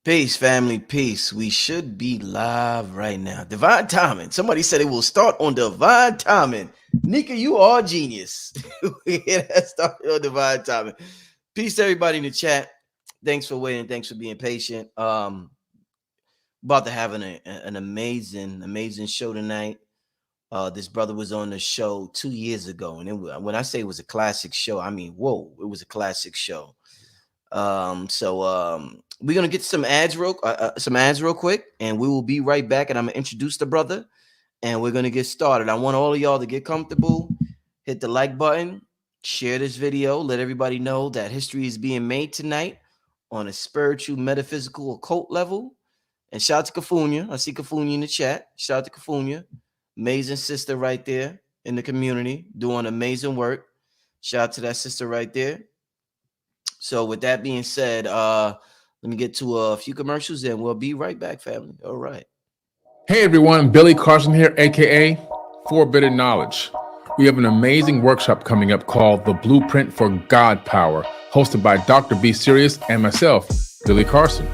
Peace, family, peace. We should be live right now. Divine timing. Somebody said it will start on divine timing. Nika, you are a genius. That started on divine timing. Peace to everybody in the chat. Thanks for waiting. Thanks for being patient. About to have an amazing show tonight. This brother was on the show 2 years ago, and when I say it was a classic show, I mean, whoa, it was a classic show. We're gonna get some ads real quick, and we will be right back. And I'm gonna introduce the brother, and we're gonna get started. I want all of y'all to get comfortable, hit the like button, share this video, let everybody know that history is being made tonight on a spiritual, metaphysical, occult level. And shout out to Kafunya. I see Kafunya in the chat. Shout out to Kafunya, amazing sister right there in the community, doing amazing work. Shout out to that sister right there. So with that being said, let me get to a few commercials and we'll be right back, family. All right. Hey everyone, Billy Carson here, aka Forbidden Knowledge. We have an amazing workshop coming up called the Blueprint for GodPower, hosted by Dr. B. Sirius and myself, Billy Carson.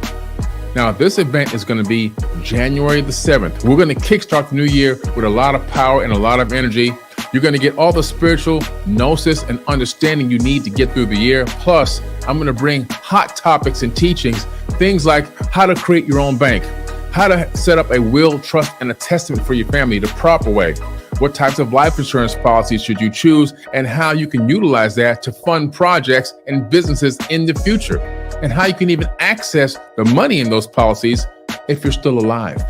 Now, this event is going to be January the 7th. We're going to kickstart the new year with a lot of power and a lot of energy. You're going to get all the spiritual gnosis and understanding you need to get through the year. Plus, I'm going to bring hot topics and teachings, things like how to create your own bank, how to set up a will, trust, and a testament for your family the proper way, what types of life insurance policies should you choose, and how you can utilize that to fund projects and businesses in the future, and how you can even access the money in those policies if you're still alive.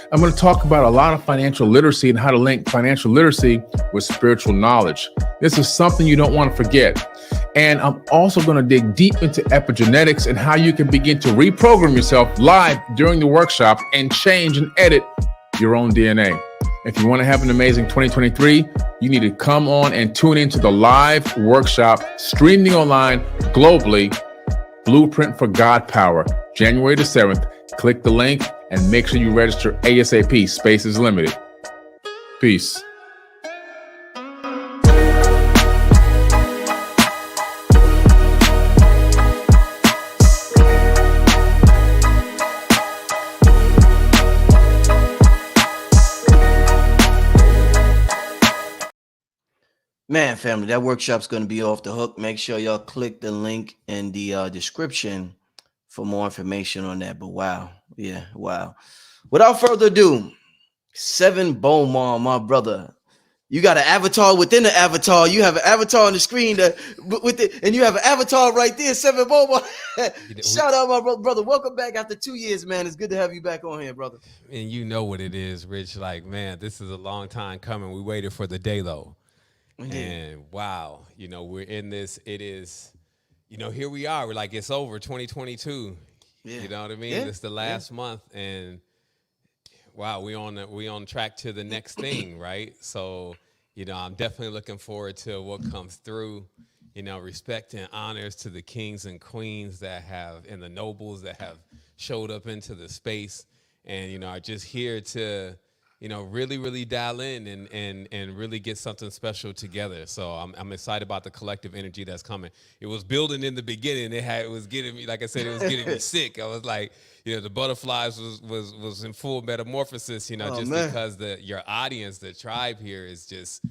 I'm going to talk about a lot of financial literacy and how to link financial literacy with spiritual knowledge. This is something you don't want to forget. And I'm also going to dig deep into epigenetics and how you can begin to reprogram yourself live during the workshop and change and edit your own DNA. If you want to have an amazing 2023, you need to come on and tune into the live workshop streaming online globally, Blueprint for GodPower, January the 7th. Click the link and make sure you register ASAP. Space is limited. Peace. Man, family, that workshop's going to be off the hook. Make sure y'all click the link in the description for more information on that. But wow. Yeah, wow. Without further ado, Sevan Bomar, my brother. You got an avatar within the avatar. You have an avatar on the screen with it, and you have an avatar right there, Sevan Bomar. Shout out, my brother. Welcome back after 2 years, man. It's good to have you back on here, brother. And you know what it is, Rich. Like, man, this is a long time coming. We waited for the day, though. And wow, we're in this. It is, here we are. We're like, it's over, 2022. Yeah. You know what I mean? Yeah. It's the last month, and wow, we on track to the next thing, right? So, I'm definitely looking forward to what comes through. Respect and honors to the kings and queens that have, and the nobles that have showed up into the space, and are just here to, really, really dial in and really get something special together. So I'm excited about the collective energy that's coming. It was building in the beginning. It was getting me, like I said, it was getting me sick. I was like, the butterflies was in full metamorphosis, because your audience, the tribe here is just,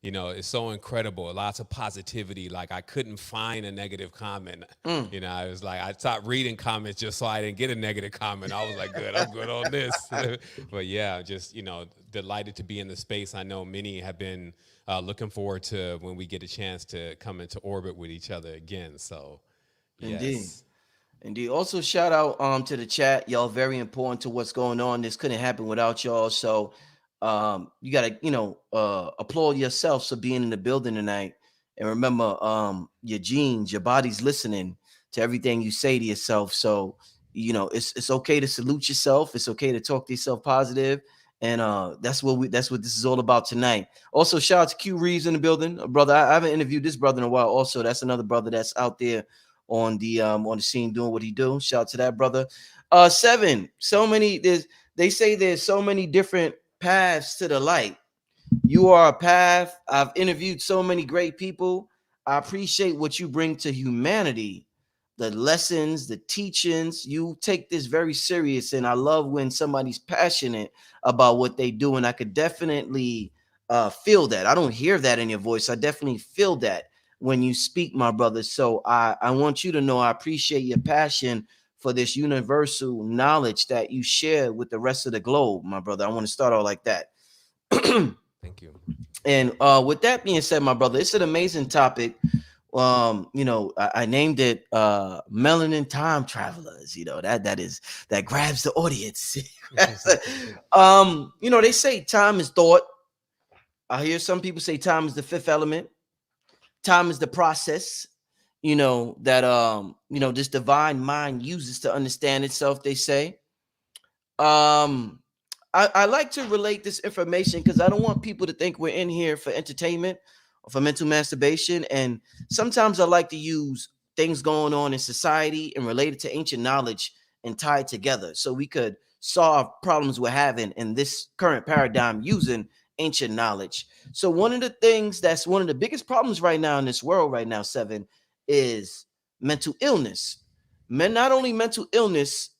it's so incredible. Lots of positivity. Like, I couldn't find a negative comment. I was like, I stopped reading comments just so I didn't get a negative comment. I was like, good, I'm good on this. But yeah, just, delighted to be in the space. I know many have been looking forward to when we get a chance to come into orbit with each other again. So, yes. Indeed. Also, shout out to the chat. Y'all very important to what's going on. This couldn't happen without y'all. So, you gotta applaud yourself for being in the building tonight, and remember your genes, your body's listening to everything you say to yourself. So it's okay to salute yourself. It's okay to talk to yourself positive, and that's what this is all about tonight. Also, shout out to Q Reeves in the building, brother. I haven't interviewed this brother in a while. Also, that's another brother that's out there on the scene doing what he do. Shout out to that brother. Sevan, they say there's so many different paths to the light. You are a path. I've interviewed so many great people. I appreciate what you bring to humanity. the lessons, the teachings. You take this very serious, and I love when somebody's passionate about what they do, and I could definitely feel that. I don't hear that in your voice. I definitely feel that when you speak, my brother. So I want you to know I appreciate your passion for this universal knowledge that you share with the rest of the globe, my brother. I want to start out like that. Thank you. And with that being said, my brother, it's an amazing topic. I named it Melanin Time Travelers. That grabs the audience. They say time is thought. I hear some people say time is the fifth element. Time is the process, this divine mind uses to understand itself, they say. Um, I like to relate this information because I don't want people to think we're in here for entertainment or for mental masturbation. And sometimes I like to use things going on in society and relate it to ancient knowledge and tie it together so we could solve problems we're having in this current paradigm using ancient knowledge. So one of the things that's one of the biggest problems right now in this world right now, Seven, is mental illness. Not only mental illness,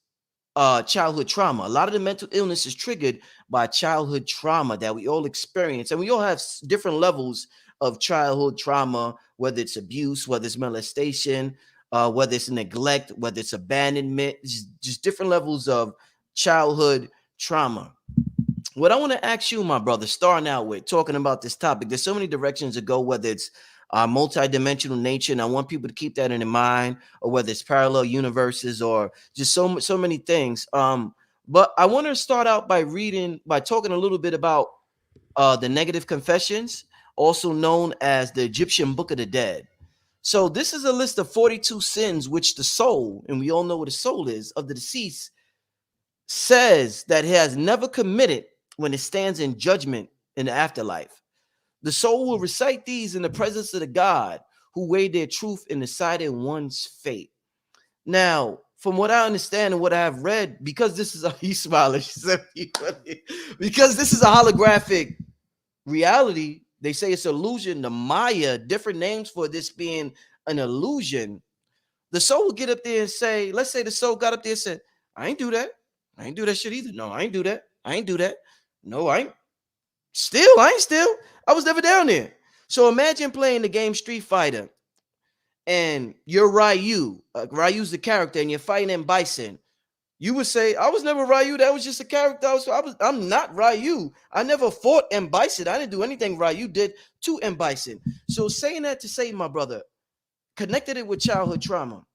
childhood trauma. A lot of the mental illness is triggered by childhood trauma that we all experience, and we all have different levels of childhood trauma, whether it's abuse, whether it's molestation, whether it's neglect, whether it's abandonment, just different levels of childhood trauma. What I want to ask you, my brother, starting out with talking about this topic, there's so many directions to go, whether it's multi-dimensional nature, and I want people to keep that in their mind, or whether it's parallel universes, or just so many things. But I want to start out by talking a little bit about the negative confessions, also known as the Egyptian Book of the Dead. So this is a list of 42 sins which the soul, and we all know what a soul is, of the deceased says that he has never committed when it stands in judgment in the afterlife. The soul will recite these in the presence of the God who weighed their truth and decided one's fate. Now, from what I understand and what I have read, because this is a he's smiling, because this is a holographic reality, they say it's illusion, the Maya, different names for this being an illusion. The soul will get up there and say, let's say the soul got up there and said, I ain't do that. I ain't do that shit either. No, I ain't do that. I ain't do that. No, I ain't. I ain't still. I was never down there. So imagine playing the game Street Fighter and you're Ryu. Ryu's the character and you're fighting in Bison. You would say, I was never Ryu. That was just a character. I'm not Ryu. I never fought M. Bison. I didn't do anything Ryu did to M. Bison. So saying that to say, my brother, connected it with childhood trauma.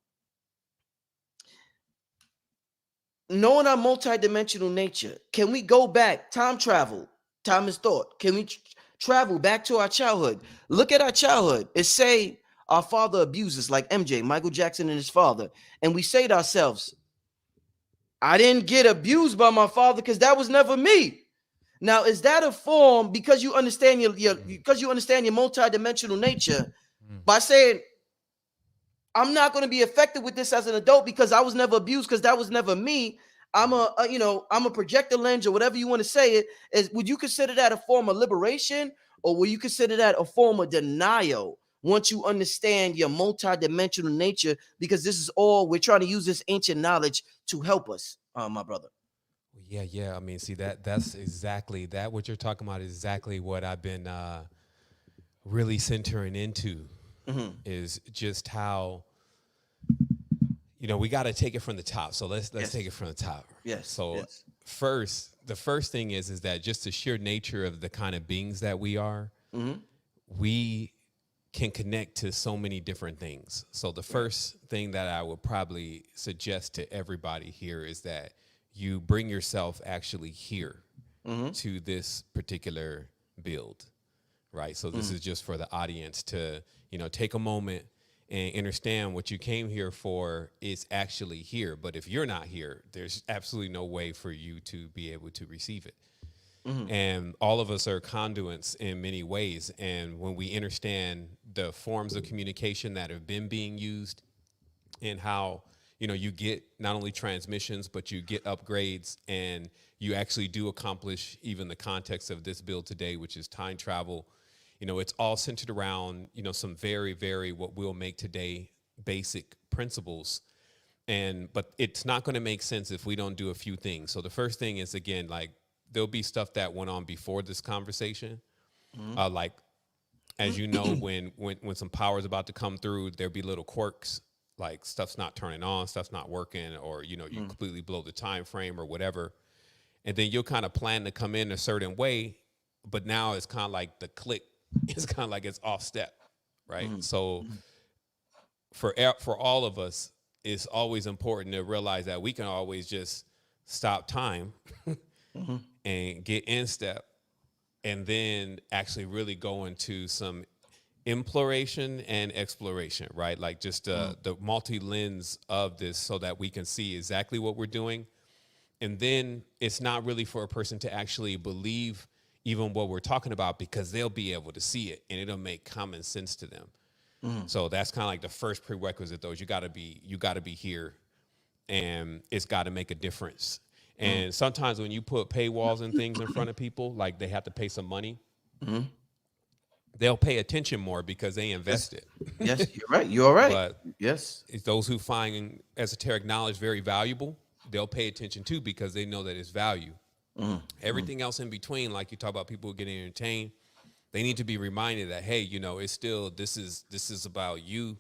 Knowing our multidimensional nature, can we go back? Time travel. Time is thought. Can we travel back to our childhood? Look at our childhood. It say our father abuses, like MJ, Michael Jackson and his father. And we say to ourselves, I didn't get abused by my father because that was never me. Now, is that a form because you understand your multidimensional nature by saying, I'm not going to be affected with this as an adult because I was never abused because that was never me. I'm a projector lens or whatever you want to say it is. Would you consider that a form of liberation or will you consider that a form of denial once you understand your multidimensional nature? Because this is all we're trying to use this ancient knowledge to help us, my brother. Yeah. I mean, see that's exactly that. What you're talking about is exactly what I've been really centering into is just how we got to take it from the top. So let's take it from the top. Yes. So the first thing is that just the sheer nature of the kind of beings that we are, we can connect to so many different things. So the first thing that I would probably suggest to everybody here is that you bring yourself actually here to this particular build, right? So this is just for the audience to, take a moment and understand what you came here for is actually here. But if you're not here, there's absolutely no way for you to be able to receive it. And all of us are conduits in many ways. And when we understand the forms of communication that have been being used and how, you get not only transmissions, but you get upgrades and you actually do accomplish even the context of this build today, which is time travel. It's all centered around, some very, very what we'll make today basic principles. But it's not going to make sense if we don't do a few things. So the first thing is, again, like there'll be stuff that went on before this conversation. Like, as you know, when some power is about to come through, there'll be little quirks, like stuff's not turning on, stuff's not working, or, you completely blow the time frame or whatever. And then you'll kind of plan to come in a certain way, but now it's kind of like the click, it's kind of like it's off step, right? So for all of us, it's always important to realize that we can always just stop time and get in step, and then actually really go into some imploration and exploration, right? Like just the multi-lens of this, so that we can see exactly what we're doing. And then it's not really for a person to actually believe even what we're talking about, because they'll be able to see it and it'll make common sense to them. So that's kind of like the first prerequisite, though. You got to be here, and it's got to make a difference. And sometimes when you put paywalls and things in front of people, like they have to pay some money, they'll pay attention more because they invested. Yes, you're right. You're right. But yes, it's those who find esoteric knowledge very valuable, they'll pay attention too, because they know that it's value. Everything else in between, like you talk about people getting entertained, they need to be reminded that, hey, it's still, this is about you,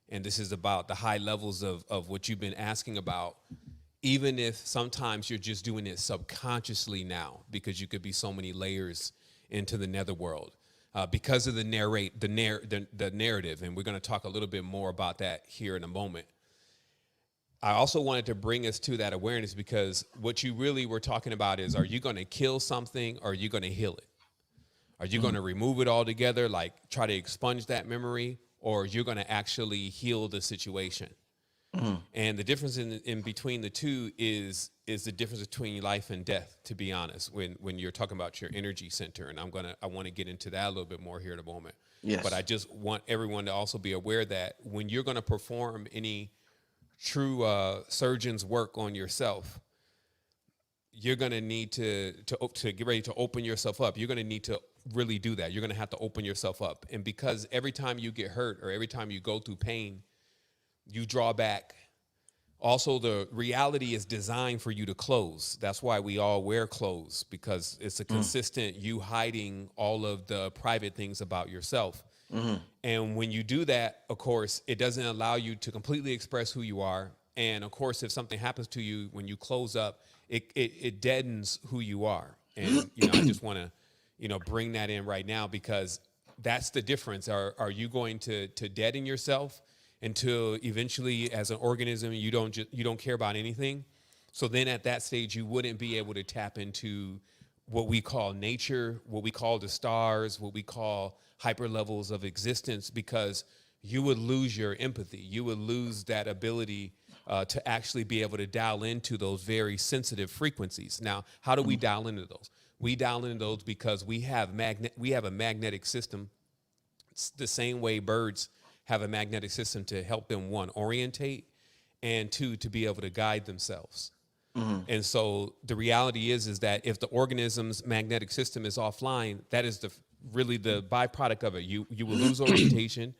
and this is about the high levels of what you've been asking about, even if sometimes you're just doing it subconsciously now, because you could be so many layers into the netherworld. Because of the narrative, and we're going to talk a little bit more about that here in a moment. I also wanted to bring us to that awareness, because what you really were talking about is, are you going to kill something, or are you going to heal it? Are you going to remove it altogether, like try to expunge that memory, or you're going to actually heal the situation? And the difference in between the two is the difference between life and death, to be honest, when you're talking about your energy center. And I want to get into that a little bit more here in a moment. Yes. But I just want everyone to also be aware that when you're going to perform any true surgeon's work on yourself, you're going to need to get ready to open yourself up. You're going to need to really do that. You're going to have to open yourself up. And because every time you get hurt, or every time you go through pain, you draw back. Also, the reality is designed for you to close. That's why we all wear clothes, because it's a consistent you hiding all of the private things about yourself. And when you do that, of course, it doesn't allow you to completely express who you are. And of course, if something happens to you when you close up, it deadens who you are. And I just want to bring that in right now, because that's the difference. Are you going to deaden yourself until eventually, as an organism, you don't care about anything? So then at that stage, you wouldn't be able to tap into what we call nature, what we call the stars, what we call hyper levels of existence, because you would lose your empathy. You would lose that ability to actually be able to dial into those very sensitive frequencies. Now, how do we dial into those? We dial into those because we have a magnetic system. It's the same way birds have a magnetic system to help them, one, orientate, and two, to be able to guide themselves. And so the reality is that if the organism's magnetic system is offline, that is really the byproduct of it. You will lose orientation,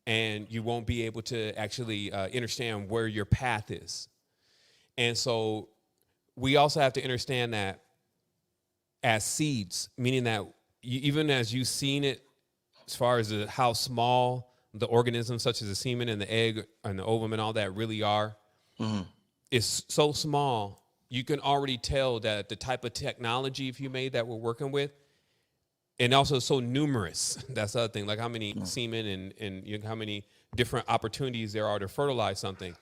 and you won't be able to actually understand where your path is. And so we also have to understand that as seeds, meaning that even as you've seen it, as far as how small the organisms such as the semen and the egg and the ovum and all that really are, is so small, you can already tell that the type of technology, if you made, that we're working with, and also so numerous. That's the other thing, like how many semen and how many different opportunities there are to fertilize something.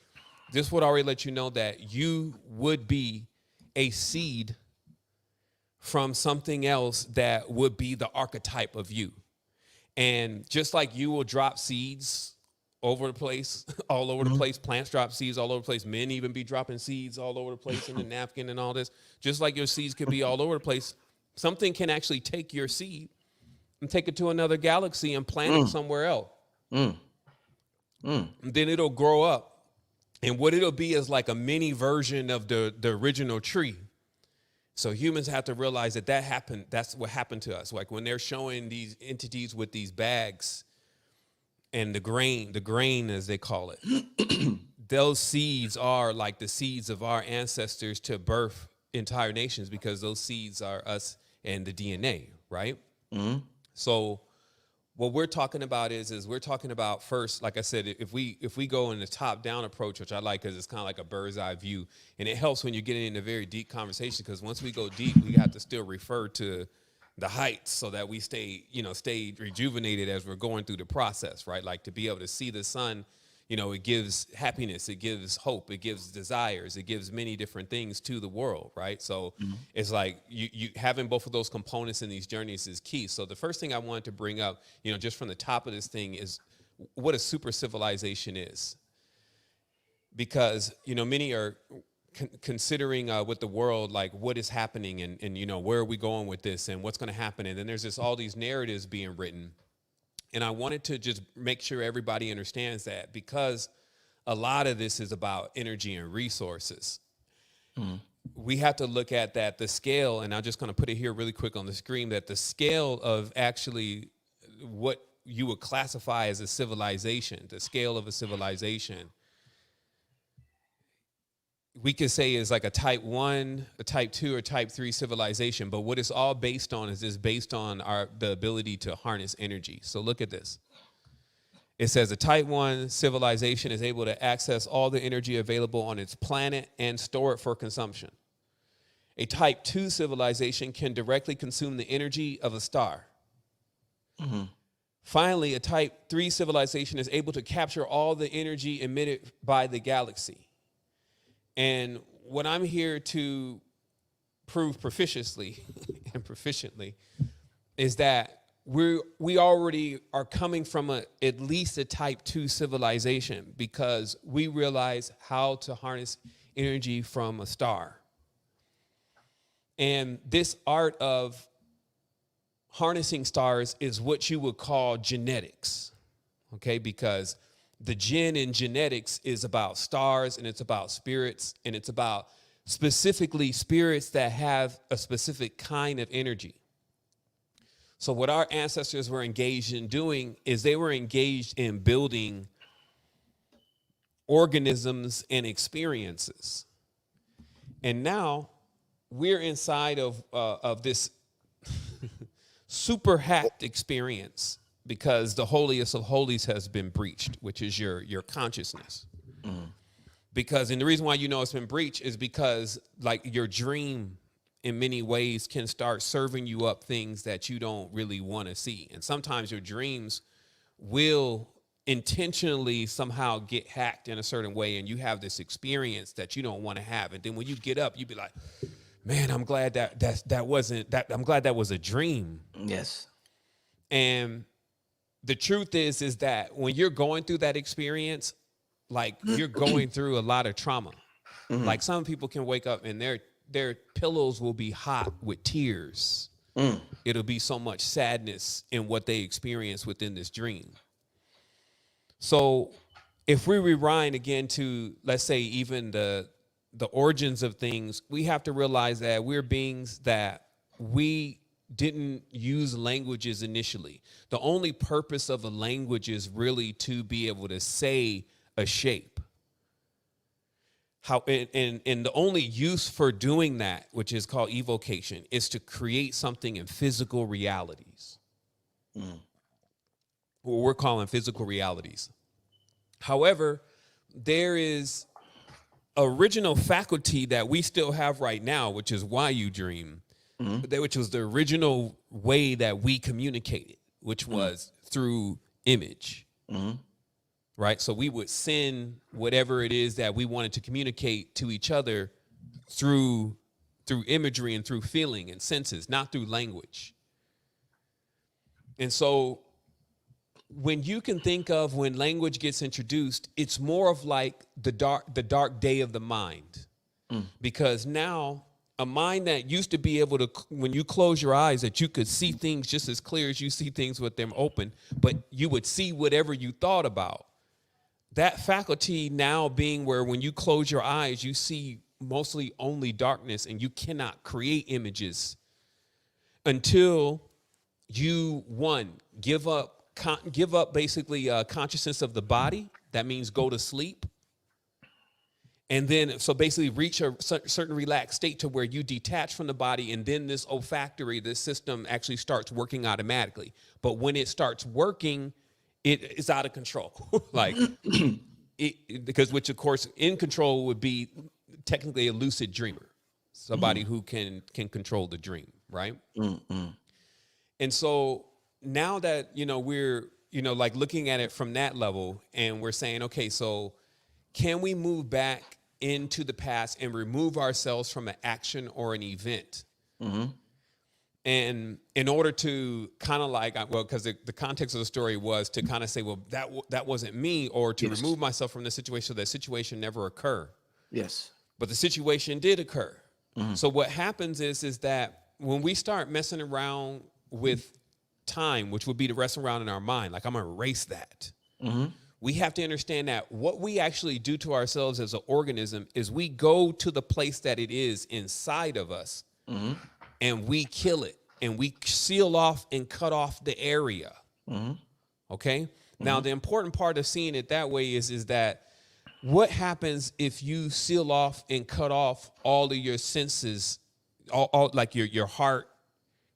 This would already let you know that you would be a seed from something else that would be the archetype of you. And just like you will drop seeds over the place, all over the place, plants drop seeds all over the place, men even be dropping seeds all over the place in the napkin and all this, just like your seeds could be all over the place, something can actually take your seed and take it to another galaxy and plant it somewhere else. And then it'll grow up, and what it'll be is like a mini version of the original tree. So humans have to realize that happened. That's what happened to us. Like when they're showing these entities with these bags, and the grain as they call it. Those seeds are like the seeds of our ancestors to birth entire nations, because those seeds are us and the DNA, right? Mm-hmm. So what we're talking about is we're talking about, first, like I said, if we go in the top down approach, which I like because it's kind of like a bird's eye view, and it helps when you're getting into very deep conversation, because once we go deep, we have to still refer to the heights so that we stay rejuvenated as we're going through the process, right? Like to be able to see the sun, it gives happiness, it gives hope, it gives desires, it gives many different things to the world, right? So it's like you having both of those components in these journeys is key. So the first thing I wanted to bring up, just from the top of this thing, is what a super civilization is. Because, many are considering with the world, like what is happening and where are we going with this and what's going to happen. And then there's all these narratives being written. And I wanted to just make sure everybody understands that, because a lot of this is about energy and resources. We have to look at that, the scale, and I'm just going to put it here really quick on the screen, that the scale of actually what you would classify as a civilization, the scale of a civilization, we could say is like a type 1, a type 2, or type 3 civilization. But what it's all based on is based on the ability to harness energy. So look at this. It says a type 1 civilization is able to access all the energy available on its planet and store it for consumption. A type 2 civilization can directly consume the energy of a star. Finally, a type 3 civilization is able to capture all the energy emitted by the galaxy. And what I'm here to prove proficiently is that we already are coming from at least a type 2 civilization, because we realize how to harness energy from a star. And this art of harnessing stars is what you would call genetics, okay? Because the gen in genetics is about stars, and it's about spirits, and it's about specifically spirits that have a specific kind of energy. So what our ancestors were engaged in doing is they were engaged in building organisms and experiences. And now we're inside of this super hacked experience, because the holiest of holies has been breached, which is your consciousness. Because, and the reason why it's been breached is because, like, your dream in many ways can start serving you up things that you don't really want to see. And sometimes your dreams will intentionally somehow get hacked in a certain way, and you have this experience that you don't want to have. And then when you get up, you be like, man, I'm glad that wasn't that. I'm glad that was a dream. Yes. And the truth is that when you're going through that experience, like, you're going through a lot of trauma. Like, some people can wake up and their pillows will be hot with tears. It'll be so much sadness in what they experience within this dream. So if we rewind again to, let's say, even the origins of things, we have to realize that we're beings that we didn't use languages initially. The only purpose of a language is really to be able to say a shape. And the only use for doing that, which is called evocation, is to create something in physical realities. What we're calling physical realities. However, there is original faculty that we still have right now, which is why you dream, which was the original way that we communicated, which was through image. Right? So we would send whatever it is that we wanted to communicate to each other through imagery and through feeling and senses, not through language. And so when you can think of when language gets introduced, it's more of like the dark day of the mind. Because now a mind that used to be able to, when you close your eyes, that you could see things just as clear as you see things with them open, but you would see whatever you thought about. That faculty now being where when you close your eyes, you see mostly only darkness, and you cannot create images until you, one, give up give up basically consciousness of the body. That means go to sleep. And then, so basically reach a certain relaxed state to where you detach from the body, and then this olfactory, this system actually starts working automatically. But when it starts working, it is out of control. Like, because which, of course, in control would be technically a lucid dreamer, somebody who can control the dream, right? And so now that, we're, like looking at it from that level, and we're saying, okay, so can we move back into the past and remove ourselves from an action or an event? And in order to kind of like, well, because the context of the story was to kind of say, well, that wasn't me, or to remove myself from the situation so that situation never occur. Yes. But the situation did occur. So what happens is that when we start messing around with time, which would be to wrestle around in our mind, like I'm going to erase that. We have to understand that what we actually do to ourselves as an organism is we go to the place that it is inside of us, and we kill it, and we seal off and cut off the area. Okay? Now, the important part of seeing it that way is that what happens if you seal off and cut off all of your senses, all like your heart,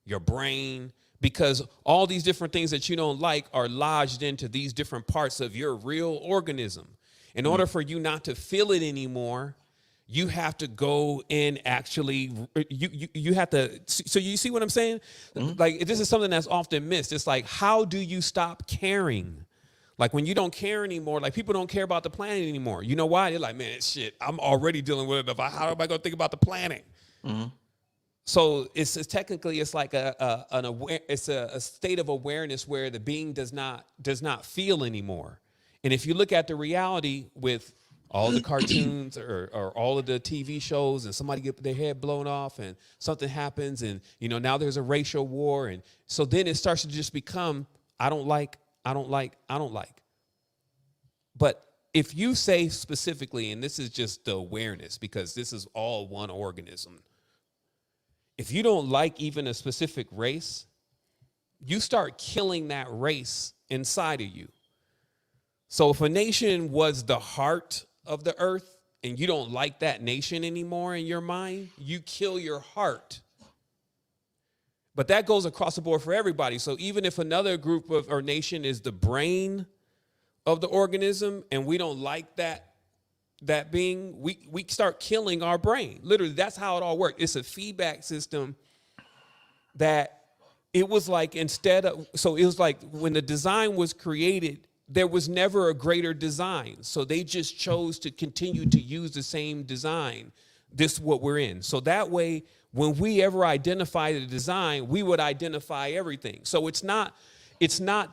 your brain, because all these different things that you don't like are lodged into these different parts of your real organism. In order for you not to feel it anymore, you have to go and actually, you have to, so you see what I'm saying? Like, this is something that's often missed. It's like, how do you stop caring? Like, when you don't care anymore, like people don't care about the planet anymore. You know why? They're like, man, shit, I'm already dealing with it. How am I going to think about the planet? So it's technically, it's like it's a state of awareness where the being does not feel anymore. And if you look at the reality with all the cartoons or all of the TV shows, and somebody get their head blown off and something happens, and now there's a racial war, and so then it starts to just become I don't like. But if you say specifically, and this is just the awareness, because this is all one organism. If you don't like even a specific race, you start killing that race inside of you. So if a nation was the heart of the earth and you don't like that nation anymore in your mind, you kill your heart. But that goes across the board for everybody. So even if another group of or nation is the brain of the organism and we don't like that being, we start killing our brain. Literally, that's how it all works. It's a feedback system that it was like so it was like when the design was created, there was never a greater design. So they just chose to continue to use the same design. This is what we're in. So that way, when we ever identify the design, we would identify everything. So it's not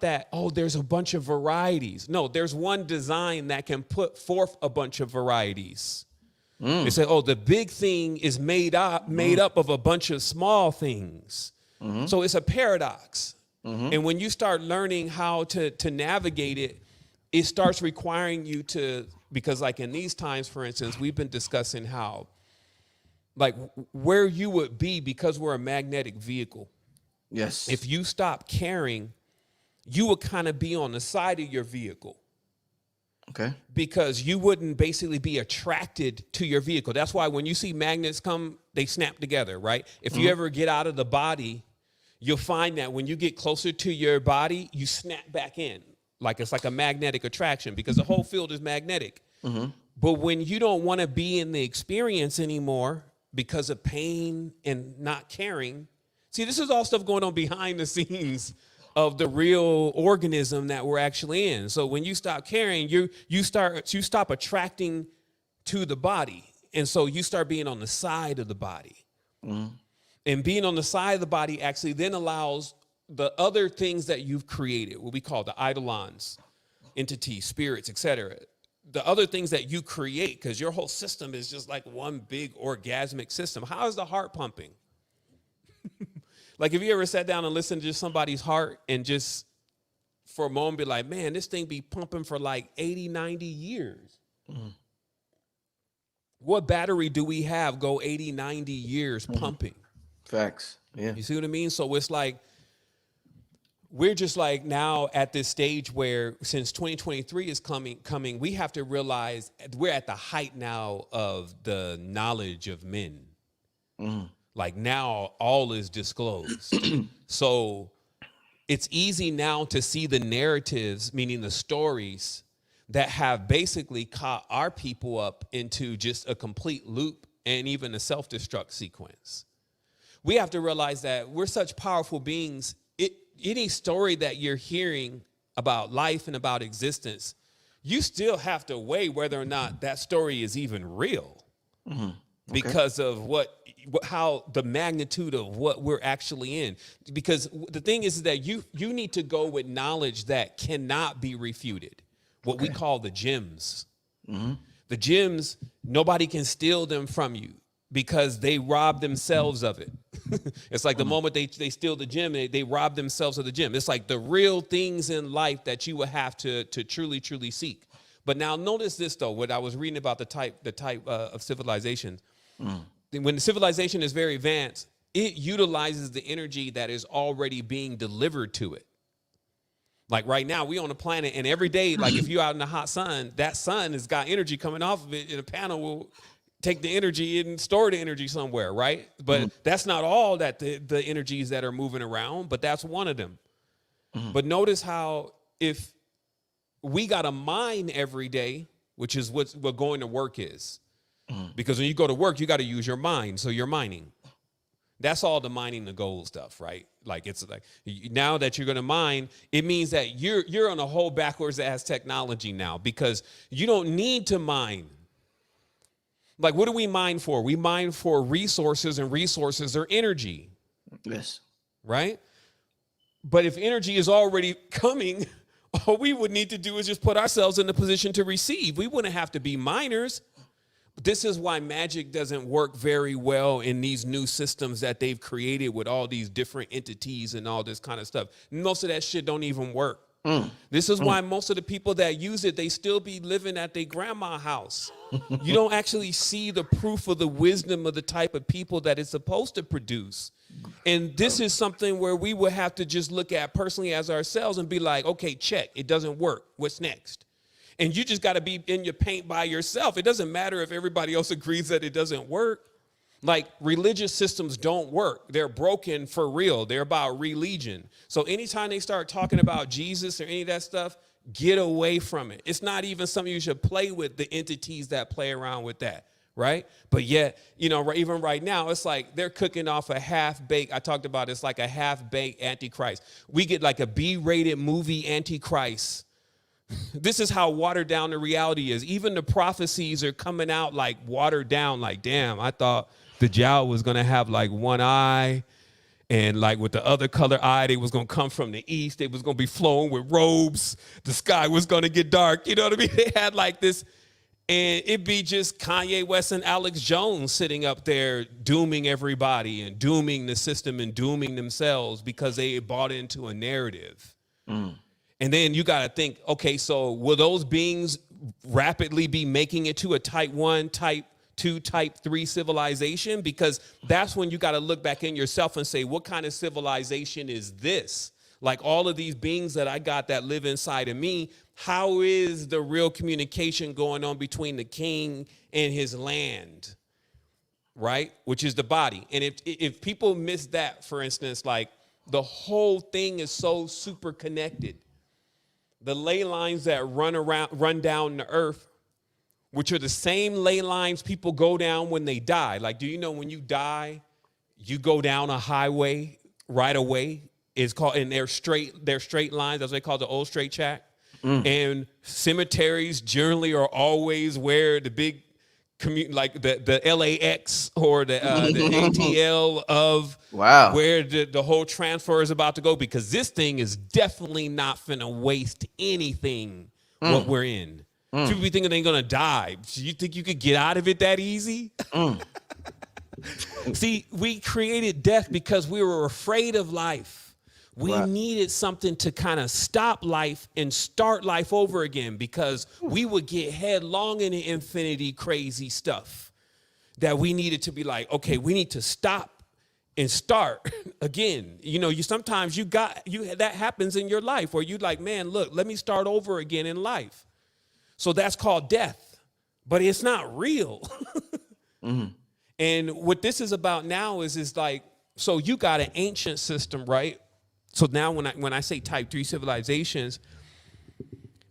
that, oh, there's a bunch of varieties. No, there's one design that can put forth a bunch of varieties. They say, oh, the big thing is made up of a bunch of small things. So it's a paradox. And when you start learning how to navigate it, it starts requiring you to, because like in these times, for instance, we've been discussing how, like where you would be, because we're a magnetic vehicle. Yes. If you stop caring, you would kind of be on the side of your vehicle. Okay. Because you wouldn't basically be attracted to your vehicle. That's why when you see magnets come, they snap together, right? If you ever get out of the body, you'll find that when you get closer to your body, you snap back in. Like it's like a magnetic attraction, because the whole field is magnetic. But when you don't want to be in the experience anymore because of pain and not caring, see, this is all stuff going on behind the scenes of the real organism that we're actually in. So when you stop caring, you stop attracting to the body. And so you start being on the side of the body. And being on the side of the body actually then allows the other things that you've created, what we call the eidolons, entities, spirits, etc. The other things that you create, because your whole system is just like one big orgasmic system. How is the heart pumping? Like, have you ever sat down and listened to just somebody's heart and just for a moment be like, man, this thing be pumping for like 80, 90 years. What battery do we have go 80, 90 years pumping? Facts. Yeah. You see what I mean? So it's like we're just like now at this stage where since 2023 is coming, we have to realize we're at the height now of the knowledge of men. Like now all is disclosed. So it's easy now to see the narratives, meaning the stories that have basically caught our people up into just a complete loop and even a self-destruct sequence. We have to realize that we're such powerful beings. Any story that you're hearing about life and about existence, you still have to weigh whether or not that story is even real. Okay. Because of how the magnitude of what we're actually in. Because the thing is that you need to go with knowledge that cannot be refuted. What we call the gems. The gems, nobody can steal them from you because they rob themselves of it. It's like the moment they steal the gem, they rob themselves of the gem. It's like the real things in life that you would have to truly, truly seek. But now notice this though, what I was reading about the type of civilization. When the civilization is very advanced, it utilizes the energy that is already being delivered to it. Like right now, we on a planet, and every day, like if you're out in the hot sun, that sun has got energy coming off of it, and a panel will take the energy and store the energy somewhere, right? But that's not all that the energies that are moving around, but that's one of them. But notice how if we got to mine every day, which is what going to work is. Because when you go to work, you got to use your mind. So you're mining. That's all the mining the gold stuff, right? Like it's like now that you're going to mine, it means that you're on a whole backwards ass technology now because you don't need to mine. Like what do we mine for? We mine for resources, and resources are energy. Yes. Right? But if energy is already coming, all we would need to do is just put ourselves in the position to receive. We wouldn't have to be miners. This is why magic doesn't work very well in these new systems that they've created with all these different entities and all this kind of stuff. Most of that shit don't even work. This is why most of the people that use it, they still be living at their grandma's house. You don't actually see the proof of the wisdom of the type of people that it's supposed to produce. And this is something where we would have to just look at personally as ourselves and be like, okay, check, it doesn't work. What's next? And you just got to be in your paint by yourself. It doesn't matter if everybody else agrees that it doesn't work. Like religious systems don't work. They're broken for real. They're about religion. So anytime they start talking about Jesus or any of that stuff, get away from it. It's not even something you should play with, the entities that play around with that, right? But yet, you know, even right now, it's like they're cooking off a half-baked, I talked about it's like a half-baked Antichrist. We get like a B-rated movie Antichrist. This is how watered down the reality is. Even the prophecies are coming out like watered down, like, damn, I thought the Dajjal was going to have like one eye, and like with the other color eye, they was going to come from the east. They was going to be flowing with robes. The sky was going to get dark. You know what I mean? They had like this, and it'd be just Kanye West and Alex Jones sitting up there dooming everybody and dooming the system and dooming themselves because they bought into a narrative. And then you got to think, okay, so will those beings rapidly be making it to a type 1, type 2, type 3 civilization? Because that's when you got to look back in yourself and say, what kind of civilization is this? Like all of these beings that I got that live inside of me, how is the real communication going on between the king and his land, right? Which is the body. And if people miss that, for instance, like the whole thing is so super connected. The ley lines that run down the earth, which are the same ley lines people go down when they die. Like, do you know when you die, you go down a highway right away? It's called, and they're straight lines. That's what they call the old straight track. And cemeteries generally are always where the big like the LAX or the ATL of where the whole transfer is about to go, because this thing is definitely not finna waste anything what we're in. People be thinking they're gonna die. Do you think you could get out of it that easy? See, we created death because we were afraid of life. We needed something to kind of stop life and start life over again, because we would get headlong into infinity crazy stuff that we needed to be like, okay, we need to stop and start again. You sometimes that happens in your life where you like, man, look, let me start over again in life. So that's called death, but it's not real. Mm-hmm. And what this is about now is like, so you got an ancient system, right? So now when I say type 3 civilizations,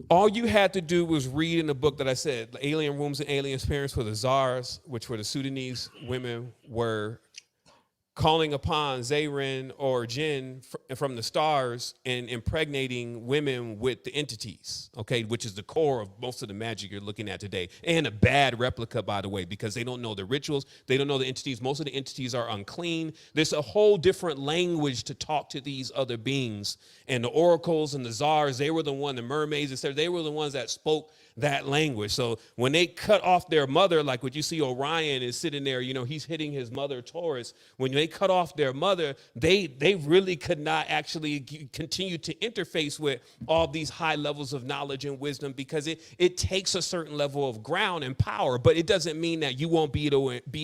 all you had to do was read in the book that I said, the Alien Rooms and Alien Experience for the Tsars, which were the Sudanese women, were calling upon Zarin or Jinn from the stars and impregnating women with the entities, okay, which is the core of most of the magic you're looking at today. And a bad replica, by the way, because they don't know the rituals. They don't know the entities. Most of the entities are unclean. There's a whole different language to talk to these other beings. And the oracles and the czars, they were the mermaids, etc. They were the ones that spoke that language. So when they cut off their mother, like what you see Orion is sitting there, he's hitting his mother Taurus. When they cut off their mother, they really could not actually continue to interface with all these high levels of knowledge and wisdom, because it takes a certain level of ground and power, but it doesn't mean that you won't be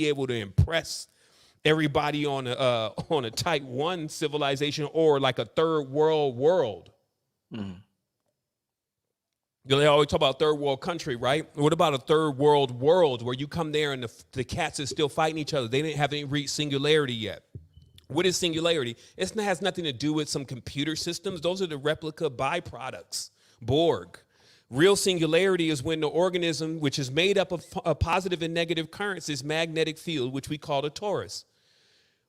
able to impress everybody on a type 1 civilization or like a third world. Mm. They always talk about third world country, right? What about a third world where you come there and the cats are still fighting each other? They didn't have any reached singularity yet. What is singularity? It has nothing to do with some computer systems. Those are the replica byproducts, Borg. Real singularity is when the organism, which is made up of positive and negative currents, is magnetic field, which we call a torus.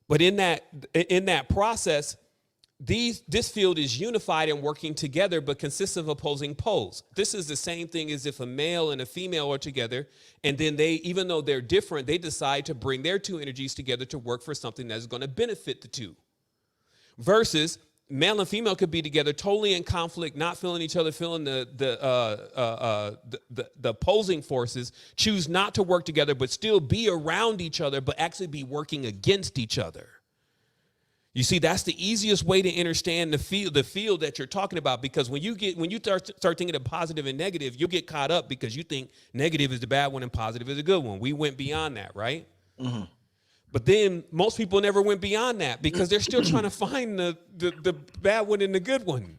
But in that process, this field is unified and working together, but consists of opposing poles. This is the same thing as if a male and a female are together, and then they, even though they're different, they decide to bring their two energies together to work for something that's going to benefit the two. Versus male and female could be together totally in conflict, not feeling each other, feeling the opposing forces, choose not to work together, but still be around each other, but actually be working against each other. You see, that's the easiest way to understand the field that you're talking about, because when you start thinking of positive and negative, you'll get caught up because you think negative is the bad one and positive is the good one. We went beyond that, right? Mm-hmm. But then most people never went beyond that because they're still trying to find the bad one and the good one.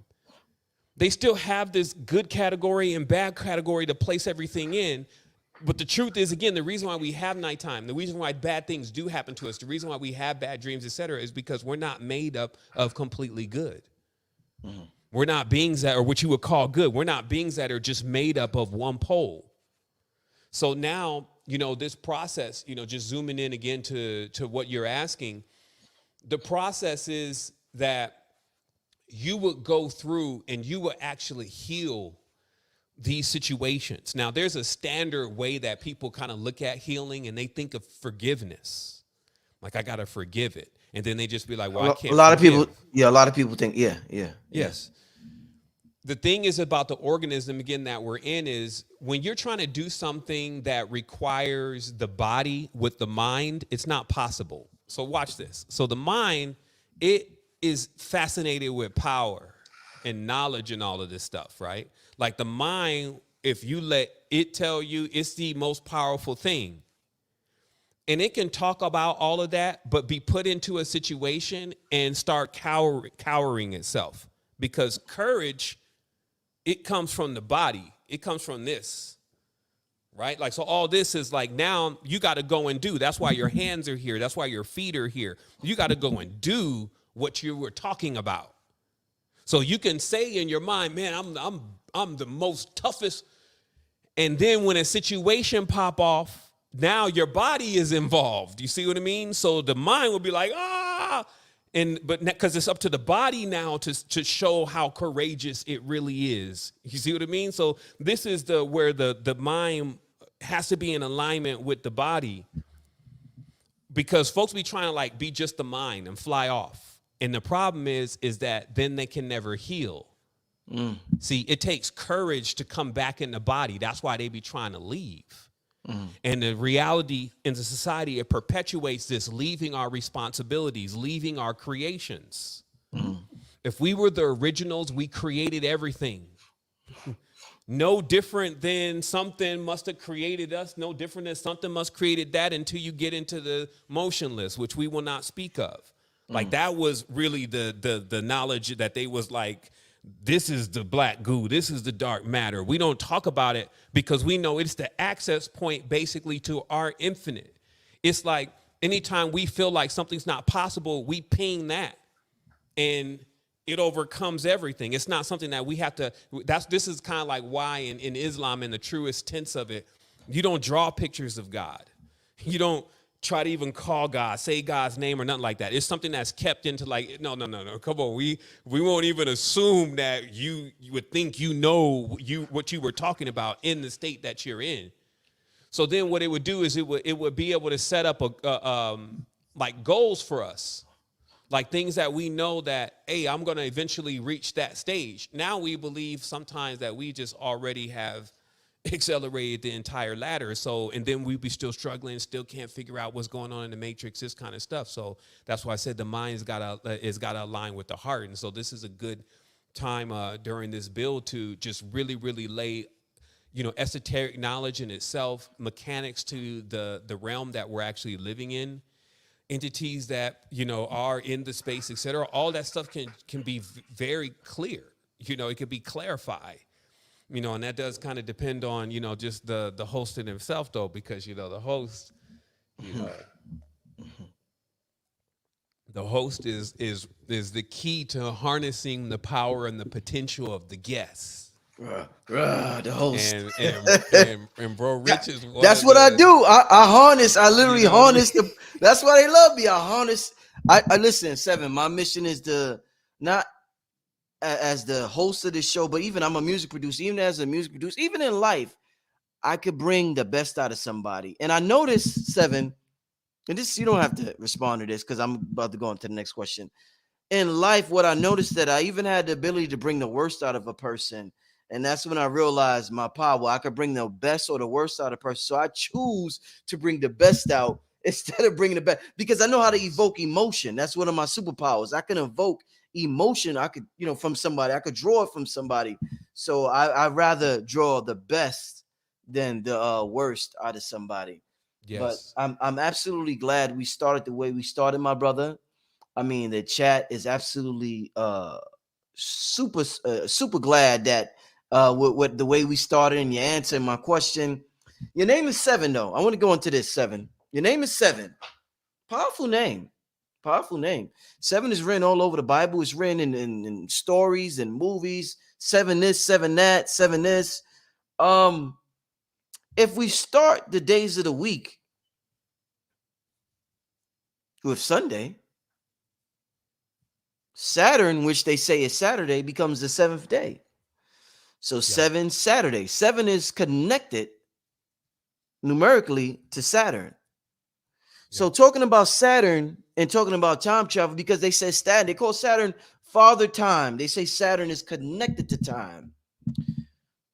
They still have this good category and bad category to place everything in. But the truth is, again, the reason why we have nighttime, the reason why bad things do happen to us, the reason why we have bad dreams, et cetera, is because we're not made up of completely good. Mm-hmm. We're not beings that are what you would call good. We're not beings that are just made up of one pole. So now, this process, just zooming in again to what you're asking, the process is that you would go through and you would actually heal these situations. Now, there's a standard way that people kind of look at healing, and they think of forgiveness. Like, I got to forgive it. And then they just be like, well, I can't. A lot of people think, yes. The thing is about the organism, again, that we're in is when you're trying to do something that requires the body with the mind, it's not possible. So watch this. So the mind, it is fascinated with power and knowledge and all of this stuff, right? Like the mind, if you let it tell you, it's the most powerful thing. And it can talk about all of that, but be put into a situation and start cowering itself. Because courage, it comes from the body. It comes from this, right? Like, so all this is like, now you got to go and do. That's why your hands are here. That's why your feet are here. You got to go and do what you were talking about. So you can say in your mind, man, I'm the most toughest. And then when a situation pop off, now your body is involved. You see what I mean? So the mind will be like, but because it's up to the body now to show how courageous it really is. You see what I mean? So this is where the mind has to be in alignment with the body, because folks be trying to like be just the mind and fly off. And the problem is that then they can never heal. Mm. See, it takes courage to come back in the body. That's why they be trying to leave. Mm. And the reality in the society, it perpetuates this leaving our responsibilities, leaving our creations. Mm. If we were the originals, we created everything. No different than something must have created us. No different than something must have created that until you get into the motionless, which we will not speak of. Like that was really the knowledge that they was like, this is the black goo, this is the dark matter. We don't talk about it because we know it's the access point basically to our infinite. It's like anytime we feel like something's not possible, we ping that and it overcomes everything. It's not something that we have to, this is kind of like why in Islam, in the truest tense of it, you don't draw pictures of God. You don't try to even call God, say God's name or nothing like that. It's something that's kept into like, no. Come on, we won't even assume that you would think you know what you were talking about in the state that you're in. So then what it would do is it would be able to set up like goals for us, like things that we know that, hey, I'm going to eventually reach that stage. Now we believe sometimes that we just already have accelerated the entire ladder. So, and then we be still struggling, still can't figure out what's going on in the matrix, this kind of stuff. So that's why I said the mind's got to align with the heart. And so this is a good time during this build to just really, really lay, esoteric knowledge in itself, mechanics to the realm that we're actually living in, entities that, are in the space, et cetera. All that stuff can be very clear. It could be clarified. And that does kind of depend on, just the host in himself, though, because, the host, the host is the key to harnessing the power and the potential of the guest. The host. And bro, Rich is one that's of what the, I do. I harness. I literally harness the. That's why they love me. I harness. I listen, Sevan. My mission is to not as the host of this show, but even I'm a music producer. Even as a music producer, even in life, I could bring the best out of somebody. And I noticed, Sevan, and this you don't have to respond to this because I'm about to go on to the next question. In life, what I noticed that I even had the ability to bring the worst out of a person. And that's when I realized my power. I could bring the best or the worst out of a person. So I choose to bring the best out instead of bringing the best because I know how to evoke emotion. That's one of my superpowers. I can evoke emotion. I could, from somebody. I could draw it from somebody. So I'd rather draw the best than the worst out of somebody. yes. But I'm absolutely glad we started the way we started, my brother. I mean, the chat is absolutely super glad that with the way we started and you answered my question. Your name is Sevan, though. I want to go into this, Sevan. Your name is Sevan. Powerful name. Powerful name. Sevan is written all over the Bible. It's written in stories and movies. Seven this, seven that, seven this. If we start the days of the week with Sunday, Saturn, which they say is Saturday, becomes the seventh day. So seven Saturday. Seven is connected numerically to Saturn. So talking about Saturn and talking about time travel, because they say Saturn, they call Saturn Father Time. They say Saturn is connected to time.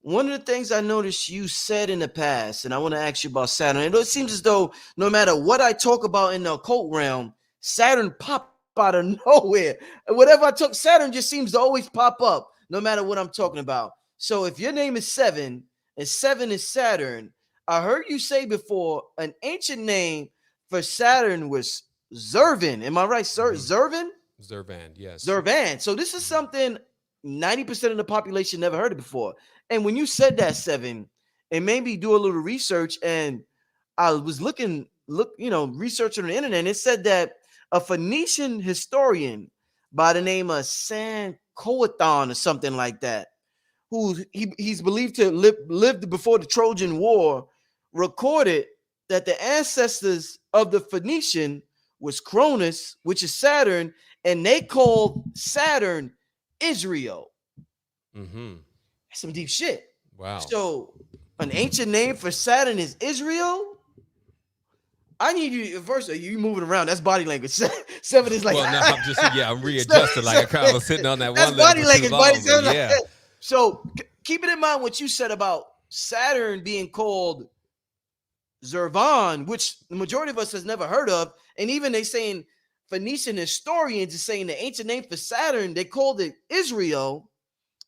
One of the things I noticed you said in the past, and I want to ask you about Saturn. It seems as though no matter what I talk about in the occult realm, Saturn pops out of nowhere. Whatever I talk, Saturn just seems to always pop up, no matter what I'm talking about. So if your name is Sevan and Seven is Saturn, I heard you say before an ancient name for Saturn was Zervan. Am I right, sir? Zervan? Zervan, yes. Zervan. So this is something 90% of the population never heard it before. And when you said that, Sevan, it made me do a little research, and I was researching on the internet, and it said that a Phoenician historian by the name of Sancoathon or something like that, who he's believed to lived before the Trojan War, recorded that the ancestors of the Phoenician was Cronus, which is Saturn, and they called Saturn Israel. Mm-hmm. That's some deep shit. Wow. So an ancient name for Saturn is Israel. I need you first. Are you moving around? That's body language. Seven is like. Well, no, I'm readjusted. Like I was sitting on that that's one. Body language. Yeah. So keep it in mind what you said about Saturn being called Zervan, which the majority of us has never heard of, and even they saying Phoenician historians is saying the ancient name for Saturn, they called it Israel.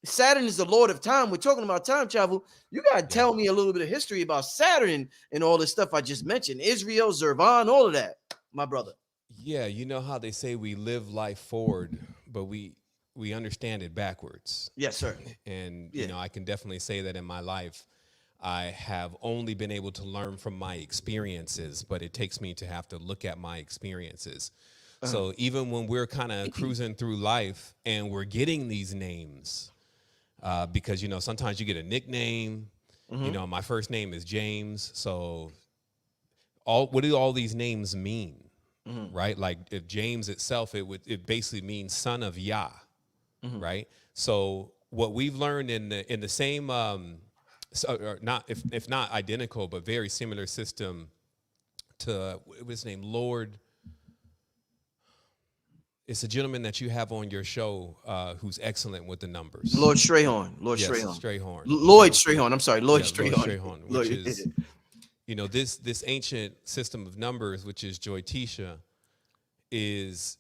Saturn is the Lord of time. We're talking about time travel. You got to tell me a little bit of history about Saturn and all the stuff I just mentioned. Israel, Zervan, all of that, my brother. Yeah, you know how they say we live life forward, but we understand it backwards. Yes, sir. And Yeah. I can definitely say that in my life, I have only been able to learn from my experiences, but it takes me to have to look at my experiences. So even when we're kind of cruising through life and we're getting these names, because sometimes you get a nickname. My first name is James, so what do all these names mean? Right? Like if James itself, it basically means son of Yah, right? So what we've learned in the same, or not if not identical, but very similar system to what was his name, Lord. It's a gentleman that you have on your show who's excellent with the numbers. Lord Strayhorn. Lord Yes, Strayhorn. Strayhorn. Lloyd Strayhorn. I'm sorry, Lloyd Yeah, Strayhorn. Lord Strayhorn, which Lloyd- is this ancient system of numbers, which is Joytisha, is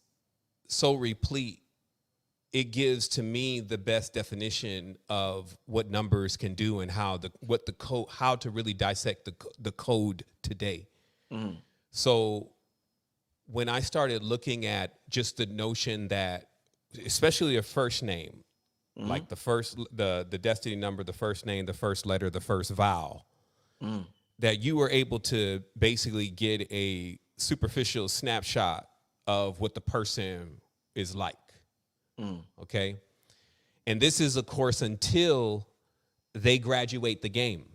so replete. It gives to me the best definition of what numbers can do and how to really dissect the code today. So when I started looking at just the notion that, especially a first name, like the destiny number, the first name, the first letter, the first vowel, that you were able to basically get a superficial snapshot of what the person is like. Okay. And this is, of course, until they graduate the game.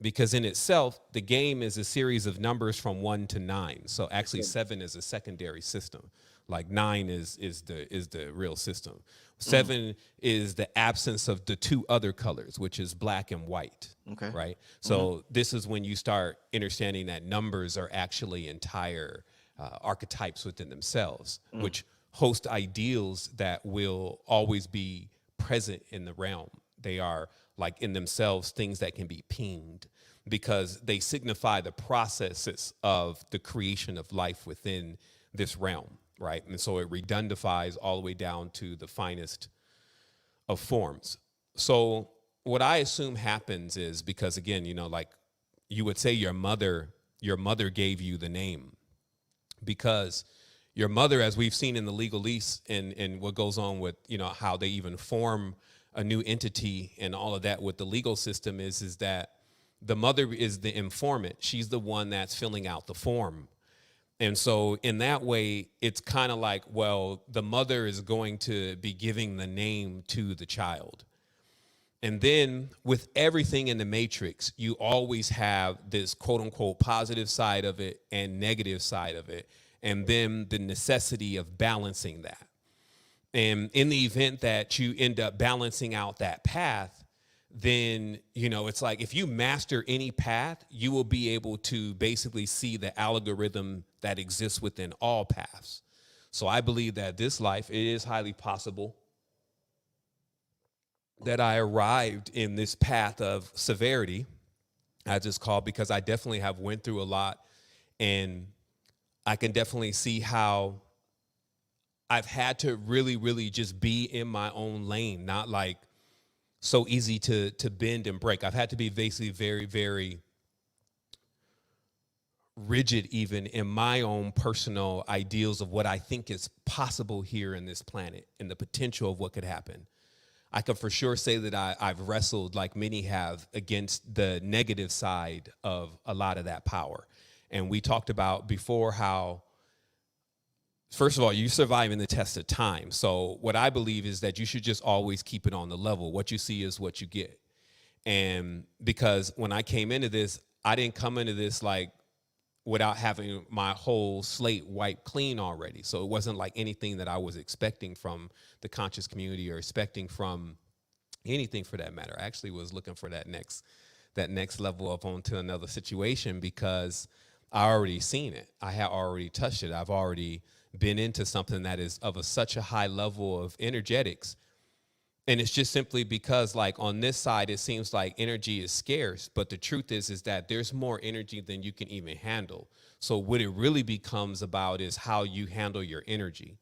Because in itself, the game is a series of numbers from 1 to 9. So actually 7 is a secondary system. Like 9 is the real system. 7 is the absence of the two other colors, which is black and white. Okay. Right? So this is when you start understanding that numbers are actually entire archetypes within themselves, which host ideals that will always be present in the realm. They are like in themselves things that can be pinged because they signify the processes of the creation of life within this realm, right? And so it redundifies all the way down to the finest of forms. So what I assume happens is because, again, like you would say your mother gave you the name because your mother, as we've seen in the legalese and what goes on with, how they even form a new entity and all of that with the legal system is that the mother is the informant. She's the one that's filling out the form. And so in that way, it's kind of like, well, the mother is going to be giving the name to the child. And then with everything in the matrix, you always have this quote unquote positive side of it and negative side of it. And then the necessity of balancing that. And in the event that you end up balancing out that path, then, it's like if you master any path, you will be able to basically see the algorithm that exists within all paths. So I believe that this life, it is highly possible that I arrived in this path of severity, as it's called, because I definitely have went through a lot, and I can definitely see how I've had to really, really just be in my own lane, not like so easy to bend and break. I've had to be basically very, very rigid even in my own personal ideals of what I think is possible here in this planet and the potential of what could happen. I can for sure say that I've wrestled, like many have, against the negative side of a lot of that power. And we talked about before how, first of all, you survive in the test of time. So what I believe is that you should just always keep it on the level. What you see is what you get. And because when I came into this, I didn't come into this like without having my whole slate wiped clean already. So it wasn't like anything that I was expecting from the conscious community or expecting from anything for that matter. I actually was looking for that next level up onto another situation because I already seen it. I had already touched it. I've already been into something that is of such a high level of energetics. And it's just simply because, like, on this side, it seems like energy is scarce. But the truth is that there's more energy than you can even handle. So what it really becomes about is how you handle your energy.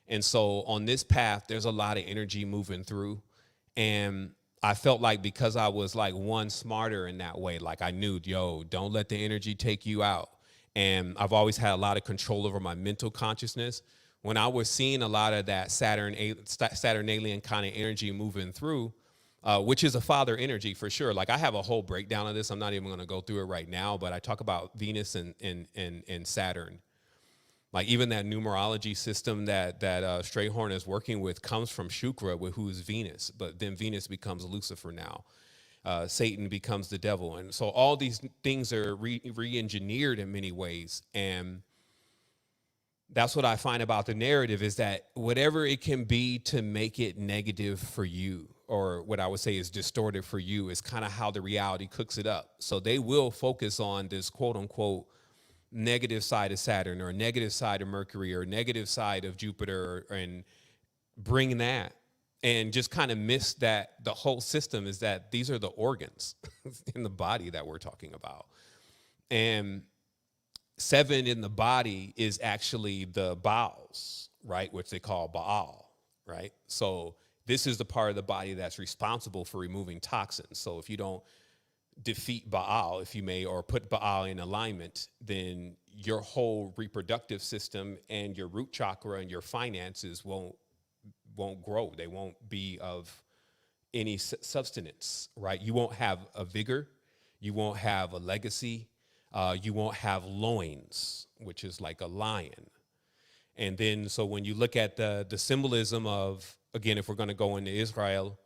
And so on this path, there's a lot of energy moving through. And I felt like because I was like one smarter in that way, like I knew, don't let the energy take you out. And I've always had a lot of control over my mental consciousness. When I was seeing a lot of that Saturnalian kind of energy moving through, which is a father energy for sure. Like I have a whole breakdown of this. I'm not even going to go through it right now, but I talk about Venus and Saturn. Like even that numerology system that Strayhorn is working with comes from Shukra, who is Venus, but then Venus becomes Lucifer now. Satan becomes the devil. And so all these things are re-engineered in many ways. And that's what I find about the narrative is that whatever it can be to make it negative for you, or what I would say is distorted for you, is kind of how the reality cooks it up. So they will focus on this quote unquote negative side of Saturn or negative side of Mercury or negative side of Jupiter and bring that and just kind of miss that the whole system is that these are the organs in the body that we're talking about. And Sevan in the body is actually the bowels, right? Which they call Baal, right? So this is the part of the body that's responsible for removing toxins. So if you don't defeat Baal, if you may, or put Baal in alignment, then your whole reproductive system and your root chakra and your finances won't grow. They won't be of any substance, right? You won't have a vigor. You won't have a legacy. You won't have loins, which is like a lion. And then, so when you look at the symbolism of, again, if we're going to go into Israel,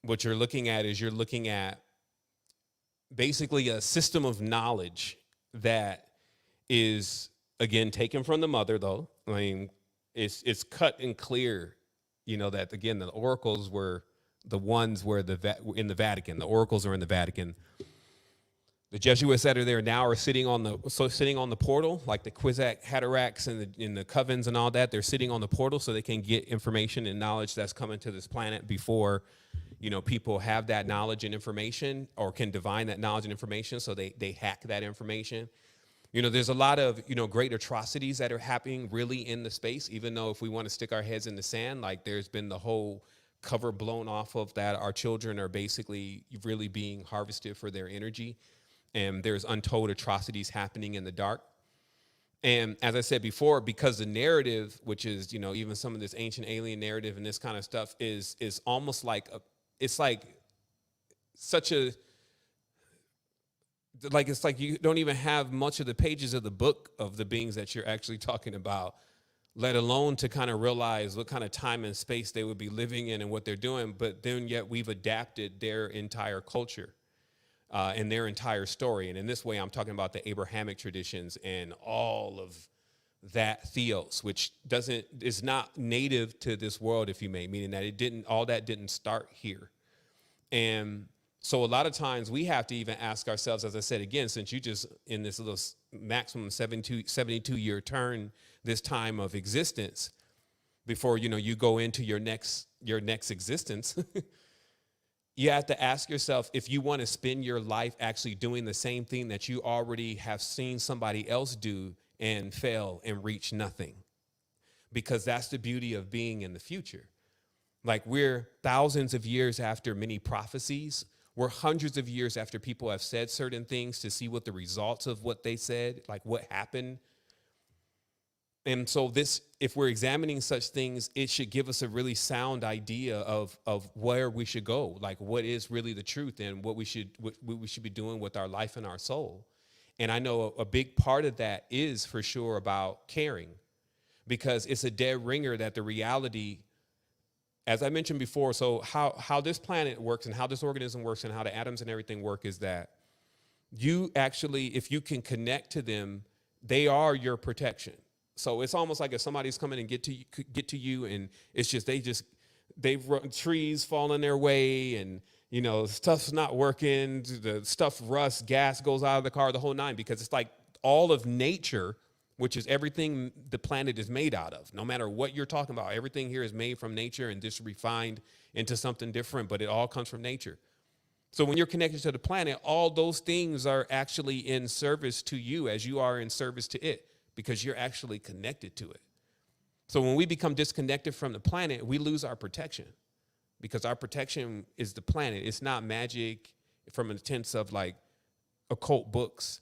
what you're looking at is you're looking at basically a system of knowledge that is, again, taken from the mother, though. I mean, it's cut and clear, you know, that, again, the oracles were the ones where in the Vatican. The oracles are in the Vatican. The Jesuits that are there now are sitting on the portal, like the Kwisatz Haderachs and the covens and all that. They're sitting on the portal so they can get information and knowledge that's coming to this planet before, you know, people have that knowledge and information or can divine that knowledge and information. So they hack that information. You know, there's a lot of, you know, great atrocities that are happening really in the space, even though if we want to stick our heads in the sand, like there's been the whole cover blown off of that. Our children are basically really being harvested for their energy. And there's untold atrocities happening in the dark. And as I said before, because the narrative, which is, you know, even some of this ancient alien narrative and this kind of stuff is almost like it's like you don't even have much of the pages of the book of the beings that you're actually talking about, let alone to kind of realize what kind of time and space they would be living in and what they're doing. But then yet we've adapted their entire culture. And their entire story. And in this way, I'm talking about the Abrahamic traditions and all of that theos, which is not native to this world, if you may, meaning that all that didn't start here. And so a lot of times we have to even ask ourselves, as I said, again, since you just in this little maximum 72 year turn, this time of existence, before, you know, you go into your next existence, you have to ask yourself if you want to spend your life actually doing the same thing that you already have seen somebody else do and fail and reach nothing. Because that's the beauty of being in the future. Like we're thousands of years after many prophecies. We're hundreds of years after people have said certain things to see what the results of what they said, like what happened. And so if we're examining such things, it should give us a really sound idea of where we should go, like what is really the truth and what we should be doing with our life and our soul. And I know a big part of that is for sure about caring, because it's a dead ringer that the reality, as I mentioned before, so how this planet works and how this organism works and how the atoms and everything work is that you actually, if you can connect to them, they are your protection. So it's almost like if somebody's coming and get to you and it's just they've run trees fall in their way and, you know, stuff's not working, the stuff rusts, gas goes out of the car, the whole nine, because it's like all of nature, which is everything the planet is made out of. No matter what you're talking about, everything here is made from nature and just refined into something different, but it all comes from nature. So when you're connected to the planet, all those things are actually in service to you as you are in service to it, because you're actually connected to it. So when we become disconnected from the planet, we lose our protection, because our protection is the planet. It's not magic from a sense of like occult books.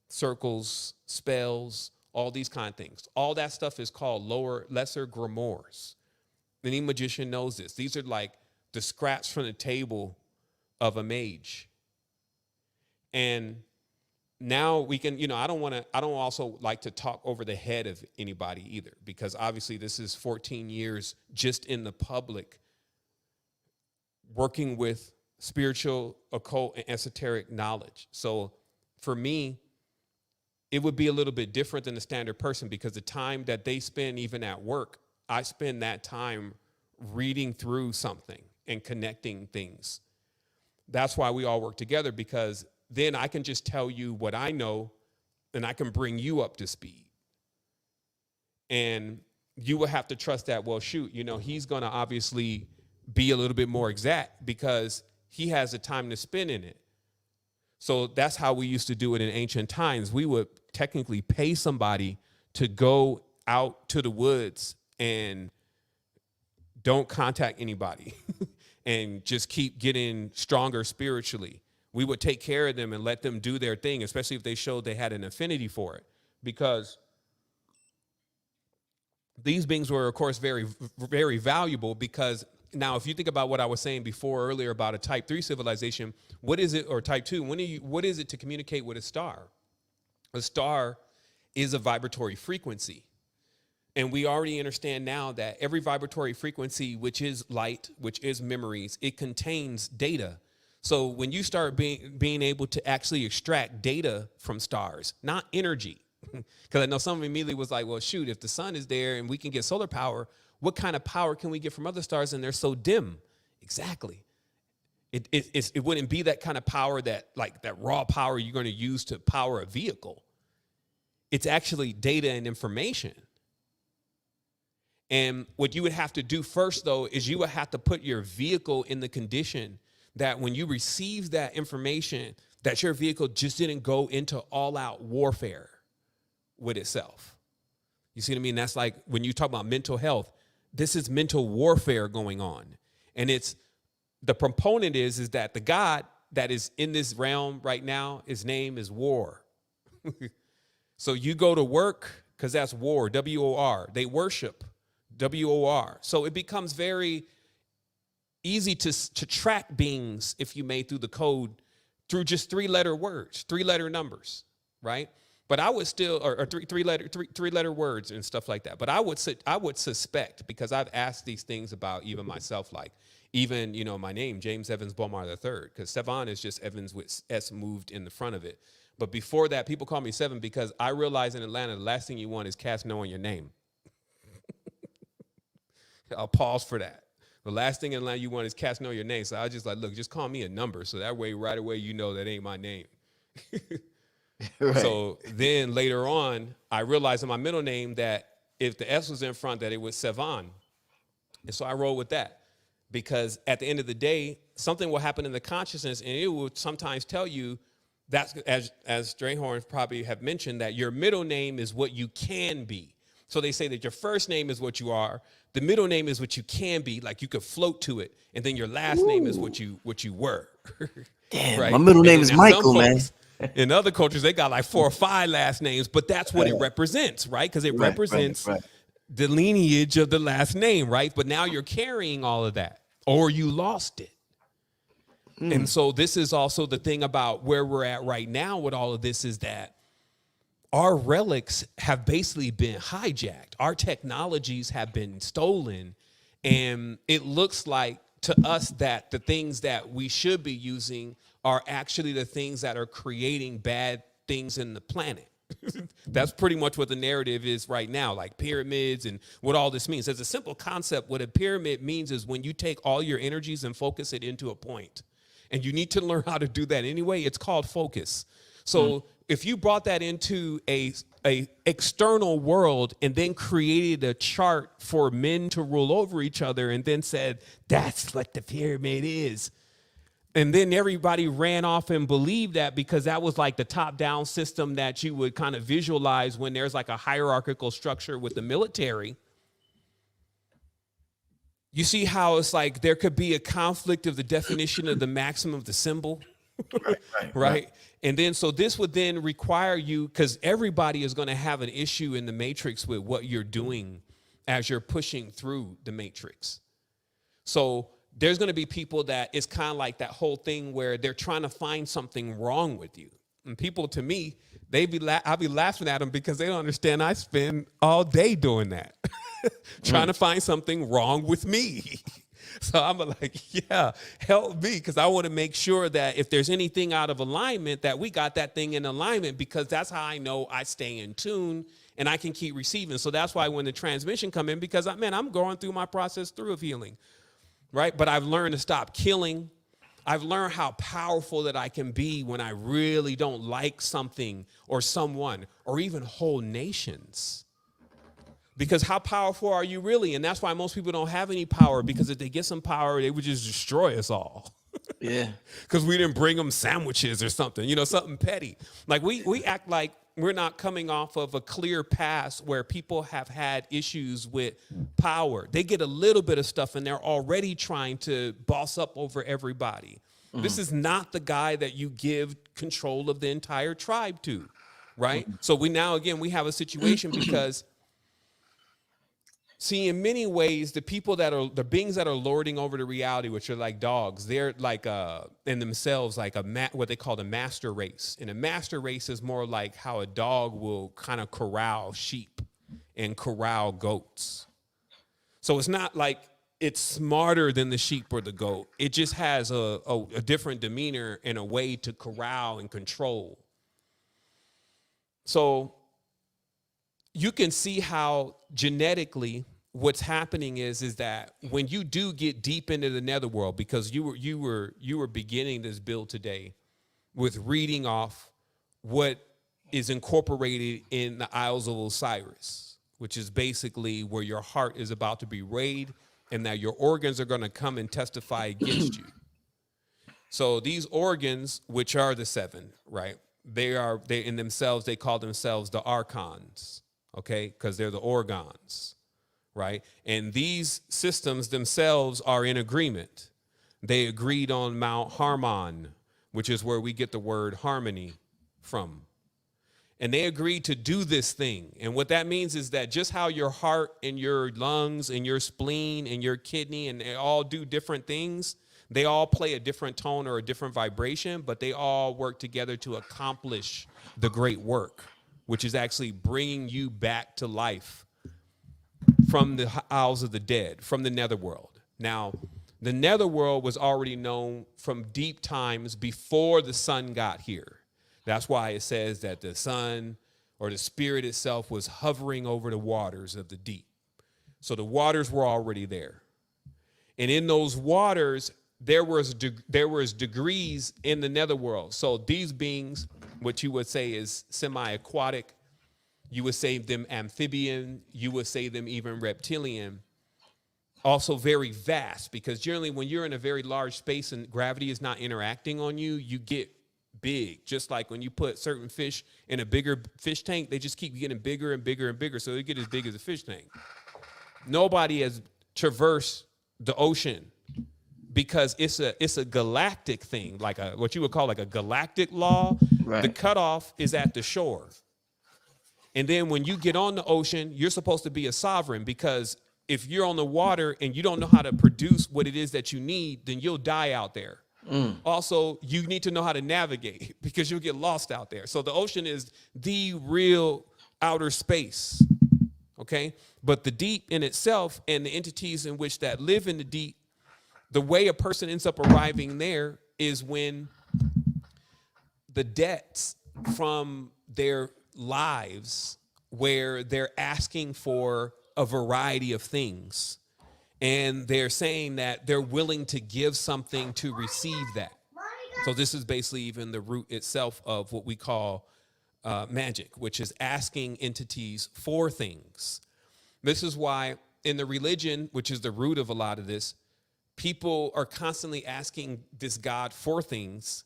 circles, spells, all these kind of things. All that stuff is called lesser grimoires. Any magician knows this. These are like the scraps from the table of a mage. And now we can, I don't also like to talk over the head of anybody either, because obviously this is 14 years just in the public working with spiritual, occult, and esoteric knowledge. So for me, it would be a little bit different than the standard person, because the time that they spend even at work, I spend that time reading through something and connecting things. That's why we all work together, because then I can just tell you what I know and I can bring you up to speed. And you will have to trust that, well, shoot, he's going to obviously be a little bit more exact because he has the time to spend in it. So that's how we used to do it in ancient times. We would technically pay somebody to go out to the woods and don't contact anybody and just keep getting stronger spiritually. We would take care of them and let them do their thing, especially if they showed they had an affinity for it, because these beings were, of course, very, very valuable. Because now, if you think about what I was saying before earlier about a type 3 civilization, what is it, or type 2, what is it to communicate with a star? A star is a vibratory frequency. And we already understand now that every vibratory frequency, which is light, which is memories, it contains data. So when you start being able to actually extract data from stars, not energy, because I know someone immediately was like, well, shoot, if the sun is there and we can get solar power, what kind of power can we get from other stars, and they're so dim? Exactly. It wouldn't be that kind of power, that raw power you're going to use to power a vehicle. It's actually data and information. And what you would have to do first, though, is you would have to put your vehicle in the condition that when you receive that information, that your vehicle just didn't go into all-out warfare with itself. You see what I mean? That's like when you talk about mental health, this is mental warfare going on. And it's the proponent is that the God that is in this realm right now, his name is war. So you go to work because that's war, W-O-R. They worship, W-O-R. So it becomes very easy to track beings, if you may, through the code, through just three-letter words, three-letter numbers, right? But I would still, or three-letter words and stuff like that. But I would suspect, because I've asked these things about even myself, like even, my name, James Evans Bomar III, because Sevan is just Evans with S moved in the front of it. But before that, people call me Sevan because I realize in Atlanta, the last thing you want is cats knowing your name. I'll pause for that. The last thing in Atlanta you want is cats know your name. So I was just like, look, just call me a number. So that way, right away, that ain't my name. Right. So then later on, I realized in my middle name that if the S was in front, that it was Sevan. And so I rolled with that, because at the end of the day, something will happen in the consciousness, and it will sometimes tell you that's, as Strayhorn probably have mentioned, that your middle name is what you can be. So they say that your first name is what you are, the middle name is what you can be, like you could float to it, and then your last name is what you were. Damn, right? my middle name is Michael, folks, man. In other cultures, they got like 4 or 5 last names, but that's what it represents, right? Because it represents the lineage of the last name, right? But now you're carrying all of that, or you lost it. And so this is also the thing about where we're at right now with all of this, is that our relics have basically been hijacked. Our technologies have been stolen. And it looks like to us that the things that we should be using are actually the things that are creating bad things in the planet. That's pretty much what the narrative is right now, like pyramids and what all this means. As a simple concept, what a pyramid means is when you take all your energies and focus it into a point. And you need to learn how to do that anyway. It's called focus. So if you brought that into a external world and then created a chart for men to rule over each other and then said, that's what the pyramid is. And then everybody ran off and believed that, because that was like the top-down system that you would kind of visualize when there's like a hierarchical structure with the military. You see how it's like there could be a conflict of the definition of the maximum of the symbol? Right. Right. And then, so this would then require you, because everybody is going to have an issue in the matrix with what you're doing as you're pushing through the matrix. So there's going to be people that it's kind of like that whole thing where they're trying to find something wrong with you. And people, to me, I'll be laughing at them because they don't understand I spend all day doing that, trying to find something wrong with me. So I'm like, yeah, help me, because I want to make sure that if there's anything out of alignment, that we got that thing in alignment, because that's how I know I stay in tune and I can keep receiving. So that's why when the transmission come in, because I'm going through my process through of healing, right? But I've learned to stop killing. I've learned how powerful that I can be when I really don't like something or someone or even whole nations. Because how powerful are you really? And that's why most people don't have any power, because if they get some power, they would just destroy us all. Yeah. Because we didn't bring them sandwiches or something, something petty. Like we act like we're not coming off of a clear past where people have had issues with power. They get a little bit of stuff and they're already trying to boss up over everybody. This is not the guy that you give control of the entire tribe to, right? So we have a situation because, see, in many ways, the beings that are lording over the reality, which are like dogs, they're like in themselves like what they call the master race. And a master race is more like how a dog will kind of corral sheep and corral goats. So it's not like it's smarter than the sheep or the goat. It just has a different demeanor and a way to corral and control. So you can see how genetically what's happening is that when you do get deep into the netherworld, because you were beginning this build today with reading off what is incorporated in the Isles of Osiris, which is basically where your heart is about to be raided and that your organs are going to come and testify against you. So these organs, which are the seven, right? They in themselves, they call themselves the archons. Okay, because they're the organs, right? And these systems themselves are in agreement. They agreed on Mount Harmon, which is where we get the word harmony from. And they agreed to do this thing. And what that means is that just how your heart and your lungs and your spleen and your kidney, and they all do different things, they all play a different tone or a different vibration, but they all work together to accomplish the great work, which is actually bringing you back to life from the Isles of the Dead, from the netherworld. Now, the netherworld was already known from deep times before the sun got here. That's why it says that the sun or the spirit itself was hovering over the waters of the deep. So the waters were already there. And in those waters, there was degrees in the netherworld. So these beings, what you would say is semi-aquatic, you would say them amphibian, you would say them even reptilian, also very vast, because generally when you're in a very large space and gravity is not interacting on you, you get big. Just like when you put certain fish in a bigger fish tank, they just keep getting bigger and bigger and bigger, so they get as big as a fish tank. Nobody has traversed the ocean, because it's a galactic thing, like what you would call like a galactic law. Right. The cutoff is at the shore. And then when you get on the ocean, you're supposed to be a sovereign, because if you're on the water and you don't know how to produce what it is that you need, then you'll die out there. Also, you need to know how to navigate, because you'll get lost out there. So the ocean is the real outer space, okay? But the deep in itself and the entities in which that live in the deep, the way a person ends up arriving there is when the debts from their lives, where they're asking for a variety of things, and they're saying that they're willing to give something to receive that. So this is basically even the root itself of what we call magic, which is asking entities for things. This is why in the religion, which is the root of a lot of this, people are constantly asking this God for things,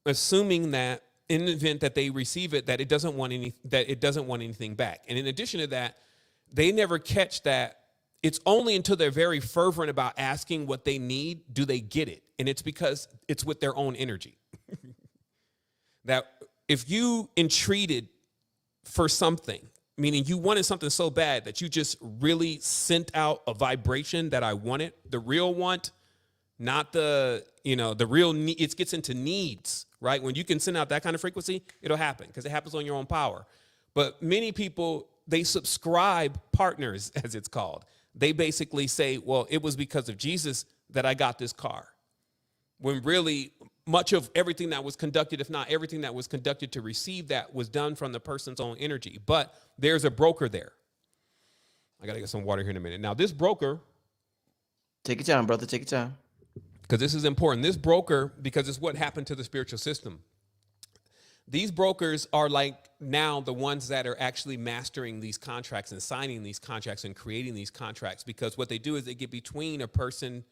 assuming that in the event that they receive it, that it doesn't want anything back. And in addition to that, they never catch that it's only until they're very fervent about asking what they need do they get it. And it's because it's with their own energy. That if you entreated for something, meaning you wanted something so bad that you just really sent out a vibration that I wanted, the real want, not the, the real need. It gets into needs, right? When you can send out that kind of frequency, it'll happen because it happens on your own power. But many people, they subscribe partners, as it's called. They basically say, well, it was because of Jesus that I got this car. When really much of everything that was conducted, if not everything that was conducted to receive that, was done from the person's own energy. But there's a broker there. I got to get some water here in a minute. Now, this broker. Take your time, brother. Take your time. Because this is important. This broker, because it's what happened to the spiritual system. These brokers are like now the ones that are actually mastering these contracts and signing these contracts and creating these contracts, because what they do is they get between a person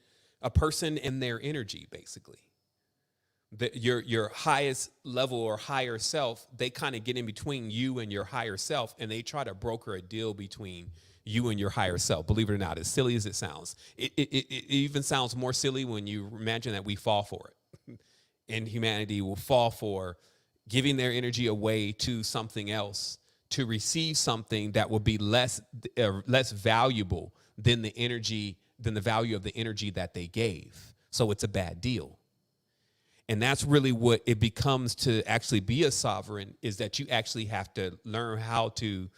and their energy, basically. Your highest level or higher self, they kind of get in between you and your higher self, and they try to broker a deal between you and your higher self. Believe it or not, as silly as it sounds, it even sounds more silly when you imagine that we fall for it. And humanity will fall for giving their energy away to something else to receive something that will be less valuable than the value of the energy that they gave. So it's a bad deal. And that's really what it becomes to actually be a sovereign, is that you actually have to learn how to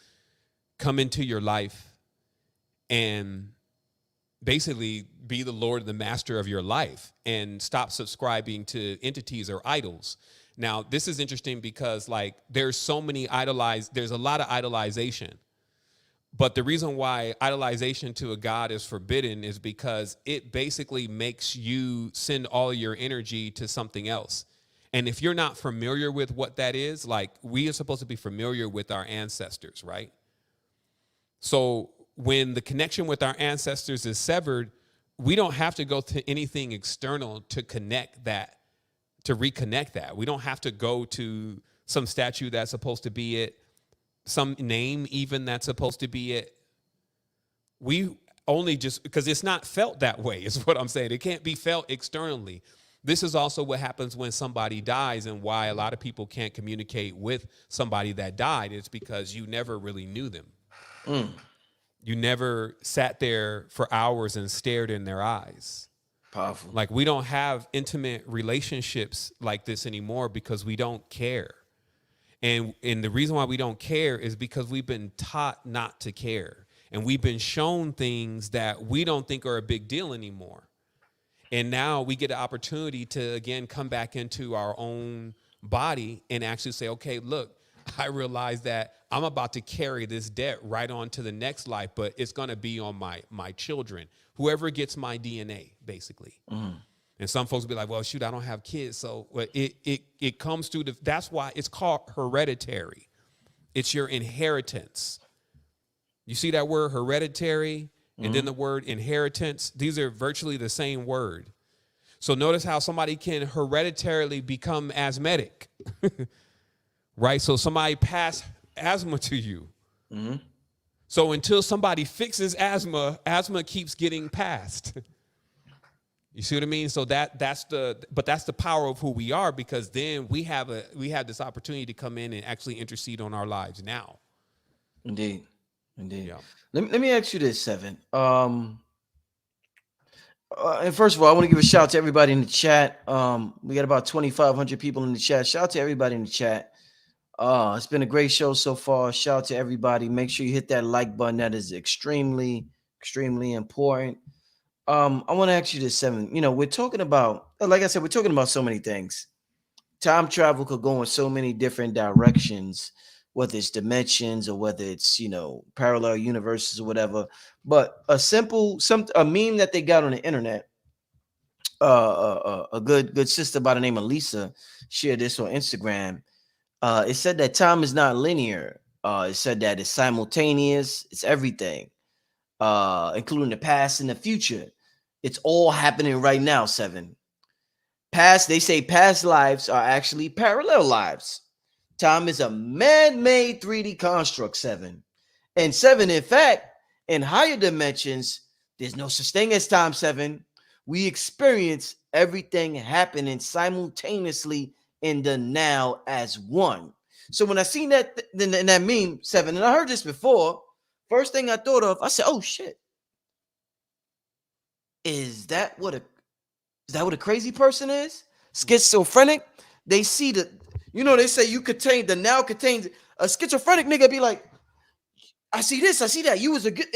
come into your life and basically be the Lord and the master of your life and stop subscribing to entities or idols. Now, this is interesting because there's a lot of idolization. But the reason why idolization to a god is forbidden is because it basically makes you send all your energy to something else. And if you're not familiar with what that is, we are supposed to be familiar with our ancestors, right? So when the connection with our ancestors is severed, we don't have to go to anything external to connect that, to reconnect that. We don't have to go to some statue that's supposed to be it, some name even that's supposed to be it. We only just, because it's not felt that way, is what I'm saying. It can't be felt externally. This is also what happens when somebody dies, and why a lot of people can't communicate with somebody that died. It's because you never really knew them. You never sat there for hours and stared in their eyes. Powerful. We don't have intimate relationships like this anymore because we don't care. And the reason why we don't care is because we've been taught not to care. And we've been shown things that we don't think are a big deal anymore. And now we get an opportunity to, again, come back into our own body and actually say, okay, look, I realize that I'm about to carry this debt right on to the next life, but it's going to be on my children, whoever gets my DNA, basically. Mm. And some folks will be like, well, shoot, I don't have kids. So it comes through that's why it's called hereditary. It's your inheritance. You see that word hereditary and then the word inheritance? These are virtually the same word. So notice how somebody can hereditarily become asthmatic, right? So somebody passed asthma to you. Mm-hmm. So until somebody fixes asthma keeps getting passed. You see what I mean? So that's the power of who we are, because then we have this opportunity to come in and actually intercede on our lives now. Indeed. Yeah. Let me ask you this, Sevan. And first of all, I want to give a shout out to everybody in the chat. We got about 2,500 people in the chat. Shout out to everybody in the chat. It's been a great show so far. Shout out to everybody. Make sure you hit that like button. That is extremely, extremely important. I want to ask you this, Sevan. We're talking about, like I said, we're talking about so many things. Time travel could go in so many different directions, whether it's dimensions or whether it's, parallel universes or whatever. But a meme that they got on the internet, a good sister by the name of Lisa shared this on Instagram. It said that time is not linear. It said that it's simultaneous. It's everything, including the past and the future. It's all happening right now, Sevan. They say past lives are actually parallel lives. Time is a man-made 3D construct, Sevan. And Sevan, in fact, in higher dimensions, there's no such thing as time, Sevan. We experience everything happening simultaneously in the now as one. So when I seen that in that meme, Seven, and I heard this before, first thing I thought of, I said, "Oh shit, is that what a crazy person is? Schizophrenic? They see the, they say you contain the now contains a schizophrenic nigga be like, I see this, I see that. You was a good,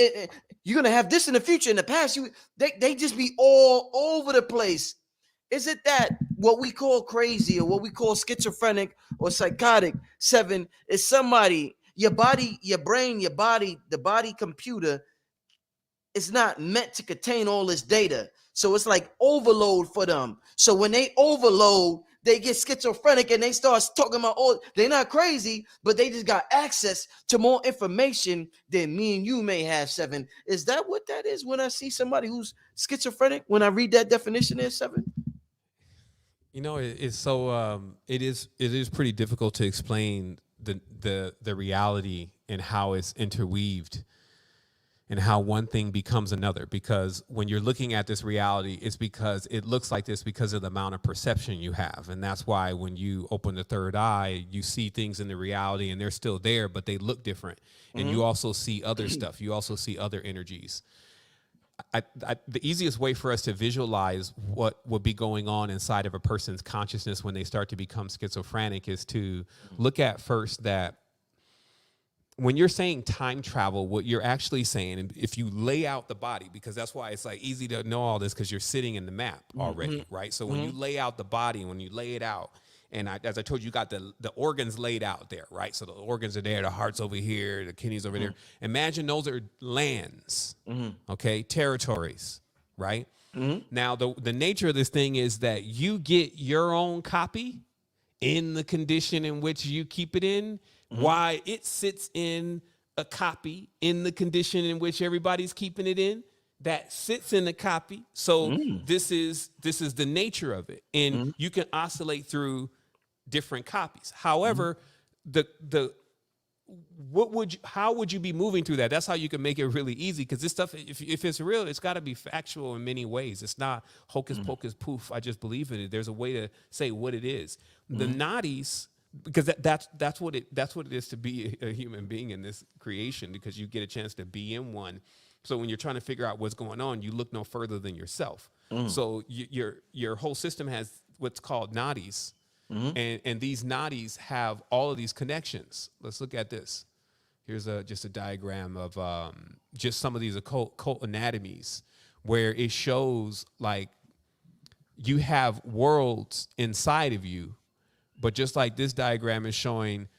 you're gonna have this in the future. In the past, they just be all over the place. Is it that what we call crazy or what we call schizophrenic or psychotic, Seven, is somebody, your body, your brain, your body, the body computer is not meant to contain all this data. So it's like overload for them. So when they overload, they get schizophrenic and they start talking about, oh, they're not crazy, but they just got access to more information than me and you may have, Seven. Is that what that is when I see somebody who's schizophrenic? When I read that definition there, Seven? It's so it is pretty difficult to explain the reality and how it's interweaved and how one thing becomes another, because when you're looking at this reality, it's because it looks like this because of the amount of perception you have. And that's why when you open the third eye, you see things in the reality and they're still there, but they look different. And you also see other stuff. You also see other energies. The easiest way for us to visualize what would be going on inside of a person's consciousness when they start to become schizophrenic is to look at first that when you're saying time travel, what you're actually saying, and if you lay out the body, because that's why it's like easy to know all this because you're sitting in the map already, right? So when you lay out the body, when you lay it out, and as I told you, you got the organs laid out there, right? So the organs are there, the heart's over here, the kidneys over there. Imagine those are lands, okay, territories, right? Now, the nature of this thing is that you get your own copy in the condition in which you keep it in, why it sits in a copy in the condition in which everybody's keeping it in, that sits in the copy. So this is the nature of it. And you can oscillate through different copies. However, how would you be moving through that? That's how you can make it really easy, because this stuff, if it's real, it's got to be factual in many ways. It's not hocus pocus poof, I just believe in it. There's a way to say what it is. The nadis, because that's what it is to be a human being in this creation, because you get a chance to be in one. So when you're trying to figure out what's going on, you look no further than yourself. So your whole system has what's called nadis. And these nadis have all of these connections. Let's look at this. Here's just a diagram of just some of these occult anatomies, where it shows like you have worlds inside of you, but just like this diagram is showing,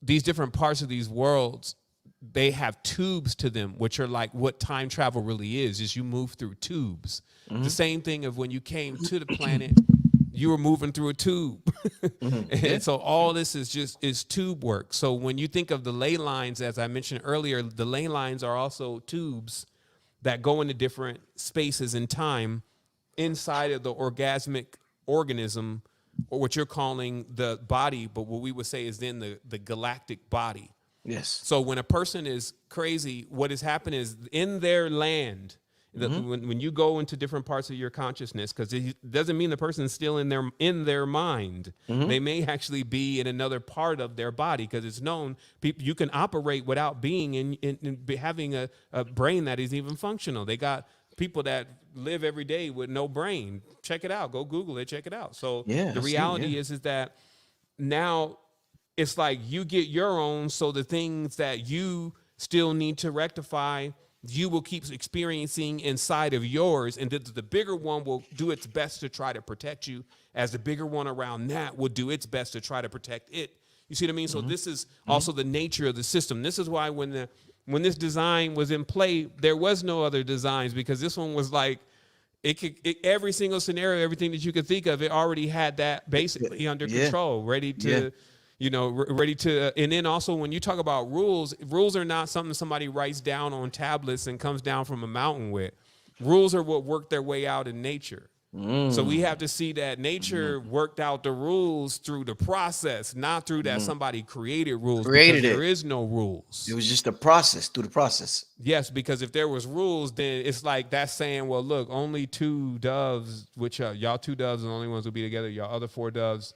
these different parts of these worlds, they have tubes to them, which are like what time travel really is you move through tubes. The same thing of when you came to the planet, you were moving through a tube. And so all this is tube work. So when you think of the ley lines, as I mentioned earlier, the ley lines are also tubes that go into different spaces in time inside of the orgasmic organism, or what you're calling the body, but what we would say is then the galactic body. Yes. So when a person is crazy, what has happened is in their land, when you go into different parts of your consciousness, because it doesn't mean the person's still in their mind. They may actually be in another part of their body, because it's known you can operate without being in having a brain that is even functional. They got people that live every day with no brain. Check it out. Go Google it. Check it out. So the reality is that now it's like you get your own. So the things that you still need to rectify, you will keep experiencing inside of yours. And the bigger one will do its best to try to protect you, as the bigger one around that will do its best to try to protect it. You see what I mean? So this is also the nature of the system. This is why when this design was in play, there was no other designs, because this one was like, every single scenario, everything that you could think of, it already had that basically under control, ready to, ready to. And then also when you talk about rules are not something somebody writes down on tablets and comes down from a mountain with. Rules are what work their way out in nature. So we have to see that nature worked out the rules through the process, not through that somebody created rules. There is no rules. It was just a process, through the process. Yes, because if there was rules, then it's like that's saying, well, look, only two doves, which y'all two doves are the only ones who be together. Y'all other four doves,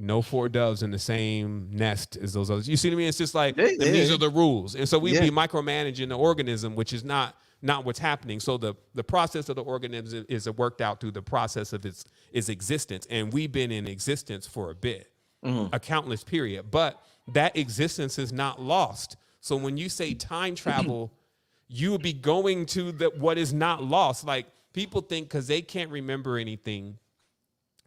No four doves in the same nest as those others. You see what I mean? It's just like, these are the rules. And so we'd be micromanaging the organism, which is not what's happening. So the process of the organism is worked out through the process of its existence. And we've been in existence for a bit, a countless period. But that existence is not lost. So when you say time travel, you would be going to what is not lost. Like, people think because they can't remember anything,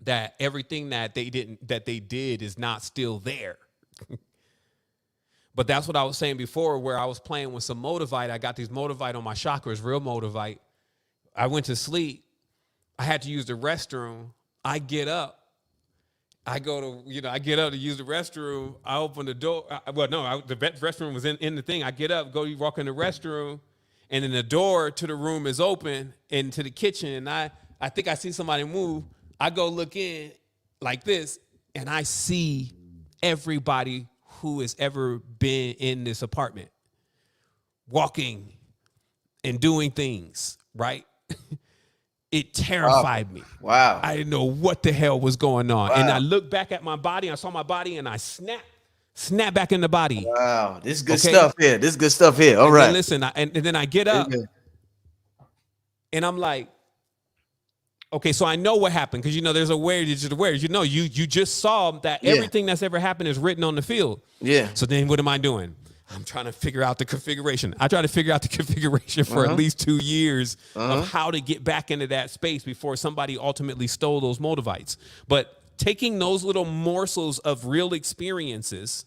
that everything that they did is not still there. But that's what I was saying before, where I was playing with some Motivite. I got these Motivite on my chakras, real Motivite. I went to sleep. I had to use the restroom. I get up. I get up to use the restroom. I open the door. The restroom was in the thing. I get up, walk in the restroom, and then the door to the room is open into the kitchen. And I think I see somebody move. I go look in like this, and I see everybody who has ever been in this apartment walking and doing things, right? It terrified me. Wow. I didn't know what the hell was going on. Wow. And I looked back at my body. I saw my body, and I snapped back in the body. Wow. This is good stuff here. This is good stuff here. All right. Then listen, and then I get up, and I'm like, okay, so I know what happened, because there's awareness. You just saw that everything that's ever happened is written on the field. Yeah. So then what am I doing? I'm trying to figure out the configuration. I tried to figure out the configuration for at least 2 years of how to get back into that space before somebody ultimately stole those Motivites. But taking those little morsels of real experiences,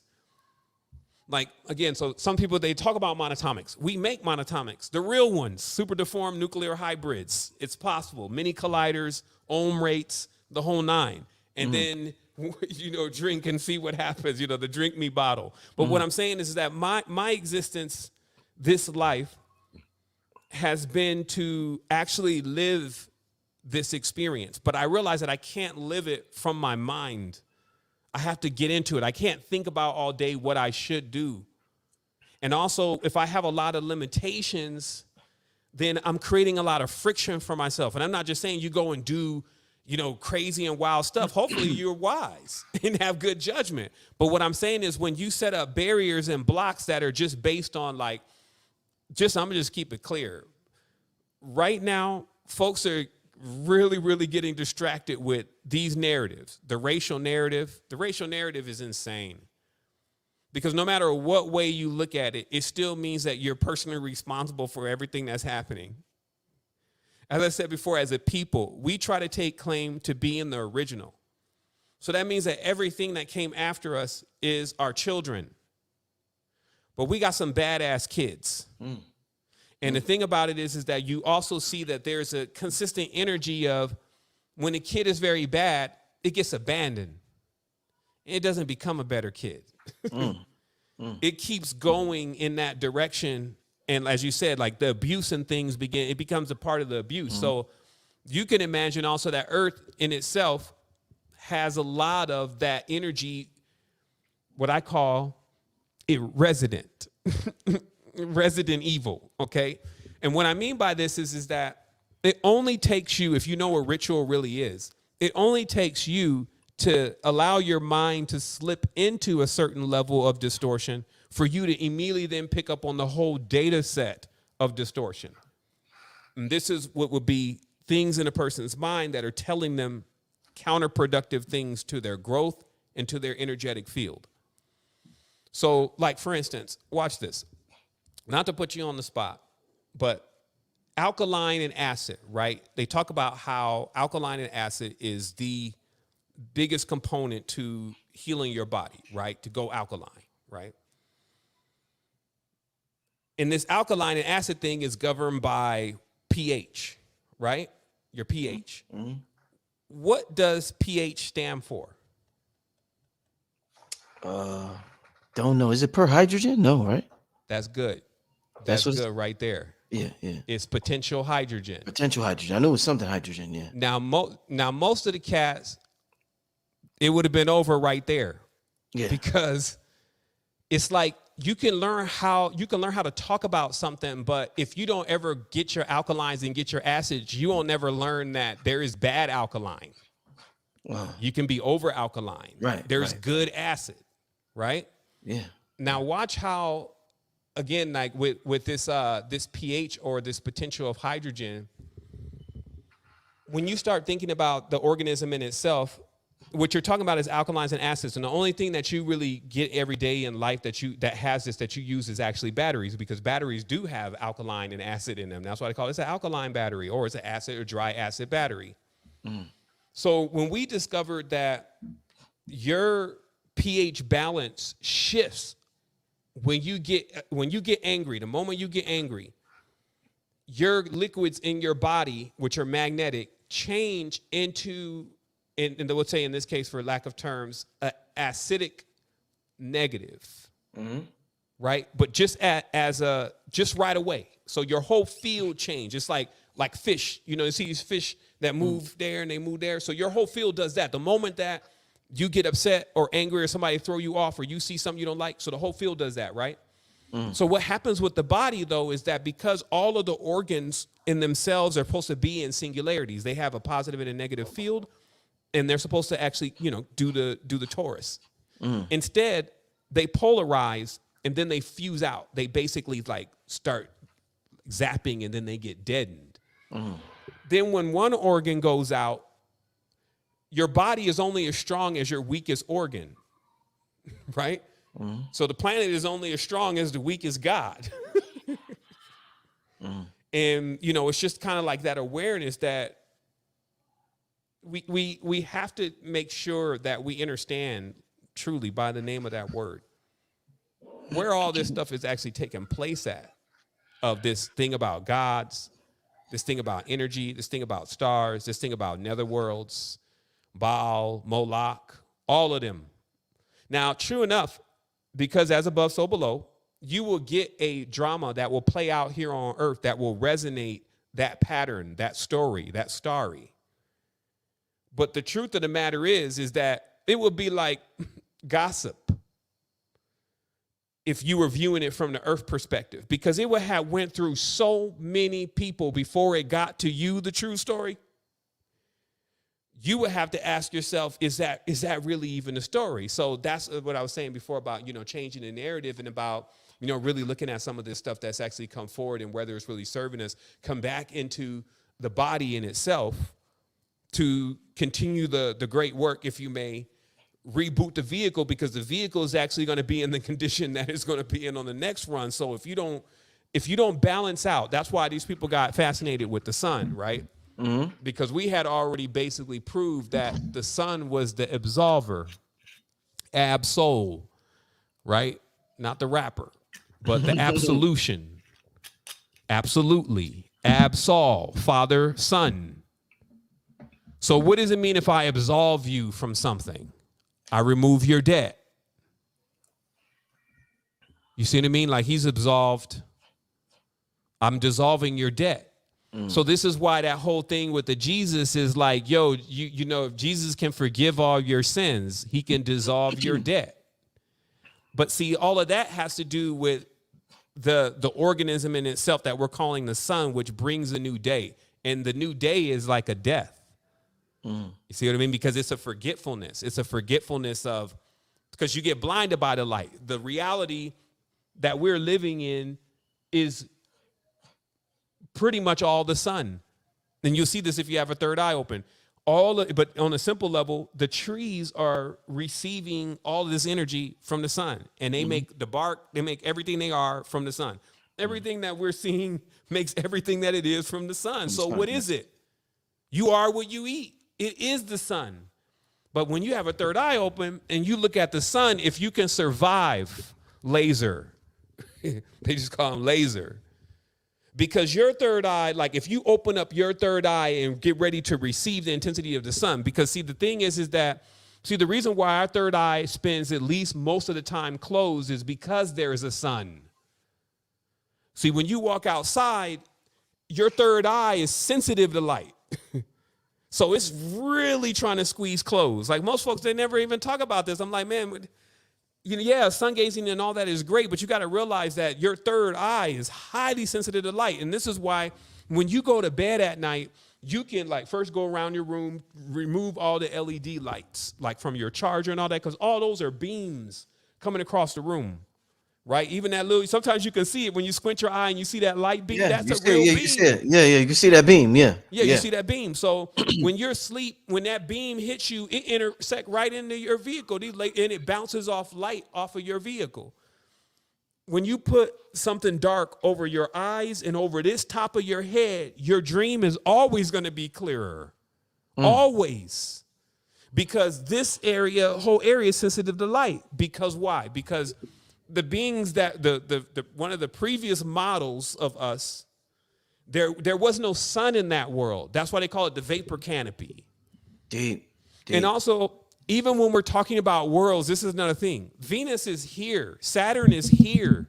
like, again, so some people, they talk about monatomics. We make monatomics, the real ones, super deformed nuclear hybrids. It's possible. Mini colliders, ohm rates, the whole nine. And then, drink and see what happens, the drink me bottle. But what I'm saying is that my existence, this life, has been to actually live this experience. But I realize that I can't live it from my mind. I have to get into it. I can't think about all day what I should do. And also, if I have a lot of limitations, then I'm creating a lot of friction for myself. And I'm not just saying you go and do, crazy and wild stuff. Hopefully you're wise and have good judgment. But what I'm saying is, when you set up barriers and blocks that are just based on I'm gonna just keep it clear. Right now, folks are really, really getting distracted with these narratives. The racial narrative is insane, because no matter what way you look at it, it still means that you're personally responsible for everything that's happening. As I said before, as a people, we try to take claim to being the original. So that means that everything that came after us is our children. But we got some badass kids. And the thing about it is that you also see that there's a consistent energy of, when a kid is very bad, it gets abandoned. It doesn't become a better kid. It keeps going in that direction. And as you said, like, the abuse and things it becomes a part of the abuse. So you can imagine also that Earth in itself has a lot of that energy, what I call it resident evil, okay? And what I mean by this is that it only takes you, if you know what ritual really is, it only takes you to allow your mind to slip into a certain level of distortion for you to immediately then pick up on the whole data set of distortion. And this is what would be things in a person's mind that are telling them counterproductive things to their growth and to their energetic field. So, like, for instance, watch this. Not to put you on the spot, but alkaline and acid, right? They talk about how alkaline and acid is the biggest component to healing your body, right? To go alkaline, right? And this alkaline and acid thing is governed by pH, right? Your pH. What does pH stand for? Don't know. Is it per hydrogen? No, right? That's good. That's good right there. Yeah. It's potential hydrogen. Potential hydrogen. I knew it was something hydrogen, yeah. Now most of the cats, it would have been over right there. Yeah. Because it's like, you can learn how to talk about something, but if you don't ever get your alkalines and get your acids, you will never learn that there is bad alkaline. You can be over alkaline. Right. There's good acid, right? Yeah. Now watch how, again, like with this pH or this potential of hydrogen, when you start thinking about the organism in itself, what you're talking about is alkalines and acids, and the only thing that you really get every day in life that you use is actually batteries, because batteries do have alkaline and acid in them. That's why they call it an alkaline battery, or it's an acid or dry acid battery. So when we discovered that your pH balance shifts when you get angry, the moment you get angry, your liquids in your body, which are magnetic, change into, and let's say in this case, for lack of terms, acidic negative, right? But just just right away. So your whole field change. It's like fish. You know, you see these fish that move there and they move there. So your whole field does that. The moment that you get upset or angry or somebody throw you off or you see something you don't like, so the whole field does that, right? So what happens with the body, though, is that because all of the organs in themselves are supposed to be in singularities, they have a positive and a negative field, and they're supposed to actually, do the torus. Instead, they polarize and then they fuse out. They basically start zapping and then they get deadened. Then when one organ goes out, your body is only as strong as your weakest organ, right? So the planet is only as strong as the weakest God. And, it's just kind of like that awareness that we have to make sure that we understand truly by the name of that word where all this stuff is actually taking place at, of this thing about gods, this thing about energy, this thing about stars, this thing about netherworlds, Baal, Moloch, all of them. Now, true enough, because as above, so below, you will get a drama that will play out here on earth that will resonate that pattern, that story, that starry. But the truth of the matter is that it would be like gossip if you were viewing it from the earth perspective, because it would have went through so many people before it got to you, the true story. You would have to ask yourself, is that really even a story? So that's what I was saying before about, changing the narrative, and about, really looking at some of this stuff that's actually come forward and whether it's really serving us, come back into the body in itself to continue the great work, if you may, reboot the vehicle, because the vehicle is actually going to be in the condition that it's going to be in on the next run. So if you don't balance out, that's why these people got fascinated with the sun, right? Because we had already basically proved that the sun was the absolver, Ab-Soul, right? Not the rapper, but the absolution. Absolutely. Ab-Sol, Father, Son. So what does it mean if I absolve you from something? I remove your debt. You see what I mean? Like he's absolved. I'm dissolving your debt. So this is why that whole thing with the Jesus is like, yo, if Jesus can forgive all your sins, he can dissolve your debt. But see, all of that has to do with the organism in itself that we're calling the sun, which brings a new day. And the new day is like a death. You see what I mean? Because it's a forgetfulness. It's a forgetfulness of, because you get blinded by the light. The reality that we're living in is pretty much all the sun. And you'll see this if you have a third eye open. But on a simple level, the trees are receiving all of this energy from the sun. And they make the bark, they make everything they are from the sun. Everything that we're seeing makes everything that it is from the sun. So what is it? You are what you eat. It is the sun. But when you have a third eye open and you look at the sun, if you can survive laser, they just call them laser. Because your third eye, like if you open up your third eye and get ready to receive the intensity of the sun, because see, the thing is that, the reason why our third eye spends at least most of the time closed is because there is a sun. See, when you walk outside, your third eye is sensitive to light. So it's really trying to squeeze closed. Like most folks, they never even talk about this. I'm like, man, sun gazing and all that is great, but you got to realize that your third eye is highly sensitive to light. And this is why when you go to bed at night, you can like first go around your room, remove all the LED lights, like from your charger and all that, because all those are beams coming across the room, right? Even that little, sometimes you can see it when you squint your eye and you see that light beam. Yeah, That's you a see it. real Yeah, beam. you see it. Yeah, yeah, you can see that beam. Yeah, Yeah, you see that beam. So when you're asleep, when that beam hits you, it intersects right into your vehicle, and it bounces off light off of your vehicle. When you put something dark over your eyes and over this top of your head, your dream is always going to be clearer. Always. Because this whole area is sensitive to light. Because why? Because the beings that the one of the previous models of us, there was no sun in that world. That's why they call it the vapor canopy. Deep. And also, even when we're talking about worlds, this is another thing. Venus is here. Saturn is here.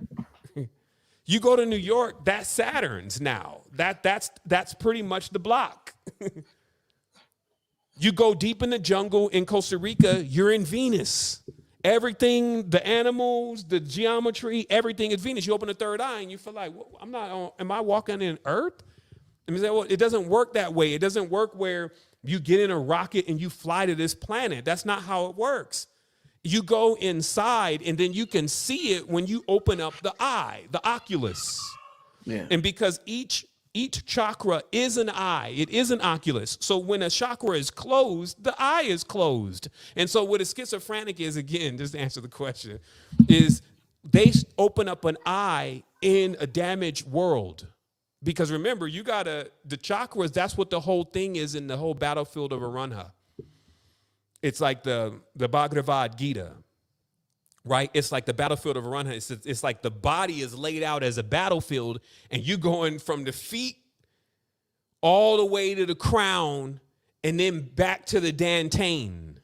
You go to New York, that's Saturn's now. That's pretty much the block. You go deep in the jungle in Costa Rica, you're in Venus. Everything, the animals, the geometry, everything is Venus. You open the third eye and you feel like, well, am I walking in Earth? I mean, well, it doesn't work that way. It doesn't work where you get in a rocket and you fly to this planet. That's not how it works. You go inside and then you can see it when you open up the eye, the oculus. Yeah. And because each chakra is an eye, it is an oculus. So when a chakra is closed, the eye is closed. And so what a schizophrenic is, again, just to answer the question, is they open up an eye in a damaged world. Because remember, the chakras, that's what the whole thing is in the whole battlefield of Arunha. It's like the Bhagavad Gita, right? It's like the battlefield of Arunha. It's like the body is laid out as a battlefield, and you going from the feet all the way to the crown, and then back to the Dantain.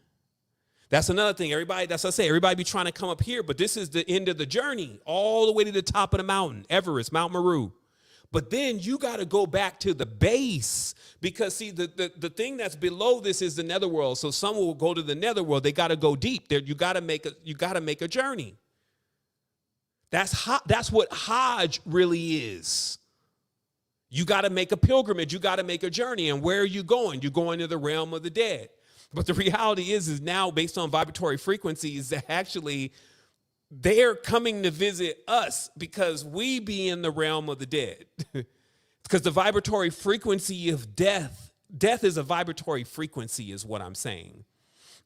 That's another thing. That's what I say. Everybody be trying to come up here, but this is the end of the journey, all the way to the top of the mountain, Everest, Mount Meru. But then you got to go back to the base because, see, the thing that's below this is the netherworld. So some will go to the netherworld. They got to go deep. There, you got to make a journey. That's what Hajj really is. You got to make a pilgrimage. You got to make a journey. And where are you going? You're going to the realm of the dead. But the reality is now based on vibratory frequencies that actually they're coming to visit us because we be in the realm of the dead. Because the vibratory frequency of death is a vibratory frequency is what I'm saying.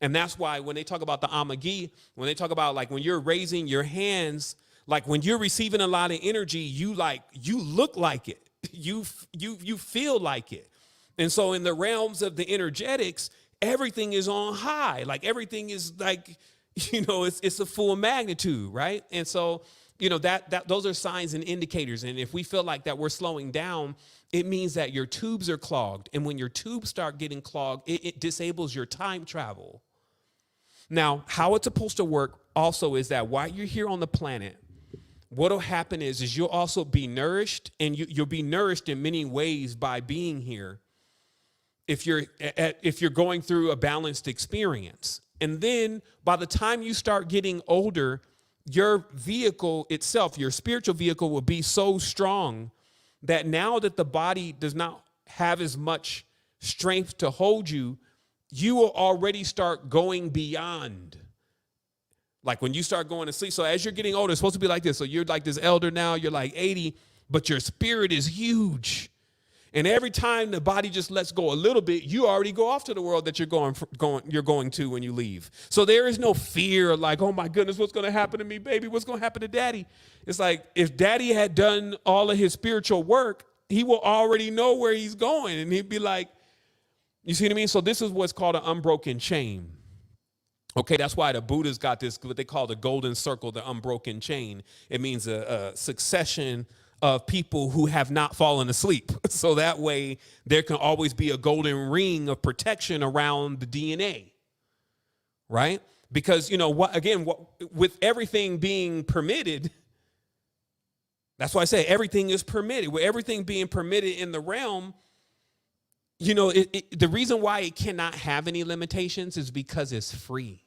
And that's why when they talk about the Amagi, when they talk about like when you're raising your hands, like when you're receiving a lot of energy, you look like it. You feel like it. And so in the realms of the energetics, everything is on high. Like everything is like, it's a full magnitude, right? And so, that those are signs and indicators. And if we feel like that we're slowing down, it means that your tubes are clogged. And when your tubes start getting clogged, it disables your time travel. Now, how it's supposed to work also is that while you're here on the planet, what will happen is you'll also be nourished, and you'll be nourished in many ways by being here. If you're going through a balanced experience. And then by the time you start getting older, your vehicle itself, your spiritual vehicle will be so strong that now that the body does not have as much strength to hold you, you will already start going beyond. Like when you start going to sleep. So as you're getting older, it's supposed to be like this. So you're like this elder now, you're like 80, but your spirit is huge. And every time the body just lets go a little bit, you already go off to the world that you're going to when you leave. So there is no fear like, oh my goodness, what's going to happen to me, baby? What's going to happen to daddy? It's like if daddy had done all of his spiritual work, he will already know where he's going. And he'd be like, you see what I mean? So this is what's called an unbroken chain. Okay, that's why the Buddha's got this, what they call the golden circle, the unbroken chain. It means a succession of people who have not fallen asleep. So that way there can always be a golden ring of protection around the DNA, right? Because, with everything being permitted, that's why I say everything is permitted. With everything being permitted in the realm, the reason why it cannot have any limitations is because it's free.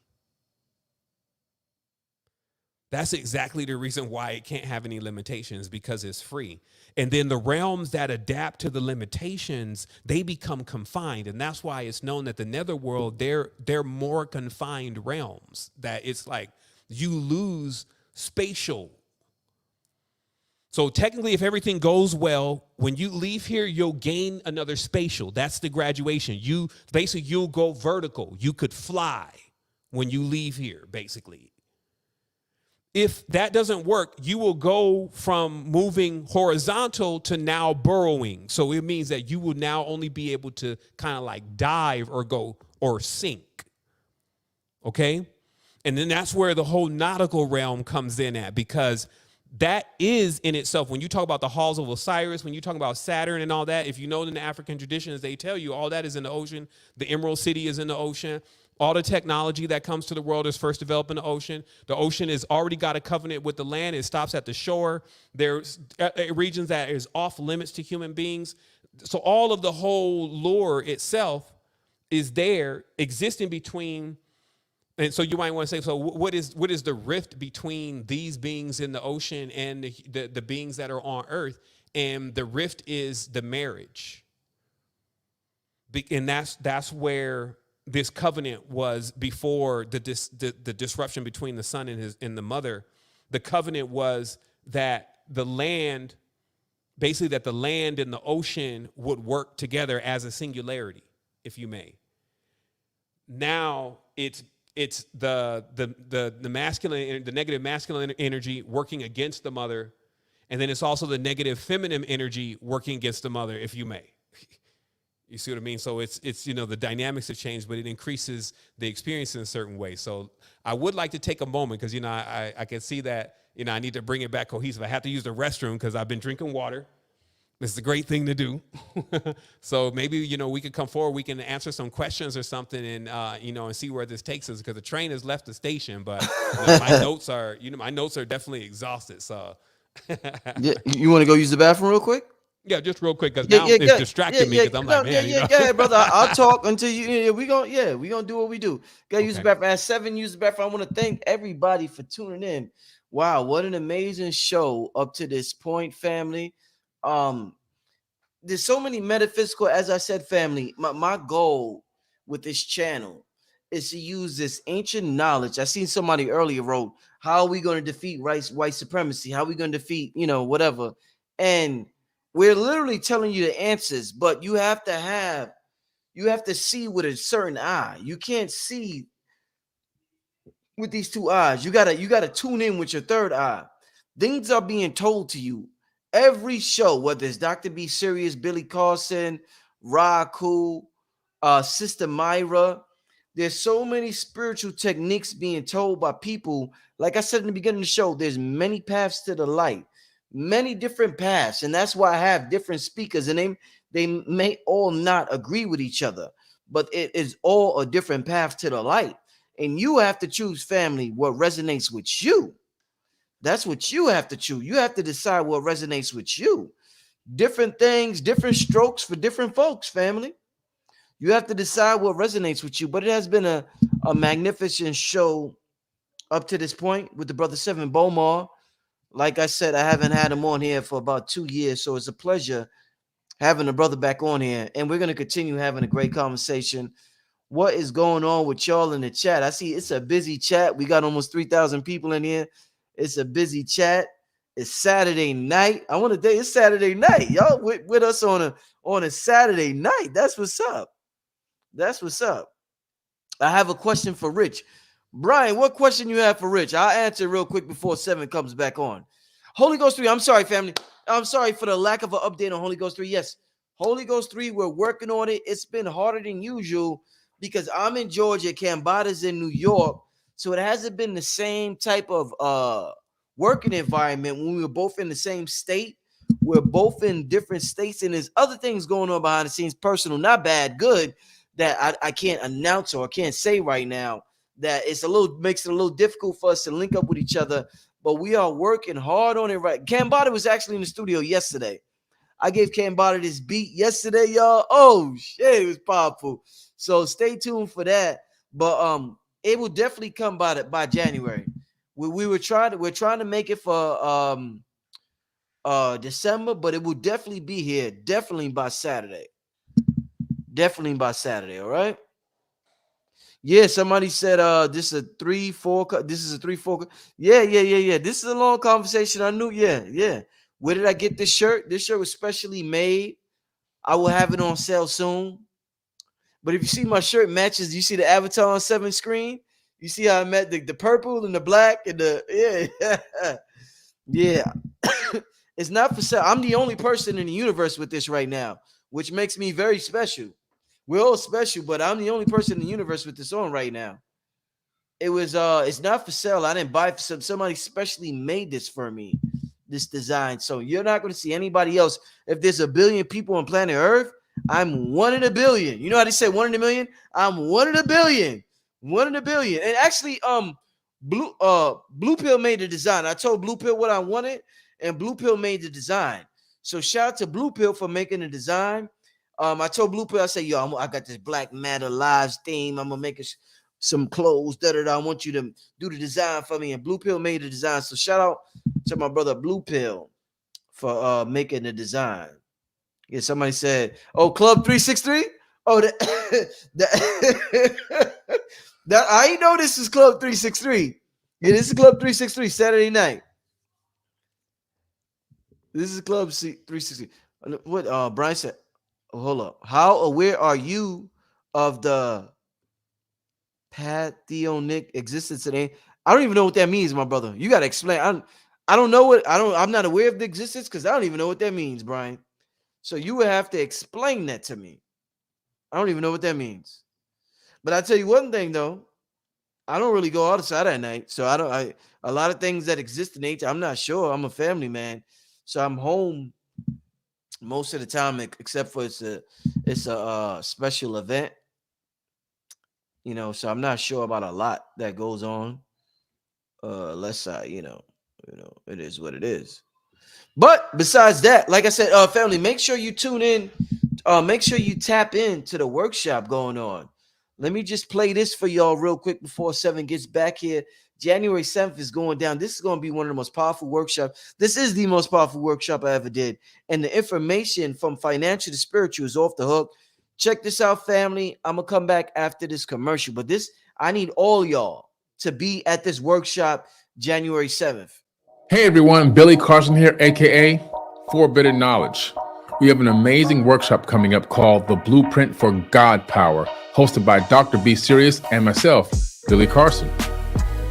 That's exactly the reason why it can't have any limitations, because it's free. And then the realms that adapt to the limitations, they become confined. And that's why it's known that the netherworld, they're more confined realms, that it's like you lose spatial. So technically, if everything goes well, when you leave here, you'll gain another spatial. That's the graduation. You'll go vertical. You could fly when you leave here, basically. If that doesn't work, you will go from moving horizontal to now burrowing. So it means that you will now only be able to kind of like dive or go or sink. Okay? And then that's where the whole nautical realm comes in at, because that is in itself, when you talk about the halls of Osiris, when you talk about Saturn and all that, if you know in the African traditions, they tell you all that is in the ocean. The Emerald City is in the ocean. All the technology that comes to the world is first developed in the ocean. The ocean has already got a covenant with the land. It stops at the shore. There's regions that is off limits to human beings. So all of the whole lore itself is there, existing between. And so you might want to say, so what is the rift between these beings in the ocean and the beings that are on Earth? And the rift is the marriage. And that's where this covenant was before the disruption between the son and the mother. The covenant was that the land, basically that the land and the ocean would work together as a singularity, if you may. Now it's the masculine, the negative masculine energy working against the mother, and then it's also the negative feminine energy working against the mother, if you may. You see what I mean? So it's the dynamics have changed, but it increases the experience in a certain way. So I would like to take a moment, because I can see that I need to bring it back cohesive. I have to use the restroom because I've been drinking water. This is a great thing to do. So maybe we could come forward, we can answer some questions or something, and and see where this takes us, because the train has left the station, but my notes are definitely exhausted. So Yeah, you want to go use the bathroom real quick? Yeah, just real quick, because now it's distracting me, because I'm like, man, go ahead, brother. I'll talk until you. We gonna do what we do. Gotta use the bathroom. At 7, use the bathroom. I want to thank everybody for tuning in. Wow, what an amazing show up to this point, family. There's so many metaphysical, as I said, family. My goal with this channel is to use this ancient knowledge. I seen somebody earlier wrote, "How are we going to defeat white supremacy? How are we going to defeat whatever?" And we're literally telling you the answers, but you have to see with a certain eye. You can't see with these two eyes. You gotta tune in with your third eye. Things are being told to you every show, whether it's Dr. B Serious, Billy Carson, Raku, Sister Myra. There's so many spiritual techniques being told by people. Like I said in the beginning of the show, there's many paths to the light. Many different paths, and that's why I have different speakers, and they may all not agree with each other, but it is all a different path to the light, and you have to choose, family, what resonates with you. That's what you have to choose. You have to decide what resonates with you. Different things, different strokes for different folks, family. You have to decide what resonates with you. But it has been a magnificent show up to this point with the brother Sevan Bomar. Like I said, I haven't had him on here for about 2 years, so it's a pleasure having the brother back on here. And we're going to continue having a great conversation. What is going on with y'all in the chat? I see it's a busy chat. We got almost 3,000 people in here. It's a busy chat. It's Saturday night. I want to say it's Saturday night. Y'all with us on a Saturday night. That's what's up. That's what's up. I have a question for Rich. Brian, what question you have for Rich? I'll answer real quick before 7 comes back on. Holy Ghost 3. I'm sorry, family. I'm sorry for the lack of an update on Holy Ghost 3. Yes, Holy Ghost 3, we're working on it. It's been harder than usual because I'm in Georgia, Cambada's in New York. So it hasn't been the same type of working environment when we were both in the same state. We're both in different states, and there's other things going on behind the scenes, personal, not bad, good, that I can't announce or I can't say right now. That makes it a little difficult for us to link up with each other, but we are working hard on it. Right, Cambada was actually in the studio yesterday. I gave Cambada this beat yesterday, y'all. Oh shit, it was powerful. So stay tuned for that. But it will definitely come by January. we're trying to make it for December, but it will definitely be here, definitely by Saturday. Definitely by Saturday, all right? Yeah, somebody said this is a 3-4. This is a 3-4. Yeah. This is a long conversation. I knew. Yeah. Where did I get this shirt? This shirt was specially made. I will have it on sale soon. But if you see my shirt matches, you see the avatar on Sevan screen. You see how I met the purple and the black and the yeah. It's not for sale. I'm the only person in the universe with this right now, which makes me very special. We're all special, but I'm the only person in the universe with this on right now. It's not for sale. I didn't buy it for somebody specially made this for me, this design. So you're not going to see anybody else. If there's a billion people on planet Earth, I'm 1 in a billion. You know how they say 1 in a million? I'm 1 in a billion. 1 in a billion. And actually, Blue Pill made the design. I told Blue Pill what I wanted, and Blue Pill made the design. So shout out to Blue Pill for making the design. I told Blue Pill, I said, yo, I got this Black Matter Lives theme. I'm gonna make some clothes. I want you to do the design for me. And Blue Pill made the design. So shout out to my brother Blue Pill for making the design. Yeah, somebody said, "Oh, Club 363." Oh, that I know this is Club 363. Yeah, this is Club 363 Saturday night. This is Club 360. What Brian said? Oh, hold up. How aware are you of the pathogenic existence today? I don't even know what that means, my brother. You got to explain. I don't know what I'm not aware of the existence because I don't even know what that means, Brian. So you would have to explain that to me. I don't even know what that means. But I tell you one thing though, I don't really go outside at night. So a lot of things that exist in nature, I'm not sure. I'm a family man. So I'm home most of the time, except for it's a special event. You know, so I'm not sure about a lot that goes on. Unless it is what it is. But besides that, like I said, family, make sure you tune in. Make sure you tap into the workshop going on. Let me just play this for y'all real quick before Sevan gets back here. January 7th is going down. This is going to be one of the most powerful workshops. This is the most powerful workshop I ever did. And the information from financial to spiritual is off the hook. Check this out, family. I'm going to come back after this commercial. But I need all y'all to be at this workshop January 7th. Hey everyone, Billy Carson here, aka Forbidden Knowledge. We have an amazing workshop coming up called the Blueprint for GodPower, hosted by Dr. B. Serious and myself, Billy Carson.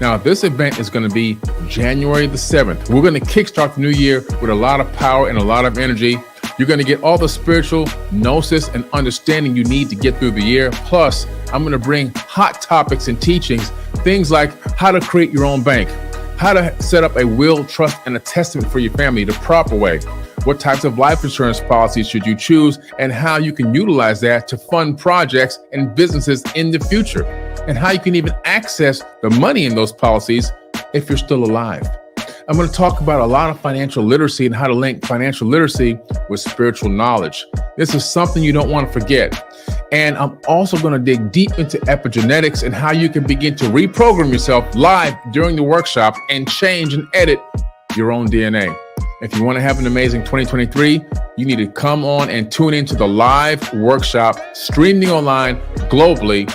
Now, this event is going to be January the 7th. We're going to kickstart the new year with a lot of power and a lot of energy. You're going to get all the spiritual gnosis and understanding you need to get through the year. Plus, I'm going to bring hot topics and teachings, things like how to create your own bank, how to set up a will, trust, and a testament for your family the proper way, what types of life insurance policies should you choose, and how you can utilize that to fund projects and businesses in the future, and how you can even access the money in those policies if you're still alive. I'm going to talk about a lot of financial literacy and how to link financial literacy with spiritual knowledge. This is something you don't want to forget. And I'm also going to dig deep into epigenetics and how you can begin to reprogram yourself live during the workshop and change and edit your own DNA. If you want to have an amazing 2023, you need to come on and tune into the live workshop streaming online globally,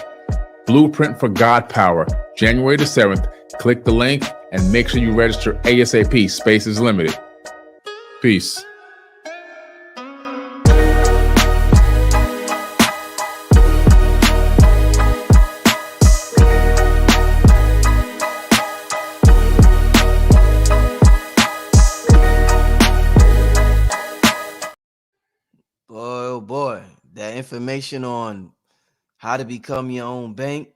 Blueprint for GodPower, January the 7th. Click the link and make sure you register ASAP. Space is limited. Peace. Oh boy, that information on how to become your own bank,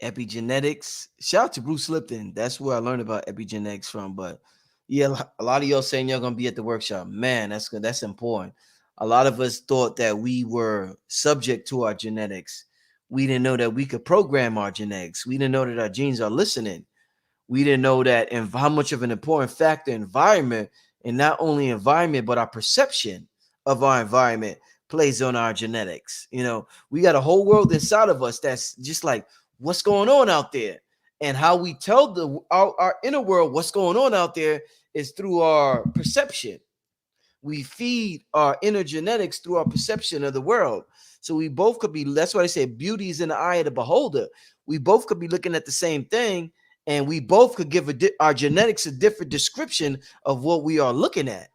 epigenetics. Shout out to Bruce Lipton. That's where I learned about epigenetics from. But yeah, a lot of y'all saying y'all gonna be at the workshop. Man, that's good. That's important. A lot of us thought that we were subject to our genetics. We didn't know that we could program our genetics. We didn't know that our genes are listening. We didn't know that and how much of an important factor environment, and not only environment, but our perception of our environment plays on our genetics. You know, we got a whole world inside of us that's just like, what's going on out there? And how we tell our inner world what's going on out there is through our perception. We feed our inner genetics through our perception of the world. So we both could be, that's why they say beauty is in the eye of the beholder. We both could be looking at the same thing, and we both could give our genetics a different description of what we are looking at.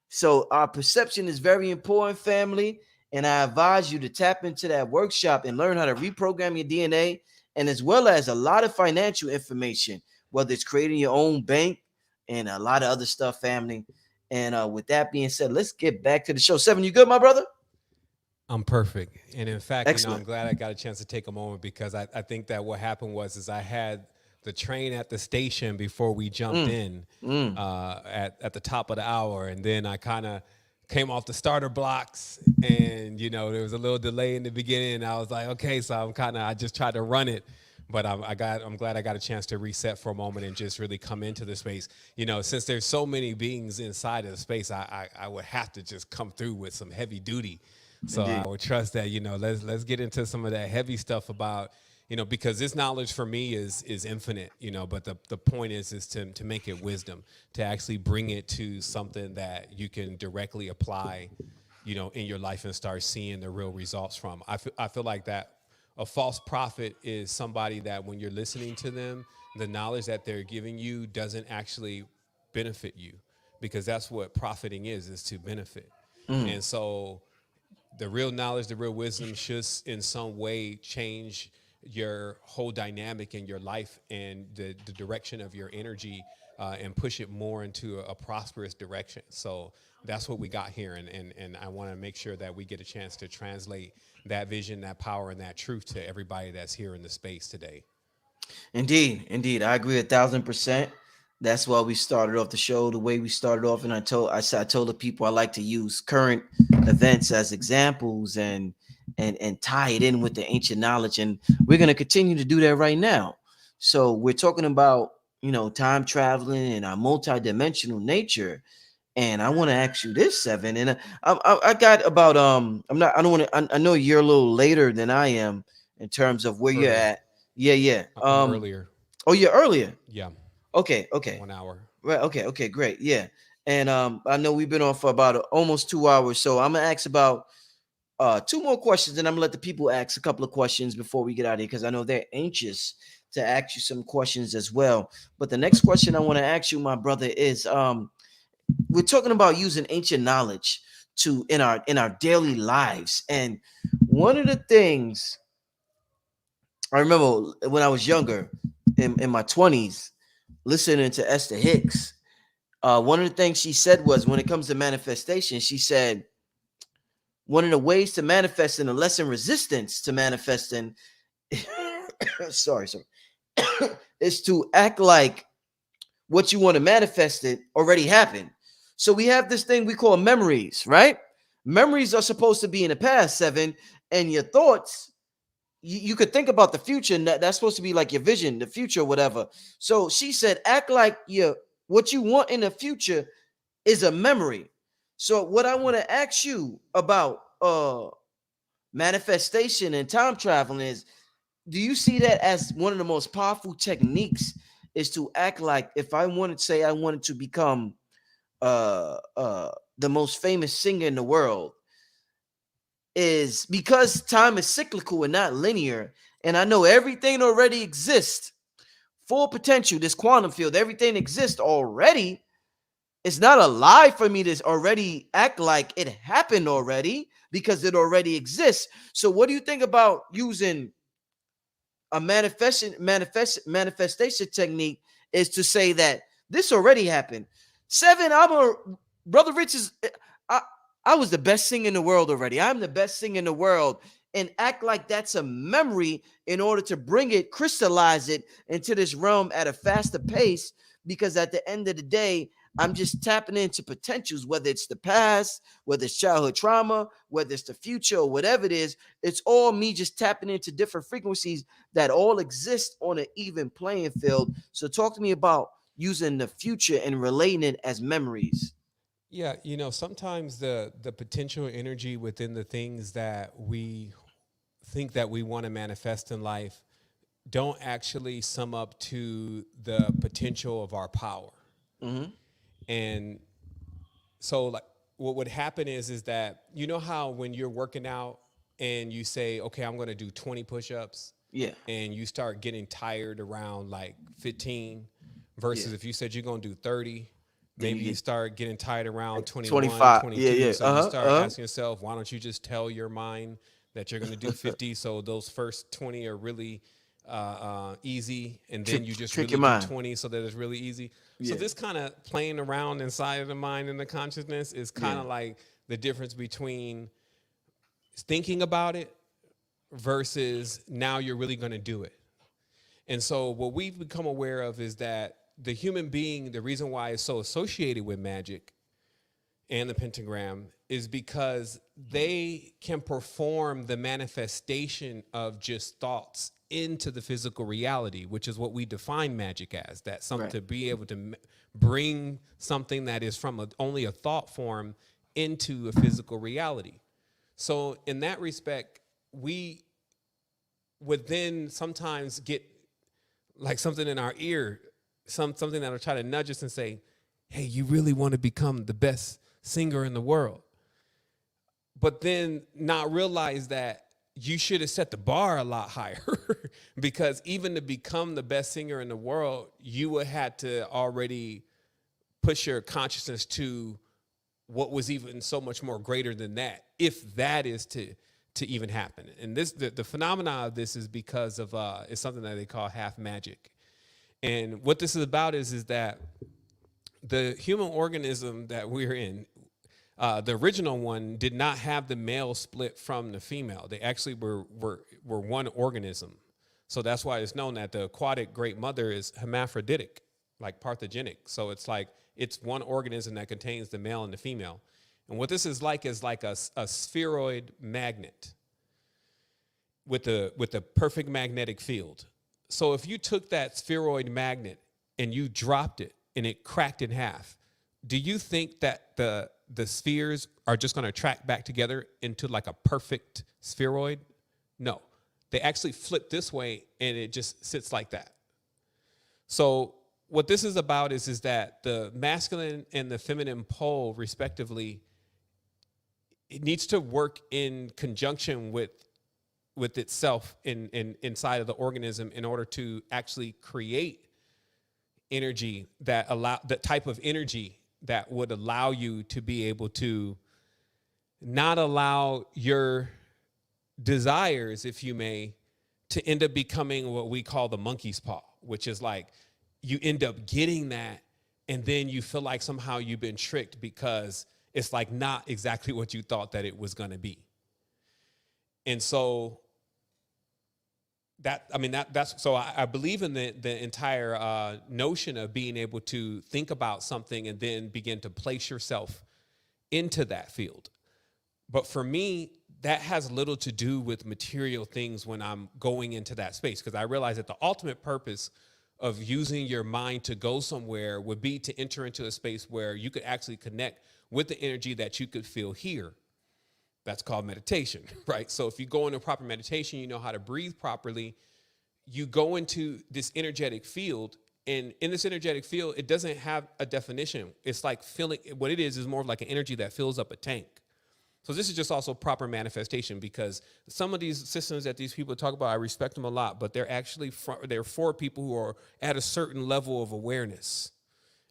So our perception is very important, family. And I advise you to tap into that workshop and learn how to reprogram your DNA, and as well as a lot of financial information, whether it's creating your own bank and a lot of other stuff, family. And with that being said, let's get back to the show. Seven, you good, my brother? I'm perfect. And in fact, I'm Excellent. glad I got a chance to take a moment because I think that what happened was is I had the train at the station before we jumped Mm, in mm. at the top of the hour. And then I kind of came off the starter blocks and, there was a little delay in the beginning. And I was like, okay, so I just tried to run it. But I'm glad I got a chance to reset for a moment and just really come into the space. Since there's so many beings inside of the space, I would have to just come through with some heavy duty. So I Indeed. would trust that, let's get into some of that heavy stuff about, because this knowledge for me is infinite, but the point is to make it wisdom, to actually bring it to something that you can directly apply, in your life and start seeing the real results from. I feel like that a false prophet is somebody that when you're listening to them, the knowledge that they're giving you doesn't actually benefit you, because that's what profiting is to benefit. Mm. And so the real knowledge, the real wisdom should in some way change your whole dynamic in your life and the direction of your energy, and push it more into a prosperous direction. So that's what we got here. And I want to make sure that we get a chance to translate that vision, that power, and that truth to everybody that's here in the space today. Indeed, indeed, I agree 1,000%. That's why we started off the show the way we started off, and I told the people I like to use current events as examples and tie it in with the ancient knowledge, and we're gonna continue to do that right now. So we're talking about time traveling and our multidimensional nature, and I want to ask you this, Seven, and I got about I'm not I don't want to I know you're a little later than I am in terms of where you're Early. at. Yeah, yeah. I'm earlier. Oh, you're earlier. Yeah. Okay, okay. 1 hour. Right, okay, okay, great. Yeah. And I know we've been on for about almost 2 hours. So I'm gonna ask about two more questions, and I'm gonna let the people ask a couple of questions before we get out of here, because I know they're anxious to ask you some questions as well. But the next question I want to ask you, my brother, is we're talking about using ancient knowledge to in our daily lives. And one of the things I remember when I was younger, in my 20s, listening to Esther Hicks, one of the things she said was, when it comes to manifestation, she said one of the ways to manifest and the lesson resistance to manifesting sorry, is to act like what you want to manifest it already happened. So we have this thing we call memories, right? Memories are supposed to be in the past, Seven, and your thoughts, you could think about the future, and that's supposed to be like your vision, the future, whatever. So she said, act like what you want in the future is a memory. So what I want to ask you about manifestation and time traveling is, do you see that as one of the most powerful techniques, is to act like, if I wanted to say I wanted to become the most famous singer in the world, is because time is cyclical and not linear, and I know everything already exists, full potential, this quantum field, everything exists already. It's not a lie for me to already act like it happened already, because it already exists. So what do you think about using a manifestation technique, is to say that this already happened? Seven, brother Rich is I, I was the best singer in the world already. I'm the best singer in the world. And act like that's a memory in order to bring it, crystallize it into this realm at a faster pace. Because at the end of the day, I'm just tapping into potentials, whether it's the past, whether it's childhood trauma, whether it's the future, or whatever it is. It's all me just tapping into different frequencies that all exist on an even playing field. So talk to me about using the future and relating it as memories. Yeah, sometimes the potential energy within the things that we think that we want to manifest in life don't actually sum up to the potential of our power. Mm-hmm. And so like what would happen is that, you know how when you're working out and you say, okay, I'm going to do 20 push-ups, Yeah. and you start getting tired around like 15 versus Yeah. if you said you're going to do 30, Then maybe you you get start getting tired around 21, 25. 22. Yeah, yeah. So you start asking yourself, why don't you just tell your mind that you're going to do 50? So those first 20 are really easy. And then you just Trick really your do mind. 20 so that it's really easy. So Yeah. this kind of playing around inside of the mind and the consciousness is kind of Yeah. like the difference between thinking about it versus now you're really going to do it. And so what we've become aware of is that the human being, the reason why it's so associated with magic and the pentagram is because they can perform the manifestation of just thoughts into the physical reality, which is what we define magic as, that something Right. to be able to bring something that is from only a thought form into a physical reality. So in that respect, we would then sometimes get like something in our ear, something that'll try to nudge us and say, hey, you really want to become the best singer in the world. But then not realize that you should have set the bar a lot higher because even to become the best singer in the world, you would have to already push your consciousness to what was even so much more greater than that, if that is to even happen. And this the phenomena of this is because of it's something that they call half magic. And what this is about is that the human organism that we're in, the original one did not have the male split from the female. They actually were one organism. So that's why it's known that the aquatic great mother is hermaphroditic, like parthogenic. So it's like it's one organism that contains the male and the female. And what this is like a spheroid magnet with a perfect magnetic field. So if you took that spheroid magnet and you dropped it and it cracked in half, do you think that the spheres are just going to track back together into like a perfect spheroid? No. They actually flip this way and it just sits like that. So what this is about is that the masculine and the feminine pole, respectively, it needs to work in conjunction with itself inside of the organism in order to actually create energy that type of energy that would allow you to be able to not allow your desires, if you may, to end up becoming what we call the monkey's paw, which is like you end up getting that and then you feel like somehow you've been tricked because it's like not exactly what you thought that it was going to be. And so I believe in the entire notion of being able to think about something and then begin to place yourself into that field. But for me, that has little to do with material things when I'm going into that space, because I realize that the ultimate purpose of using your mind to go somewhere would be to enter into a space where you could actually connect with the energy that you could feel here. That's called meditation, right? So if you go into proper meditation, you know how to breathe properly. You go into this energetic field, and in this energetic field, it doesn't have a definition. It's like feeling, what it is more of like an energy that fills up a tank. So this is just also proper manifestation, because some of these systems that these people talk about, I respect them a lot, but they're actually they're for people who are at a certain level of awareness,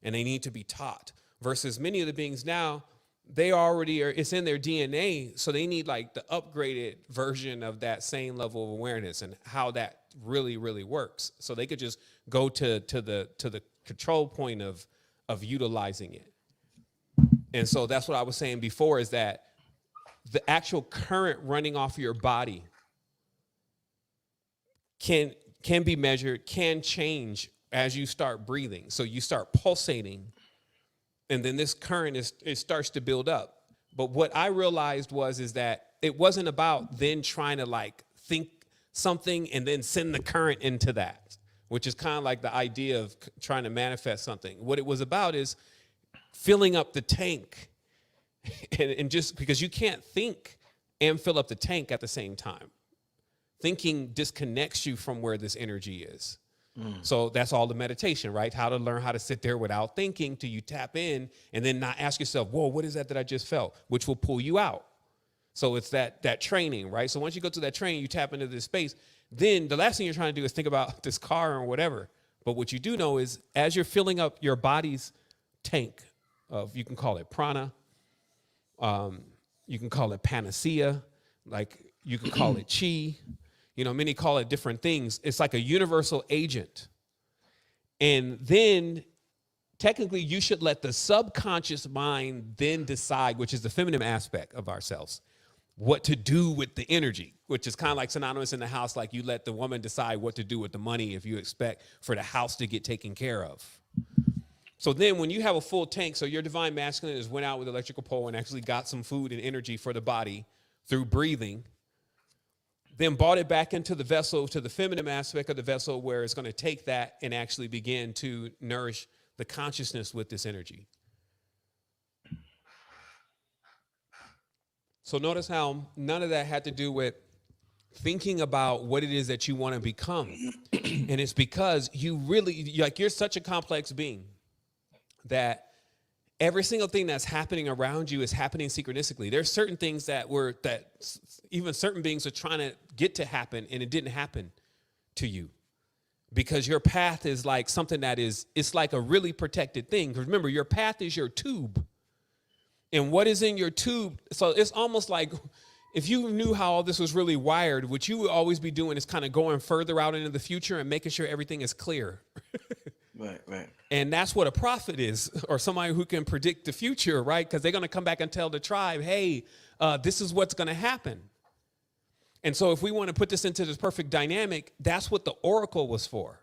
and they need to be taught. Versus many of the beings now, they already are, it's in their DNA, so they need like the upgraded version of that same level of awareness and how that really, really works. So they could just go to the control point of utilizing it. And so that's what I was saying before, is that the actual current running off your body can be measured, can change as you start breathing. So you start pulsating, and then this current it starts to build up. But what I realized is that it wasn't about then trying to like think something and then send the current into that, which is kind of like the idea of trying to manifest something. What it was about is filling up the tank, and just because you can't think and fill up the tank at the same time. Thinking disconnects you from where this energy is. So that's all the meditation, right? How to learn how to sit there without thinking till you tap in and then not ask yourself, whoa, what is that I just felt? Which will pull you out. So it's that training, right? So once you go to that training, you tap into this space, then the last thing you're trying to do is think about this car or whatever. But what you do know is as you're filling up your body's tank of, you can call it prana, you can call it panacea, like you can call it chi, you know, many call it different things. It's like a universal agent. And then technically you should let the subconscious mind then decide, which is the feminine aspect of ourselves, what to do with the energy, which is kind of like synonymous in the house. Like you let the woman decide what to do with the money if you expect for the house to get taken care of. So then when you have a full tank, so your divine masculine has went out with electrical pole and actually got some food and energy for the body through breathing, then brought it back into the vessel, to the feminine aspect of the vessel, where it's going to take that and actually begin to nourish the consciousness with this energy. So notice how none of that had to do with thinking about what it is that you want to become. And it's because you really, like, you're such a complex being that every single thing that's happening around you is happening synchronistically. There's certain things that even certain beings are trying to get to happen, and it didn't happen to you because your path is like something that is, it's like a really protected thing. Because remember, your path is your tube, and what is in your tube. So it's almost like if you knew how all this was really wired, what you would always be doing is kind of going further out into the future and making sure everything is clear. Right. And that's what a prophet is, or somebody who can predict the future, right? Because they're going to come back and tell the tribe, hey, this is what's going to happen. And so if we want to put this into this perfect dynamic, that's what the oracle was for.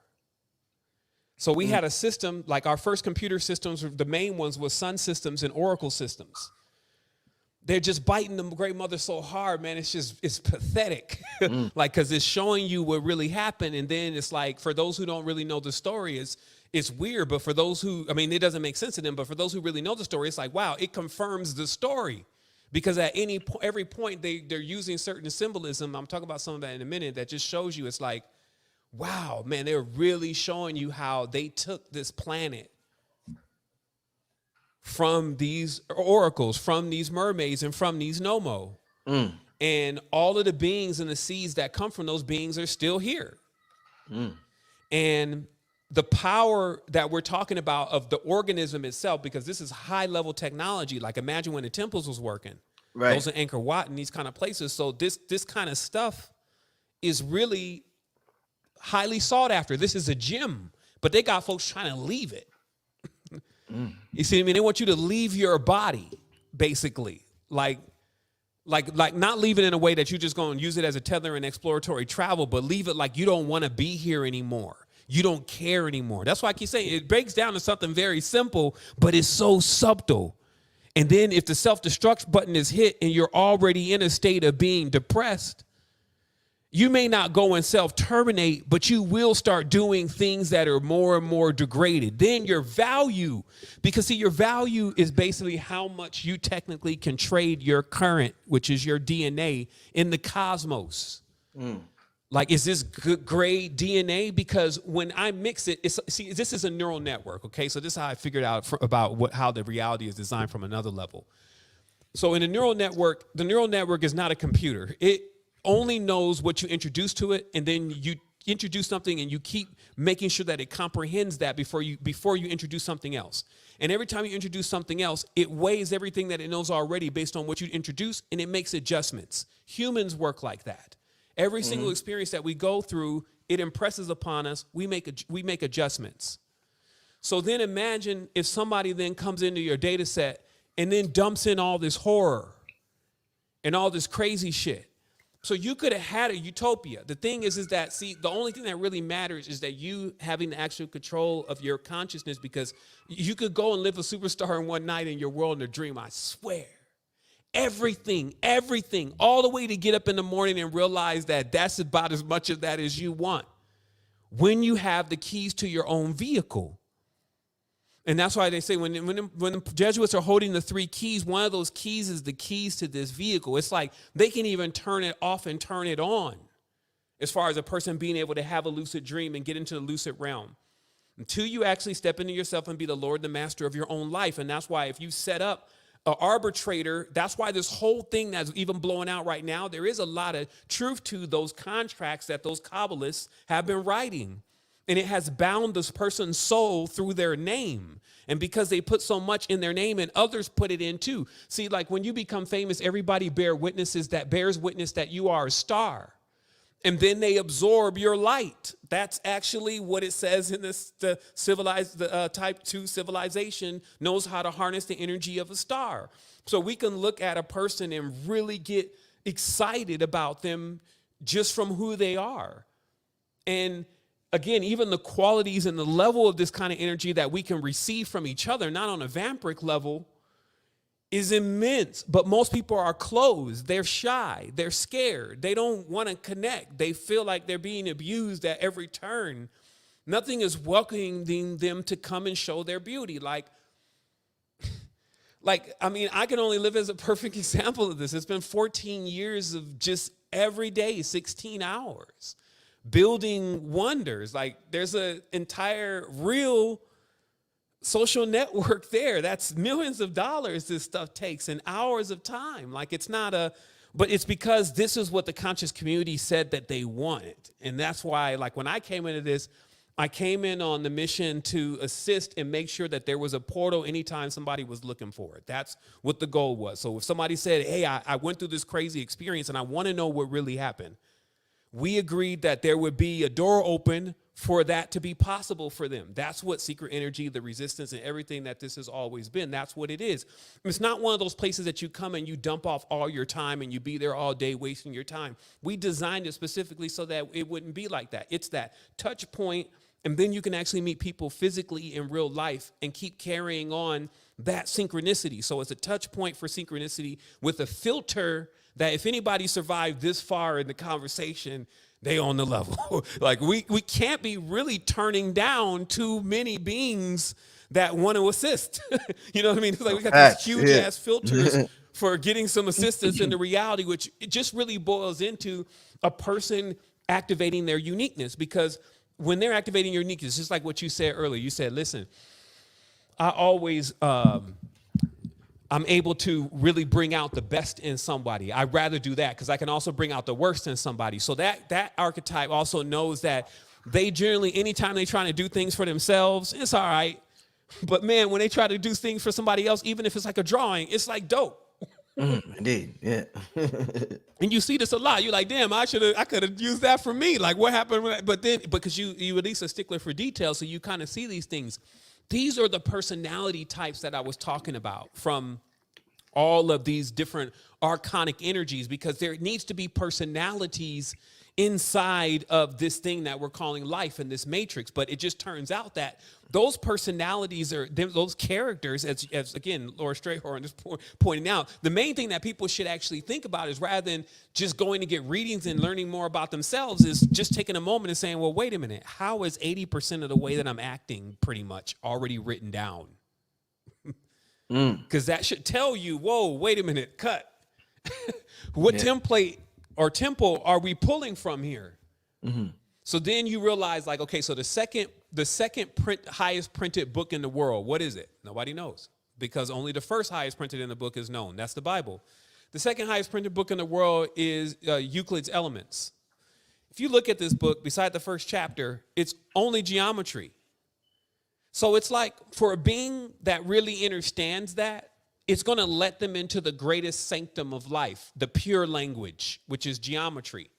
So we had a system, like our first computer systems, the main ones was sun systems and oracle systems. They're just biting the great mother so hard, man. It's pathetic. Like, because it's showing you what really happened. And then it's like, for those who don't really know the story, it's weird. But for those who, I mean, it doesn't make sense to them. But for those who really know the story, it's like, wow, it confirms the story. Because at every point, they're using certain symbolism. I'm talking about some of that in a minute. That just shows you, it's like, wow, man, they're really showing you how they took this planet from these oracles, from these mermaids, and from these Nomo. And all of the beings and the seeds that come from those beings are still here. And the power that we're talking about of the organism itself, because this is high level technology. Like imagine when the temples was working, Right. those in Angkor Wat and these kind of places. So this kind of stuff is really highly sought after. This is a gym, but they got folks trying to leave it. You see what I mean? They want you to leave your body, basically. Like not leave it in a way that you're just going to use it as a tether and exploratory travel, but leave it like you don't want to be here anymore. You don't care anymore. That's why I keep saying it breaks down to something very simple, but it's so subtle. And then if the self-destruct button is hit and you're already in a state of being depressed, you may not go and self-terminate, but you will start doing things that are more and more degraded. Then your value, because see, your value is basically how much you technically can trade your current, which is your DNA, in the cosmos. Like, is this good grade DNA? Because when I mix it, see, this is a neural network, okay? So this is how I figured out about how the reality is designed from another level. So in the neural network is not a computer. It only knows what you introduce to it, and then you introduce something and you keep making sure that it comprehends that before you introduce something else. And every time you introduce something else, it weighs everything that it knows already based on what you introduce, and it makes adjustments. Humans work like that. Every single experience that we go through, it impresses upon us. We make adjustments. So then imagine if somebody then comes into your data set and then dumps in all this horror and all this crazy shit. So you could have had a utopia. The thing is that, see, the only thing that really matters is that you having the actual control of your consciousness, because you could go and live a superstar in one night in your world in a dream, I swear. Everything, all the way to get up in the morning and realize that that's about as much of that as you want when you have the keys to your own vehicle. And that's why they say when the Jesuits are holding the three keys, one of those keys is the keys to this vehicle. It's like they can even turn it off and turn it on as far as a person being able to have a lucid dream and get into the lucid realm. Until you actually step into yourself and be the Lord and the master of your own life. And that's why if you set up an arbitrator, that's why this whole thing that's even blowing out right now, there is a lot of truth to those contracts that those Kabbalists have been writing. And it has bound this person's soul through their name. And because they put so much in their name and others put it in too. See, like when you become famous, everybody bears witness that you are a star. And then they absorb your light. That's actually what it says in this. The type 2 civilization knows how to harness the energy of a star. So we can look at a person and really get excited about them just from who they are. And again, even the qualities and the level of this kind of energy that we can receive from each other, not on a vampiric level, is immense. But most people are closed. They're shy. They're scared. They don't want to connect. They feel like they're being abused at every turn. Nothing is welcoming them to come and show their beauty. I mean, I can only live as a perfect example of this. It's been 14 years of just every day, 16 hours, building wonders. Like there's an entire real social network there. That's millions of dollars this stuff takes and hours of time. Like it's not but it's because this is what the conscious community said that they wanted. And that's why, like when I came into this, I came in on the mission to assist and make sure that there was a portal anytime somebody was looking for it. That's what the goal was. So if somebody said, hey, I went through this crazy experience and I want to know what really happened, we agreed that there would be a door open for that to be possible for them. That's what secret energy, the resistance, and everything that this has always been. That's what it is. It's not one of those places that you come and you dump off all your time and you be there all day wasting your time. We designed it specifically so that it wouldn't be like that. It's that touch point, and then you can actually meet people physically in real life and keep carrying on that synchronicity. So it's a touch point for synchronicity with a filter that if anybody survived this far in the conversation, they on the level. Like we can't be really turning down too many beings that want to assist. You know what I mean? It's like we got these huge ass filters for getting some assistance into reality, which it just really boils into a person activating their uniqueness. Because when they're activating your uniqueness, just like what you said earlier, you said, listen, I always I'm able to really bring out the best in somebody. I'd rather do that because I can also bring out the worst in somebody. So that archetype also knows that they generally, anytime they're trying to do things for themselves, it's all right. But man, when they try to do things for somebody else, even if it's like a drawing, it's like dope. Indeed, yeah. And you see this a lot. You're like, damn, I could have used that for me. Like what happened? But then, because you at least a stickler for detail, so you kind of see these things. These are the personality types that I was talking about from all of these different archonic energies, because there needs to be personalities inside of this thing that we're calling life in this matrix. But it just turns out that those personalities are those characters, as again, Laura Strayhorn is pointing out, the main thing that people should actually think about is rather than just going to get readings and learning more about themselves is just taking a moment and saying, well, wait a minute, how is 80% of the way that I'm acting pretty much already written down? Because that should tell you, whoa, wait a minute, cut. What template or temple are we pulling from here? Mm-hmm. So then you realize, like, okay, so the second highest printed book in the world, what is it? Nobody knows, because only the first highest printed in the book is known. That's the Bible. The second highest printed book in the world is Euclid's Elements. If you look at this book, beside the first chapter, it's only geometry. So it's like for a being that really understands that, it's going to let them into the greatest sanctum of life, the pure language, which is geometry.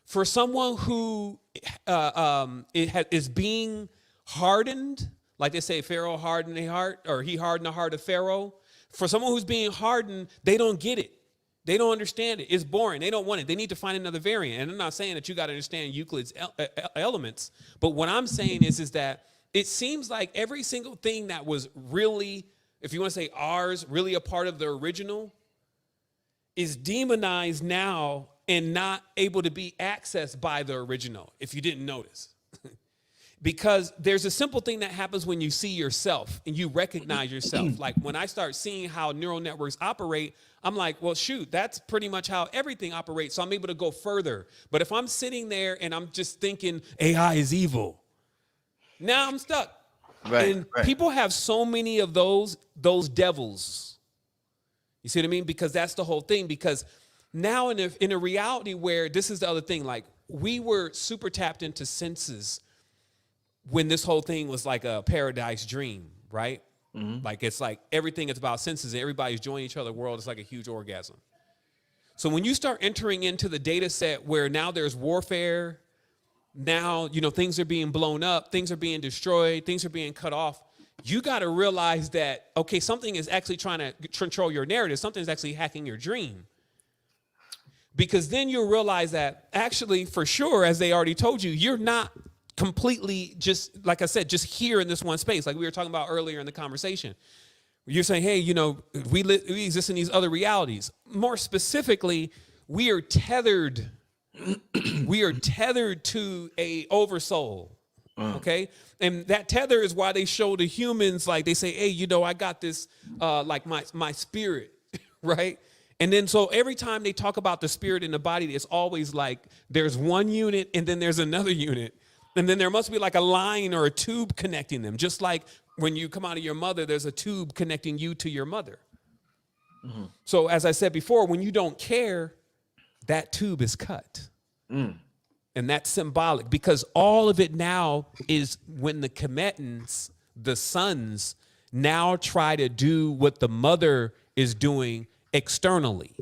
For someone who is being hardened, like they say, Pharaoh hardened a heart, or he hardened the heart of Pharaoh. For someone who's being hardened, they don't get it. They don't understand it. It's boring. They don't want it. They need to find another variant. And I'm not saying that you got to understand Euclid's elements, but what I'm saying is that it seems like every single thing that was really, if you want to say ours, really a part of the original, is demonized now and not able to be accessed by the original, if you didn't notice. Because there's a simple thing that happens when you see yourself and you recognize yourself. Like when I start seeing how neural networks operate, I'm like, well, shoot, that's pretty much how everything operates. So I'm able to go further. But if I'm sitting there and I'm just thinking AI is evil, now I'm stuck. Right. And people have so many of those devils. You see what I mean? Because that's the whole thing. Because now in a reality where this is the other thing, like we were super tapped into senses when this whole thing was like a paradise dream, right? Mm-hmm. Like it's like everything is about senses and everybody's joining each other world. It's like a huge orgasm. So when you start entering into the data set where now there's warfare, now, things are being blown up, things are being destroyed, things are being cut off, you got to realize that, okay, something is actually trying to control your narrative. Something's actually hacking your dream. Because then you'll realize that actually, for sure, as they already told you, you're not completely just, like I said, just here in this one space, like we were talking about earlier in the conversation. You're saying, hey, we exist in these other realities. More specifically, we are tethered. We are tethered to a oversoul. Okay. And that tether is why they show the humans, like they say, hey, I got this, like my spirit, right? And then so every time they talk about the spirit in the body, it's always like there's one unit and then there's another unit. And then there must be like a line or a tube connecting them. Just like when you come out of your mother, there's a tube connecting you to your mother. Mm-hmm. So as I said before, when you don't care, that tube is cut. Mm. And that's symbolic because all of it now is when the Kemetans, the sons, now try to do what the mother is doing externally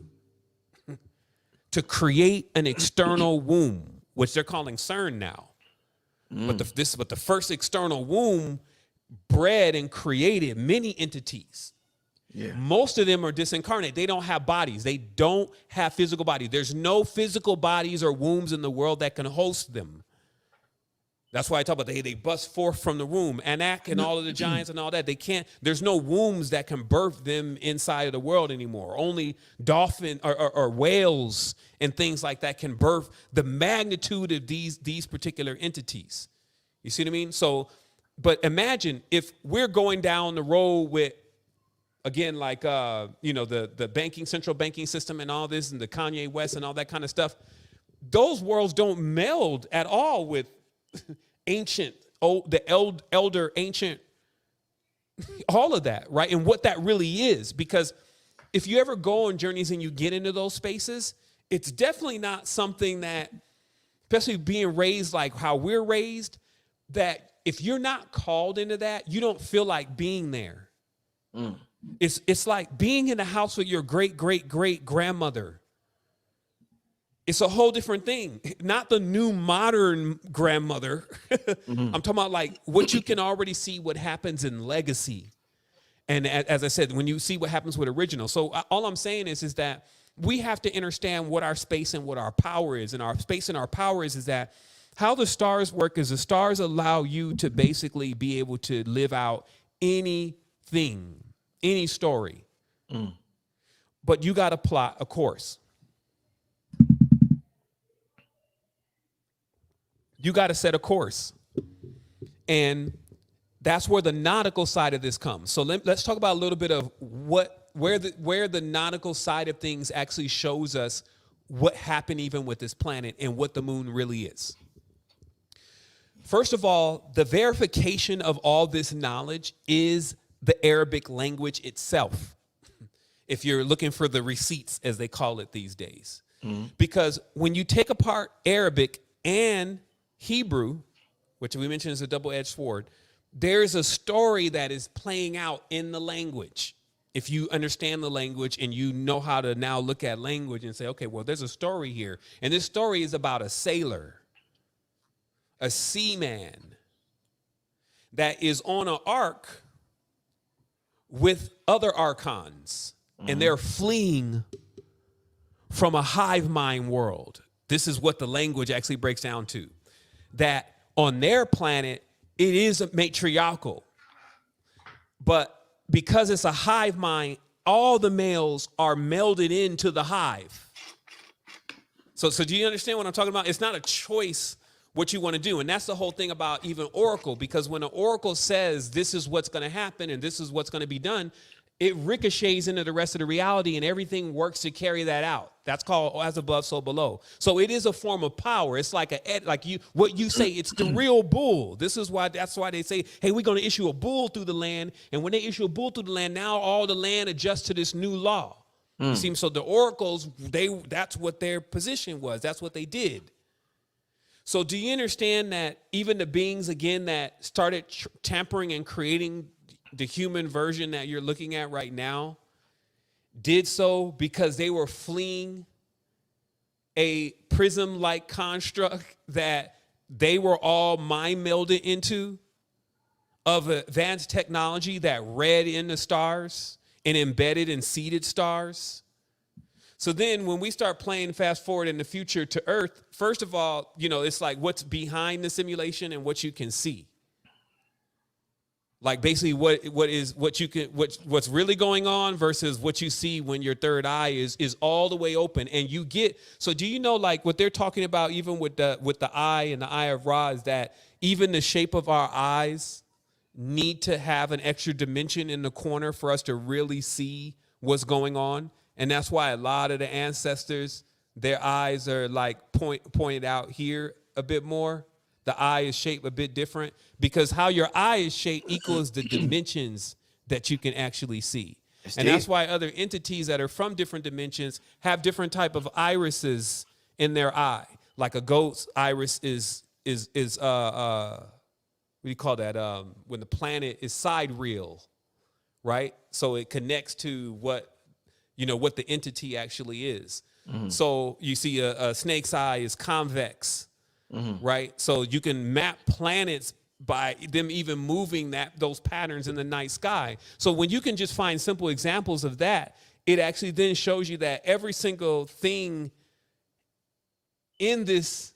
to create an external womb, which they're calling CERN now. But the first external womb bred and created many entities. Yeah. Most of them are disincarnate. They don't have bodies. They don't have physical bodies. There's no physical bodies or wombs in the world that can host them. That's why I talk about they bust forth from the womb. Anak and all of the giants and all that. They can't. There's no wombs that can birth them inside of the world anymore. Only dolphin or whales and things like that can birth the magnitude of these particular entities. You see what I mean? So, but imagine if we're going down the road with, again, like the banking, central banking system and all this, and the Kanye West and all that kind of stuff. Those worlds don't meld at all with ancient, elder, ancient, all of that, right? And what that really is, because if you ever go on journeys and you get into those spaces, it's definitely not something that, especially being raised like how we're raised, that if you're not called into that, you don't feel like being there. Mm. It's like being in the house with your great grandmother. It's a whole different thing. Not the new modern grandmother. Mm-hmm. I'm talking about like what you can already see what happens in legacy. And as I said, when you see what happens with original. So all I'm saying is that we have to understand what our space and what our power is. And our space and our power is that how the stars work is the stars allow you to basically be able to live out anything, any story. Mm. But you got to plot a course. You got to set a course. And that's where the nautical side of this comes. So let's talk about a little bit of where the nautical side of things actually shows us what happened even with this planet and what the moon really is. First of all, the verification of all this knowledge is the Arabic language itself. If you're looking for the receipts, as they call it these days. Mm-hmm. Because when you take apart Arabic and Hebrew, which we mentioned is a double-edged sword, there's a story that is playing out in the language. If you understand the language and you know how to now look at language and say, okay, well, there's a story here. And this story is about a sailor, a seaman that is on an ark with other archons, and they're fleeing from a hive mind world. This is what the language actually breaks down to. That on their planet, it is matriarchal. But because it's a hive mind, all the males are melded into the hive. So do you understand what I'm talking about? It's not a choice what you want to do. And that's the whole thing about even oracle, because when an oracle says this is what's going to happen and this is what's going to be done, it ricochets into the rest of the reality, and everything works to carry that out. That's called as above, so below. So it is a form of power. It's like what you say. It's the real bull. That's why they say, hey, we're going to issue a bull through the land. And when they issue a bull through the land, now all the land adjusts to this new law. You see, so the oracles, that's what their position was. That's what they did. So do you understand that even the beings, again, that started tampering and creating the human version that you're looking at right now did so because they were fleeing a prism-like construct that they were all mind melded into of advanced technology that read in the stars and embedded and seeded stars? So then when we start playing fast forward in the future to Earth, first of all, it's like what's behind the simulation and what you can see. Like basically what's really going on versus what you see when your third eye is all the way open. And so do you know, like what they're talking about even with the eye and the eye of Ra, is that even the shape of our eyes need to have an extra dimension in the corner for us to really see what's going on. And that's why a lot of the ancestors, their eyes are like pointed out here a bit more. The eye is shaped a bit different because how your eye is shaped equals the dimensions that you can actually see. And that's why other entities that are from different dimensions have different type of irises in their eye. Like a goat's iris is what do you call that? When the planet is sidereal, right? So it connects to what the entity actually is. Mm-hmm. So you see a snake's eye is convex. Mm-hmm. Right. So you can map planets by them even moving those patterns in the night sky. So when you can just find simple examples of that, it actually then shows you that every single thing in this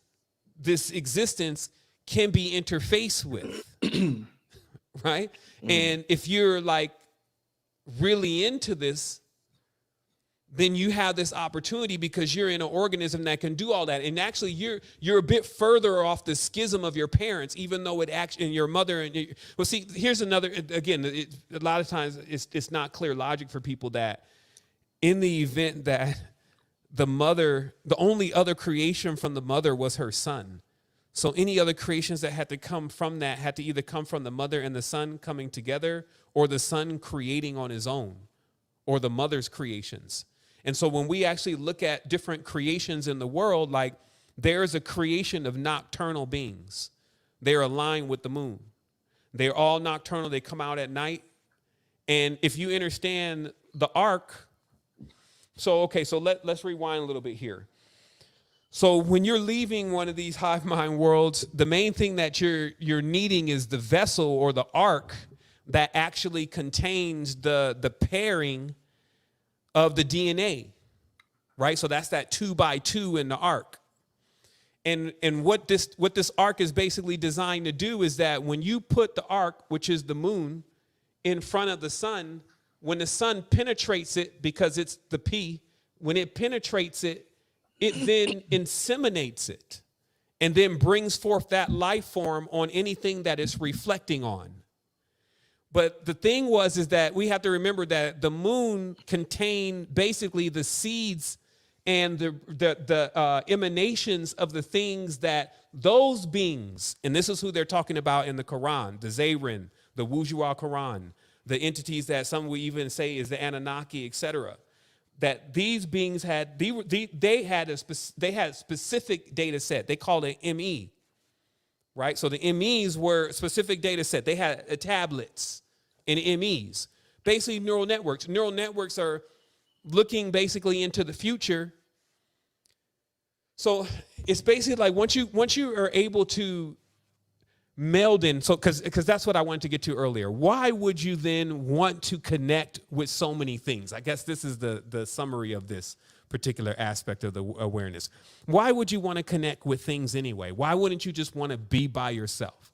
existence can be interfaced with. Right. Mm-hmm. And if you're like really into this, then you have this opportunity because you're in an organism that can do all that. And actually, you're a bit further off the schism of your parents, even though it actually, and your mother. Well, see, here's another, again, a lot of times it's not clear logic for people that in the event that the only other creation from the mother was her son. So any other creations that had to come from that had to either come from the mother and the son coming together, or the son creating on his own, or the mother's creations. And so when we actually look at different creations in the world, like there's a creation of nocturnal beings. They're aligned with the moon. They're all nocturnal. They come out at night. And if you understand the arc, so let's rewind a little bit here. So when you're leaving one of these hive mind worlds, the main thing that you're needing is the vessel or the arc that actually contains the pairing of the DNA, right? So that's that 2x2 in the arc. And what this arc is basically designed to do is that when you put the arc, which is the moon, in front of the sun, when the sun penetrates it, because it's the P, when it penetrates it, it then inseminates it and then brings forth that life form on anything that it's reflecting on. But the thing is that we have to remember that the moon contained basically the seeds and the emanations of the things that those beings, and this is who they're talking about in the Quran, the Zayrin, the Wujua Quran, the entities that some would even say is the Anunnaki, etc., that these beings had, they had a specific data set. They called it ME, right? So the MEs were specific data set. They had tablets and MEs, basically neural networks. Neural networks are looking basically into the future. So it's basically like once you are able to meld in, so because that's what I wanted to get to earlier. Why would you then want to connect with so many things? I guess this is the summary of this particular aspect of the awareness. Why would you want to connect with things anyway? Why wouldn't you just want to be by yourself?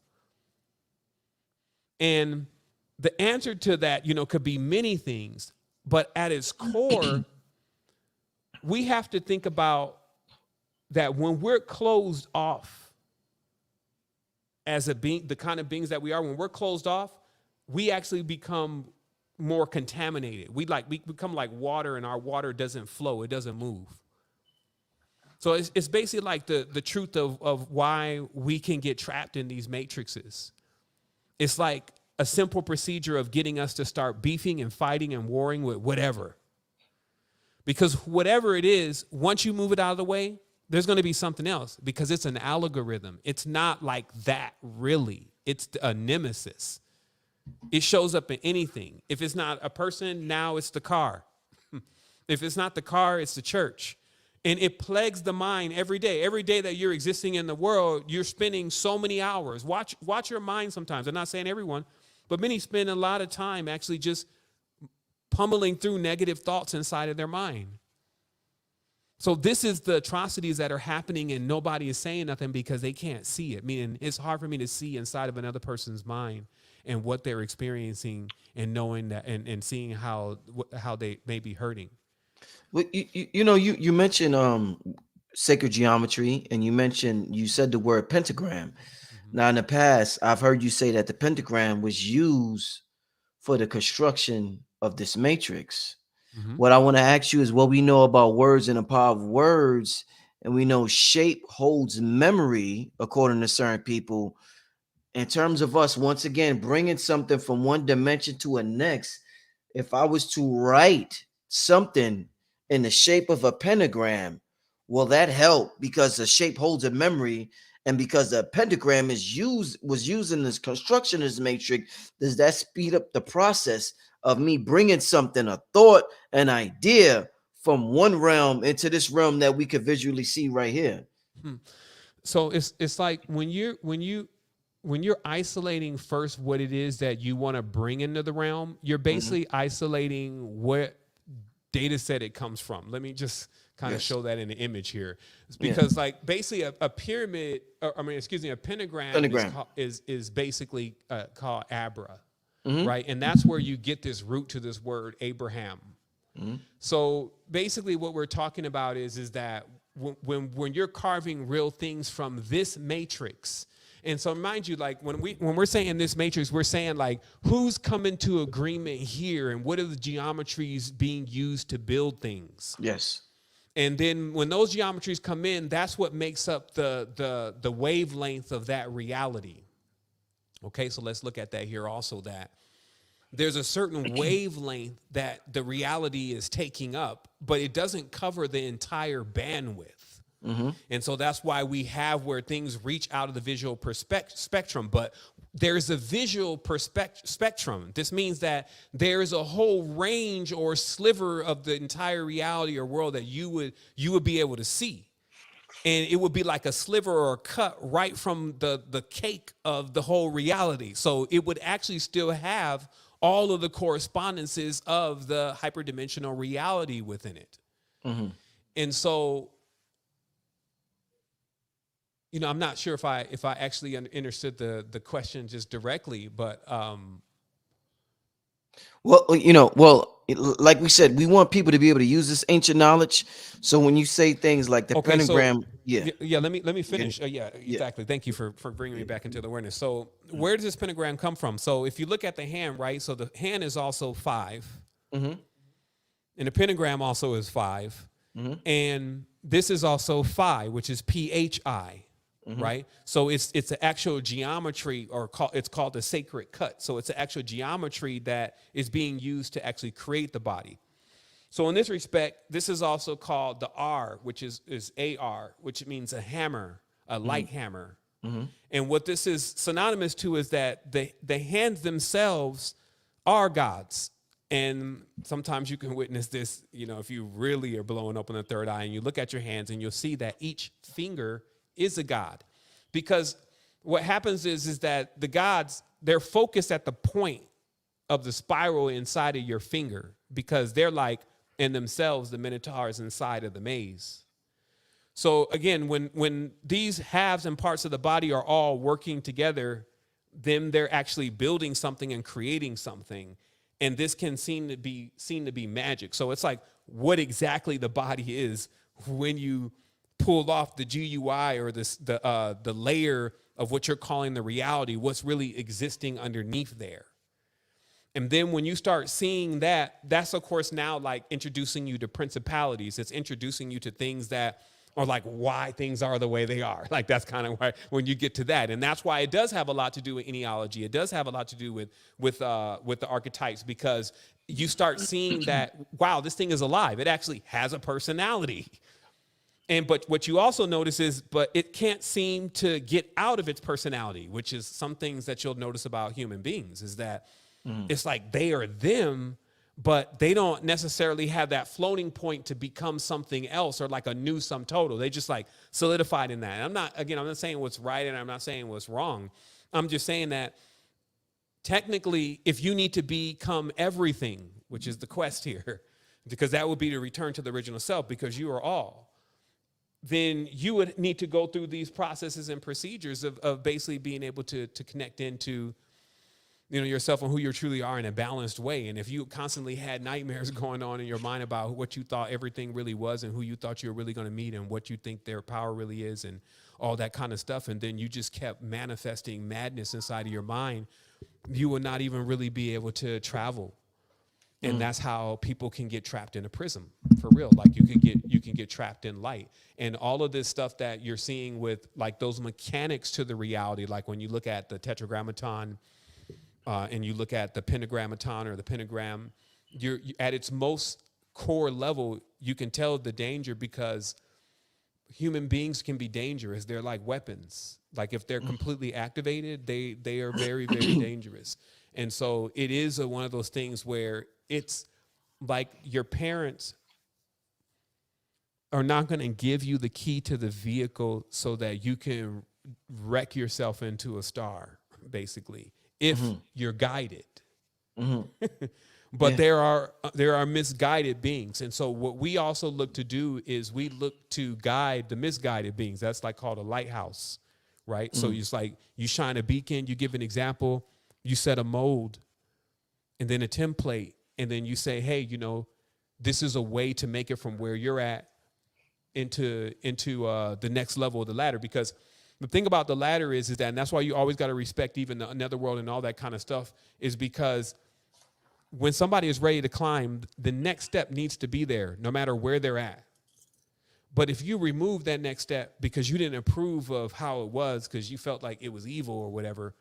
And the answer to that, could be many things, but at its core, we have to think about that when we're closed off as a being, the kind of beings that we are, when we're closed off, we actually become more contaminated. We become like water, and our water doesn't flow. It doesn't move. So it's basically like the truth of why we can get trapped in these matrices. It's like a simple procedure of getting us to start beefing and fighting and warring with whatever. Because whatever it is, once you move it out of the way, there's going to be something else, because it's an algorithm. It's not like that, really. It's a nemesis. It shows up in anything. If it's not a person, now it's the car. If it's not the car, it's the church. And it plagues the mind every day. Every day that you're existing in the world, you're spending so many hours. Watch your mind sometimes. I'm not saying everyone, but many spend a lot of time actually just pummeling through negative thoughts inside of their mind. So this is the atrocities that are happening, and nobody is saying nothing because they can't see it. Meaning it's hard for me to see inside of another person's mind and what they're experiencing, and knowing that and seeing how they may be hurting. Well, you mentioned sacred geometry, and you said the word pentagram. Mm-hmm. Now, in the past, I've heard you say that the pentagram was used for the construction of this matrix. Mm-hmm. What I want to ask you is what we know about words and the power of words, and we know shape holds memory according to certain people. In terms of us, once again, bringing something from one dimension to a next, if I was to write something in the shape of a pentagram, will that help? Because the shape holds a memory, and because the pentagram was used in this construction of this matrix, does that speed up the process of me bringing something, a thought, an idea from one realm into this realm that we could visually see right here? So it's like when you're isolating first what it is that you want to bring into the realm, you're basically isolating what data set it comes from. Let me just kind of show that in the image here. It's because like basically a pyramid, a pentagram. Is basically called Abra, right? And that's where you get this root to this word Abraham. So basically what we're talking about is that when you're carving real things from this matrix. And so mind you, like when we're saying this matrix, we're saying like who's coming to agreement here, and what are the geometries being used to build things? Yes. And then when those geometries come in, that's what makes up the wavelength of that reality. Okay, so let's look at that here also, that there's a certain wavelength that the reality is taking up, but it doesn't cover the entire bandwidth. And so that's why we have where things reach out of the visual spectrum, but there's a visual spectrum. This means that there's a whole range or sliver of the entire reality or world that you would be able to see. And it would be like a sliver or a cut right from the cake of the whole reality. So it would actually still have all of the correspondences of the hyperdimensional reality within it. And so, I'm not sure if I actually understood the question just directly, but like we said, we want people to be able to use this ancient knowledge. So when you say things like the pentagram, let me finish. Exactly. Thank you for bringing me back into the awareness. So where does this pentagram come from? So if you look at the hand, right? So the hand is also 5, and the pentagram also is 5, and this is also phi, which is PHI. Right. So it's an actual geometry, it's called the sacred cut. So it's an actual geometry that is being used to actually create the body. So in this respect, this is also called the R, which is AR, which means a hammer, a light hammer. And what this is synonymous to is that the hands themselves are gods. And sometimes you can witness this, if you really are blowing open the third eye and you look at your hands and you'll see that each finger is a god, because what happens is that the gods, they're focused at the point of the spiral inside of your finger, because they're like in themselves the minotaurs inside of the maze. So again, when these halves and parts of the body are all working together, then they're actually building something and creating something, and this can seem to be magic. So it's like what exactly the body is when you pull off the GUI or the layer of what you're calling the reality, what's really existing underneath there. And then when you start seeing that, that's of course now like introducing you to principalities. It's introducing you to things that are like why things are the way they are. Like that's kind of why when you get to that. And that's why it does have a lot to do with enealogy. It does have a lot to do with the archetypes, because you start seeing that, wow, this thing is alive. It actually has a personality. But what you also notice is, but it can't seem to get out of its personality, which is some things that you'll notice about human beings, is that it's like they are them, but they don't necessarily have that floating point to become something else or like a new sum total. They just like solidified in that. And I'm not saying what's right and I'm not saying what's wrong. I'm just saying that technically, if you need to become everything, which is the quest here, because that would be to return to the original self, because you are all, then you would need to go through these processes and procedures of basically being able to connect into, yourself and who you truly are in a balanced way. And if you constantly had nightmares going on in your mind about what you thought everything really was and who you thought you were really going to meet and what you think their power really is and all that kind of stuff, and then you just kept manifesting madness inside of your mind, you will not even really be able to travel. And that's how people can get trapped in a prism, for real. Like you can get trapped in light. And all of this stuff that you're seeing with like those mechanics to the reality, like when you look at the tetragrammaton and you look at the pentagrammaton or the pentagram, you're at its most core level, you can tell the danger, because human beings can be dangerous. They're like weapons. Like if they're completely activated, they are very, very dangerous. And so it is one of those things where it's like your parents are not going to give you the key to the vehicle so that you can wreck yourself into a star, basically, if you're guided. But there are misguided beings. And so what we also look to do is we look to guide the misguided beings. That's like called a lighthouse, right? So it's like you shine a beacon, you give an example, you set a mold and then a template, and then you say, hey, this is a way to make it from where you're at into the next level of the ladder. Because the thing about the ladder is that, and that's why you always got to respect even the netherworld and all that kind of stuff, is because when somebody is ready to climb, the next step needs to be there, no matter where they're at. But if you remove that next step because you didn't approve of how it was, because you felt like it was evil or whatever,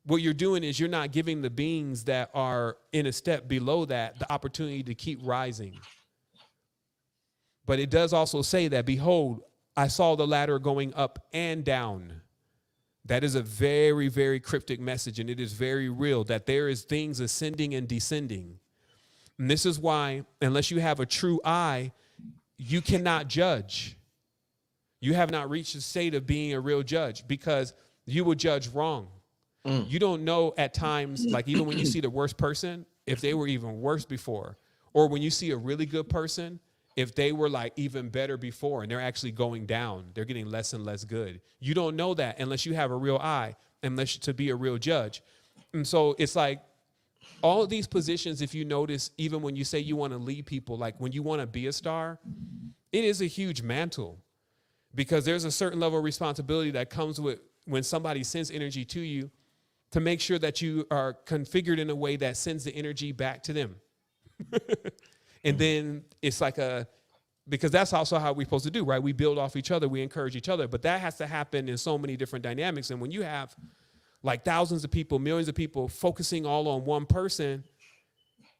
what you're doing is you're not giving the beings that are in a step below that the opportunity to keep rising. But it does also say that, behold, I saw the ladder going up and down. That is a very, very cryptic message, and it is very real that there is things ascending and descending. And this is why, unless you have a true eye, you cannot judge. You have not reached the state of being a real judge, because you will judge wrong. You don't know at times, like even when you see the worst person, if they were even worse before, or when you see a really good person, if they were like even better before and they're actually going down, they're getting less and less good. You don't know that unless you have a real eye, unless to be a real judge. And so it's like all of these positions, if you notice, even when you say you want to lead people, like when you want to be a star, it is a huge mantle, because there's a certain level of responsibility that comes with when somebody sends energy to you, to make sure that you are configured in a way that sends the energy back to them. And then it's like because that's also how we're supposed to do, right? We build off each other, we encourage each other, but that has to happen in so many different dynamics. And when you have like thousands of people, millions of people focusing all on one person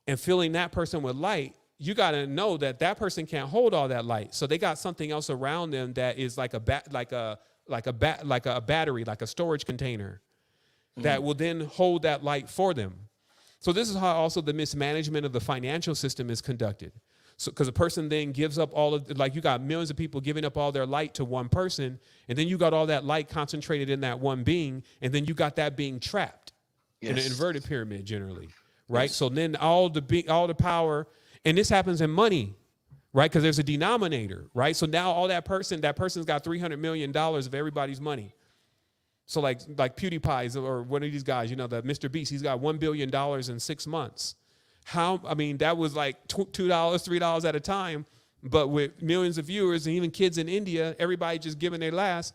and filling that person with light, you got to know that that person can't hold all that light. So they got something else around them that is like a battery, like a storage container, that will then hold that light for them. So this is how also the mismanagement of the financial system is conducted. So because a person then gives up all of, like you got millions of people giving up all their light to one person, and then you got all that light concentrated in that one being, and then you got that being trapped in an inverted pyramid generally, right? So then all the power, and this happens in money, right? Because there's a denominator, right? So now all that person's got $300 million of everybody's money. So like PewDiePie's or one of these guys, the Mr. Beast, he's got $1 billion in 6 months. That was like $2, $3 at a time, but with millions of viewers and even kids in India, everybody just giving their last,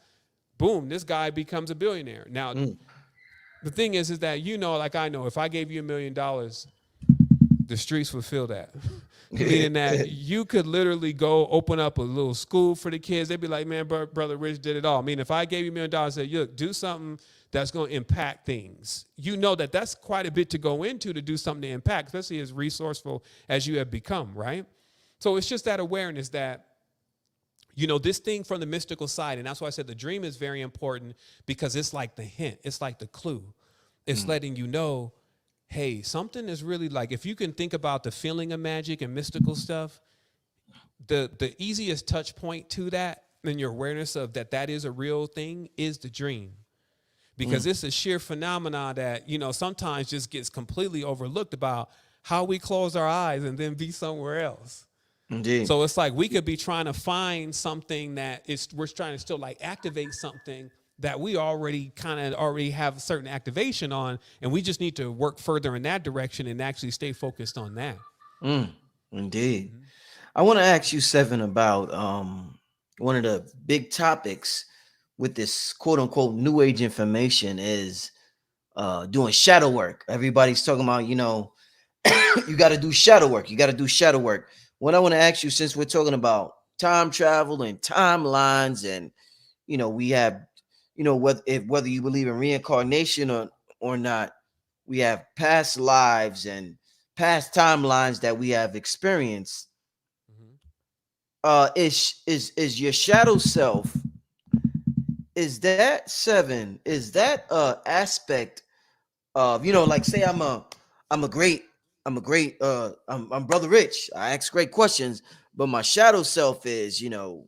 boom, this guy becomes a billionaire. Now, the thing is that, like I know, if I gave you $1 million, the streets would feel that. Meaning that you could literally go open up a little school for the kids. They'd be like, man, Brother Rich did it all. I mean, if I gave you $1 million and said, look, do something that's going to impact things, you know that that's quite a bit to go into to do something to impact, especially as resourceful as you have become, right? So it's just that awareness that, you know, this thing from the mystical side, and that's why I said the dream is very important, because it's like the hint. It's like the clue. It's letting you know, hey, something is really like, if you can think about the feeling of magic and mystical stuff, the easiest touch point to that and your awareness of that is a real thing is the dream. Because it's a sheer phenomenon that, you know, sometimes just gets completely overlooked about how we close our eyes and then be somewhere else. Indeed. So it's like we could be trying to find something that we're trying to still like activate something that we already have a certain activation on, and we just need to work further in that direction and actually stay focused on that. Indeed. I want to ask you, Sevan, about one of the big topics with this quote unquote new age information is doing shadow work. Everybody's talking about, you know, you got to do shadow work. You got to do shadow work. What I want to ask you, since we're talking about time travel and timelines, and you know, we have, you know, whether you believe in reincarnation or not, we have past lives and past timelines that we have experienced. Is your shadow self? Is that Sevan? Is that aspect of, you know, like say I'm Brother Rich. I ask great questions, but my shadow self is, I'm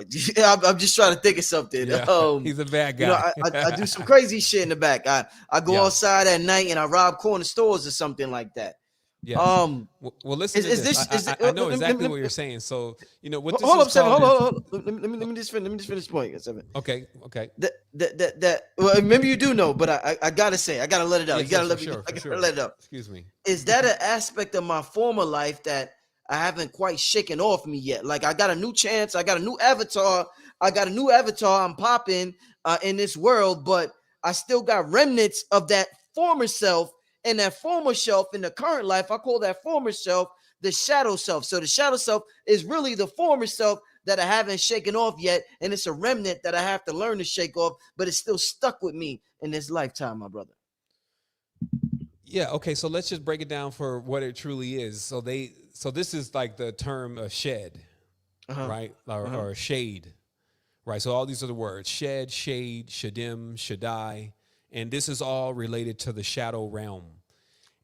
just trying to think of something. Yeah, he's a bad guy. You know, I do some crazy shit in the back. I go outside at night and I rob corner stores or something like that. Yes. Well, listen to this. I know exactly what you're saying. So, you know, what this hold is up, Sevan. called Hold on. Let me just finish this point, Sevan. Okay. Well, maybe you do know, but I gotta say, I gotta let it out. Yes, you gotta yes, let for me. sure, I gotta for sure. let it out. Excuse me. Is that an aspect of my former life that I haven't quite shaken off me yet? Like I got a new chance. I got a new avatar. I'm popping in this world, but I still got remnants of that former self. And that former self in the current life, I call that former self the shadow self. So the shadow self is really the former self that I haven't shaken off yet. And it's a remnant that I have to learn to shake off, but it's still stuck with me in this lifetime, my brother. Yeah, okay, so let's just break it down for what it truly is. So this is like the term shed, right? Or shade, right? So all these are the words: shed, shade, shadim, shaddai, and this is all related to the shadow realm.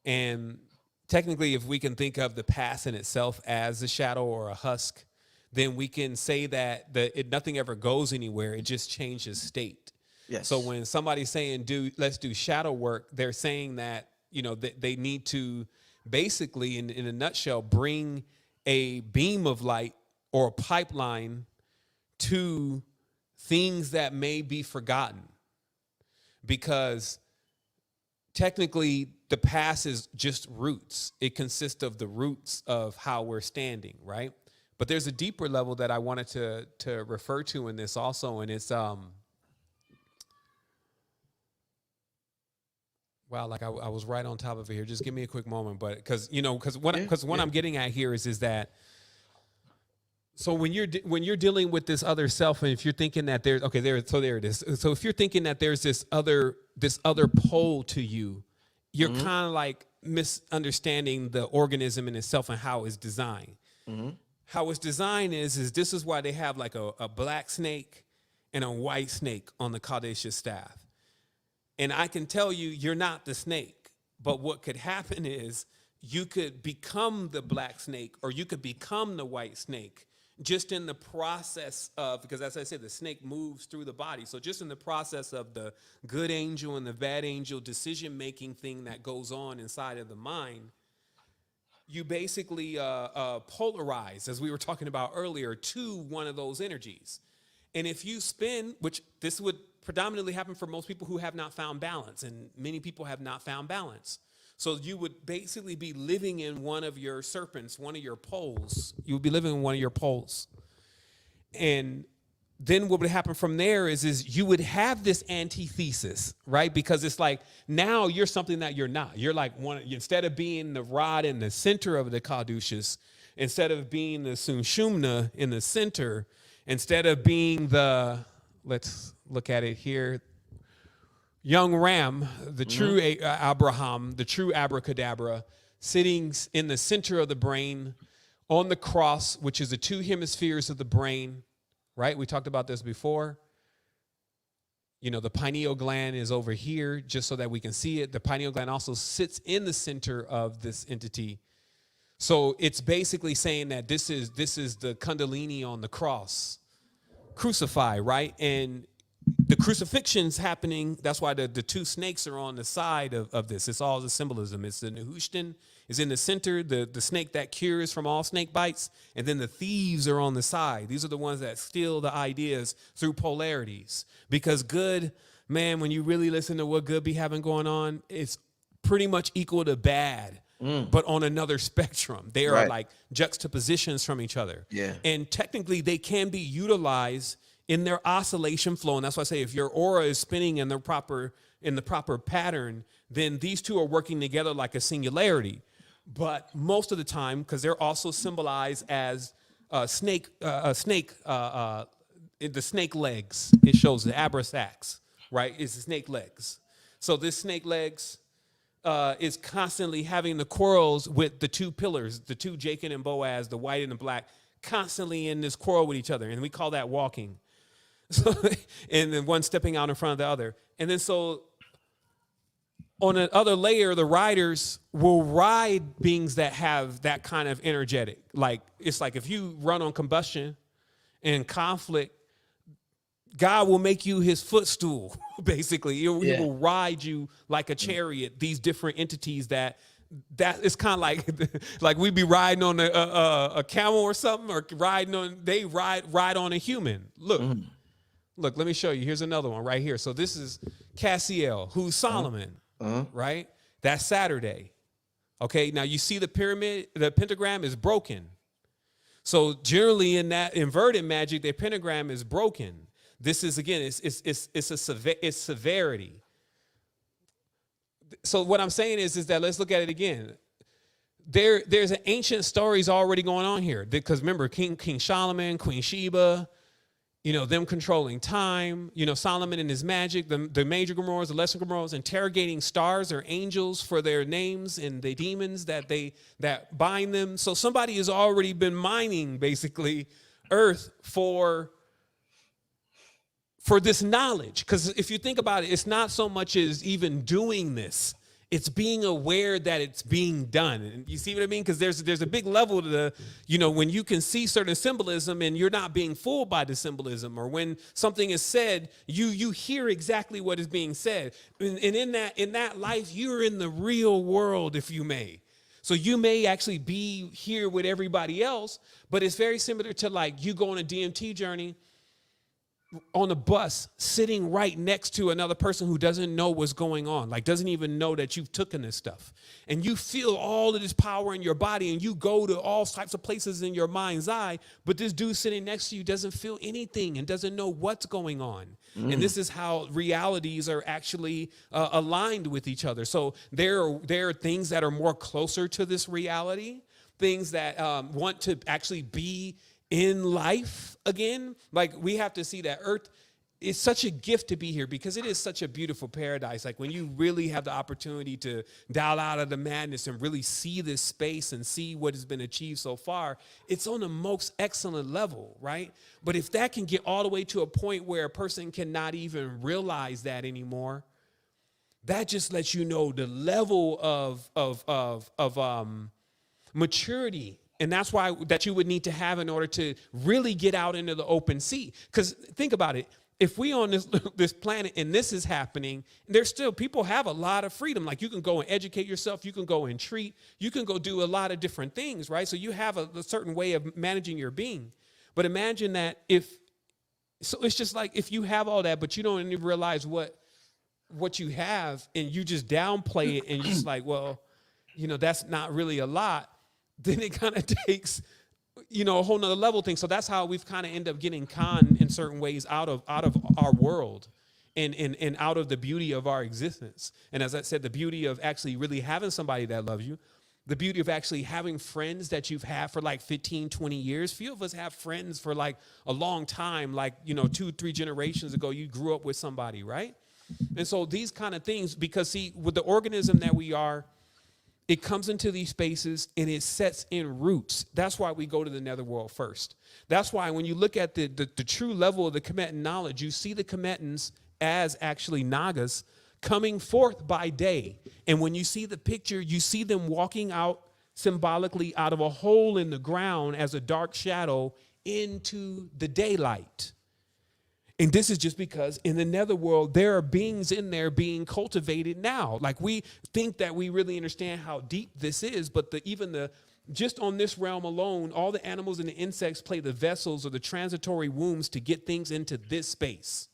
And technically, if we can think of the past in itself as a shadow or a husk, then we can say that nothing ever goes anywhere. It just changes state. Yes. So when somebody's saying let's do shadow work, they're saying that, you know, they need to basically, in a nutshell, bring a beam of light or a pipeline to things that may be forgotten. Because technically, the past is just roots. It consists of the roots of how we're standing, right? But there's a deeper level that I wanted to refer to in this also, and it's wow, like I was right on top of it here. Just give me a quick moment, but because what I'm getting at here is that. So when you're dealing with this other self, and if you're thinking that there it is. So if you're thinking that there's this other pole to you, you're kind of like misunderstanding the organism in itself and how it's designed. How it's designed is this is why they have like a black snake and a white snake on the Kadesha staff. And I can tell you, you're not the snake, but what could happen is you could become the black snake or you could become the white snake. Just in the process of, because as I said, the snake moves through the body. So just in the process of the good angel and the bad angel decision-making thing that goes on inside of the mind, you basically polarize, as we were talking about earlier, to one of those energies. And if you spin, which this would predominantly happen for most people who have not found balance, and many people have not found balance. So you would basically be living in one of your serpents, one of your poles. You would be living in one of your poles. And then what would happen from there is you would have this antithesis, right? Because it's like now you're something that you're not. You're like instead of being the rod in the center of the caduceus, instead of being the sushumna in the center, instead of being let's look at it here, young ram, the true Abraham, the true abracadabra, sitting in the center of the brain on the cross, which is the two hemispheres of the brain. Right? We talked about this before. The pineal gland is over here just so that we can see it. The pineal gland also sits in the center of this entity. So it's basically saying that this is the Kundalini on the cross, crucified, right? And the crucifixion's happening. That's why the two snakes are on the side of this. It's all the symbolism. It's the Nehushtan is in the center, the snake that cures from all snake bites, and then the thieves are on the side. These are the ones that steal the ideas through polarities. Because good, man, when you really listen to what good be having going on, it's pretty much equal to bad, but on another spectrum. They are like juxtapositions from each other. Yeah. And technically they can be utilized in their oscillation flow. And that's why I say if your aura is spinning in the proper pattern, then these two are working together like a singularity. But most of the time, because they're also symbolized as the snake legs. It shows the abrasax, right? It's the snake legs. So this snake legs is constantly having the quarrels with the two pillars, the two Jacob and Boaz, the white and the black, constantly in this quarrel with each other. And we call that walking. So, and then one stepping out in front of the other. And then so on another layer, the riders will ride beings that have that kind of energetic. Like, it's like if you run on combustion and conflict, God will make you his footstool, basically. He will ride you like a chariot, these different entities that it's kind of like we be riding on a camel or something, or they ride on a human. Look, let me show you. Here's another one right here. So this is Cassiel, who's Solomon. Right? That's Saturday. Okay, now you see the pyramid, the pentagram is broken. So generally in that inverted magic, the pentagram is broken. This is, again, it's severity. So what I'm saying is that let's look at it again. There's an ancient stories already going on here. Because remember, King Solomon, Queen Sheba, them controlling time, Solomon and his magic, the major Gomorrahs, the lesser Gomorrahs, interrogating stars or angels for their names and the demons that bind them. So somebody has already been mining, basically, Earth for this knowledge. Because if you think about it, it's not so much as even doing this. It's being aware that it's being done. And you see what I mean? Because there's a big level to the, when you can see certain symbolism and you're not being fooled by the symbolism, or when something is said, you hear exactly what is being said. And in that life, you're in the real world, if you may. So you may actually be here with everybody else, but it's very similar to like you go on a DMT journey on a bus, sitting right next to another person who doesn't know what's going on, like doesn't even know that you've taken this stuff. And you feel all of this power in your body, and you go to all types of places in your mind's eye, but this dude sitting next to you doesn't feel anything and doesn't know what's going on. And this is how realities are actually aligned with each other. So there are things that are more closer to this reality, things that want to actually be in life again. Like, we have to see that Earth is such a gift to be here, because it is such a beautiful paradise. Like, when you really have the opportunity to dial out of the madness and really see this space and see what has been achieved so far, it's on the most excellent level, right? But if that can get all the way to a point where a person cannot even realize that anymore, that just lets you know the level of maturity. And that's why that you would need to have in order to really get out into the open sea. Because think about it. If we on this planet and this is happening, there's still, people have a lot of freedom. Like, you can go and educate yourself. You can go and treat. You can go do a lot of different things, right? So you have a certain way of managing your being. But imagine that so it's just like if you have all that, but you don't even realize what you have, and you just downplay it, and you're just like, well, that's not really a lot. Then it kind of takes a whole nother level thing. So that's how we've kind of end up getting conned in certain ways out of our world and out of the beauty of our existence. And as I said, the beauty of actually really having somebody that loves you, the beauty of actually having friends that you've had for like 15, 20 years. Few of us have friends for like a long time, like, 2-3 generations ago, you grew up with somebody, right? And so these kind of things, because see, with the organism that we are, it comes into these spaces and it sets in roots. That's why we go to the netherworld first. That's why when you look at the true level of the Kemetan knowledge, you see the Kemetans as actually Nagas coming forth by day. And when you see the picture, you see them walking out symbolically out of a hole in the ground as a dark shadow into the daylight. And this is just because in the netherworld, there are beings in there being cultivated now. Like, we think that we really understand how deep this is, but just on this realm alone, all the animals and the insects play the vessels or the transitory wombs to get things into this space.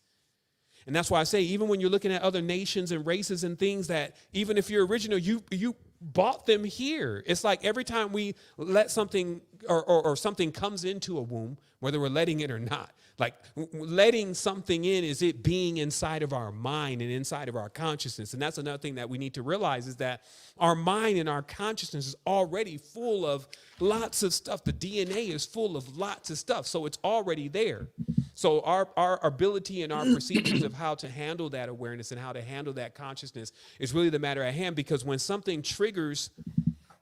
And that's why I say, even when you're looking at other nations and races and things, that even if you're original, you bought them here. It's like every time we let something or something comes into a womb, whether we're letting it or not, like letting something in is it being inside of our mind and inside of our consciousness. And that's another thing that we need to realize, is that our mind and our consciousness is already full of lots of stuff. The DNA is full of lots of stuff. So it's already there. So our ability and our procedures of how to handle that awareness and how to handle that consciousness is really the matter at hand. Because when something triggers,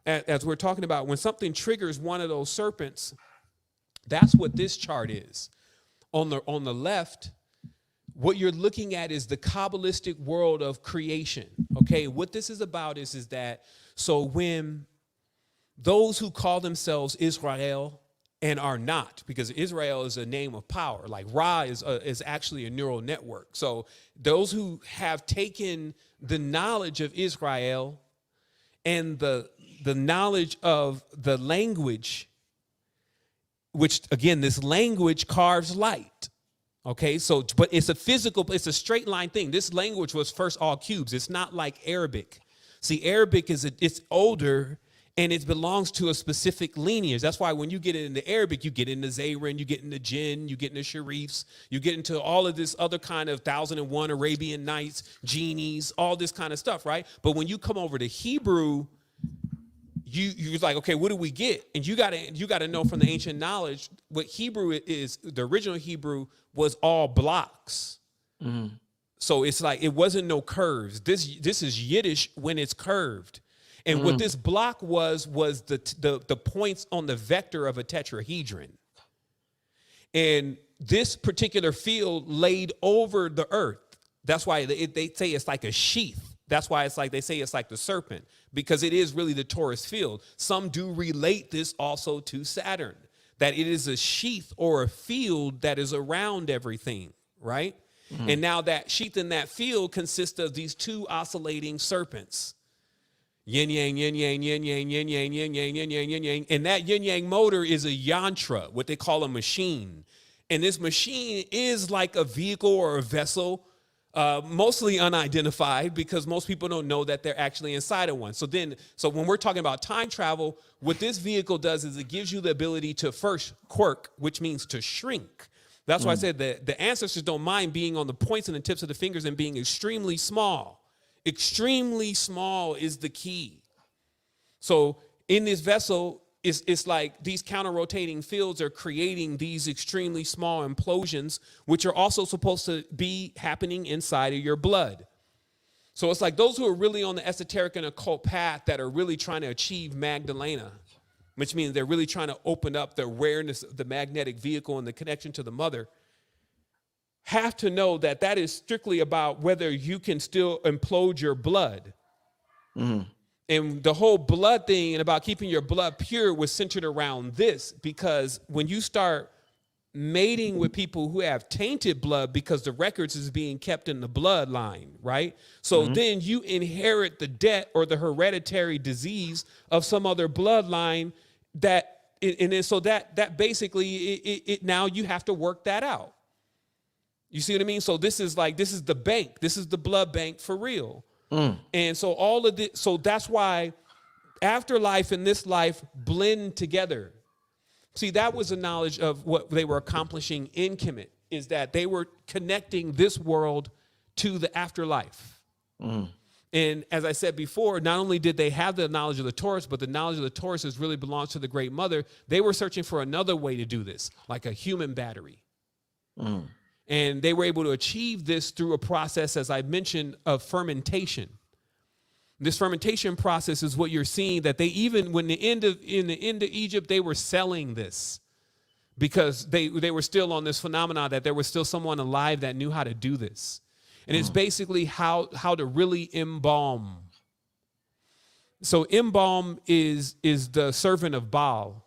as we're talking about, when something triggers one of those serpents, that's what this chart is. On the left, what you're looking at is the Kabbalistic world of creation. Okay, what this is about is that, so when those who call themselves Israel and are not, because Israel is a name of power, like Ra is actually a neural network. So those who have taken the knowledge of Israel and the knowledge of the language, which again, this language carves light. Okay, so, but it's a straight line thing. This language was first all cubes. It's not like Arabic. See, Arabic it's older and it belongs to a specific lineage. That's why when you get into Arabic, you get into Zayrin, you get into Jinn, you get into Sharifs, you get into all of this other kind of 1001 Arabian Nights, genies, all this kind of stuff, right? But when you come over to Hebrew, you was like, okay, what do we get? And you gotta know from the ancient knowledge what Hebrew is. The original Hebrew was all blocks. Mm-hmm. So it's like it wasn't no curves. This is Yiddish when it's curved. And what this block was the points on the vector of a tetrahedron. And this particular field laid over the earth. That's why they say it's like a sheath. That's why they say it's like the serpent, because it is really the torus field. Some do relate this also to Saturn, that it is a sheath or a field that is around everything, right? Mm-hmm. And now that sheath in that field consists of these two oscillating serpents. Yin yang, yin yang, yin yang, yin yang, yin yang, yin yang, yin yang. And that yin yang motor is a yantra, what they call a machine. And this machine is like a vehicle or a vessel, mostly unidentified, because most people don't know that they're actually inside of one. So when we're talking about time travel, what this vehicle does is it gives you the ability to first quirk, which means to shrink. That's why I said that the ancestors don't mind being on the points and the tips of the fingers and being extremely small. Extremely small is the key. So in this vessel, it's like these counter-rotating fields are creating these extremely small implosions, which are also supposed to be happening inside of your blood. So it's like those who are really on the esoteric and occult path that are really trying to achieve Magdalena, which means they're really trying to open up the awareness of the magnetic vehicle and the connection to the mother, have to know that that is strictly about whether you can still implode your blood. Mm-hmm. And the whole blood thing and about keeping your blood pure was centered around this, because when you start mating with people who have tainted blood, because the records is being kept in the bloodline, right? So then you inherit the debt or the hereditary disease of some other bloodline so that basically now you have to work that out. You see what I mean? So this is the bank. This is the blood bank for real. And so all of this, so that's why afterlife and this life blend together, See, that was a knowledge of what they were accomplishing in Kemet, is that they were connecting this world to the afterlife. And as I said before, not only did they have the knowledge of the Taurus, but the knowledge of the Taurus really belongs to the Great Mother. They were searching for another way to do this, like a human battery. And they were able to achieve this through a process, as I mentioned, of fermentation. This fermentation process is what you're seeing, that they even, when in the end of Egypt, they were selling this because they were still on this phenomenon that there was still someone alive that knew how to do this. And it's basically how to really embalm. So embalm is the servant of Baal.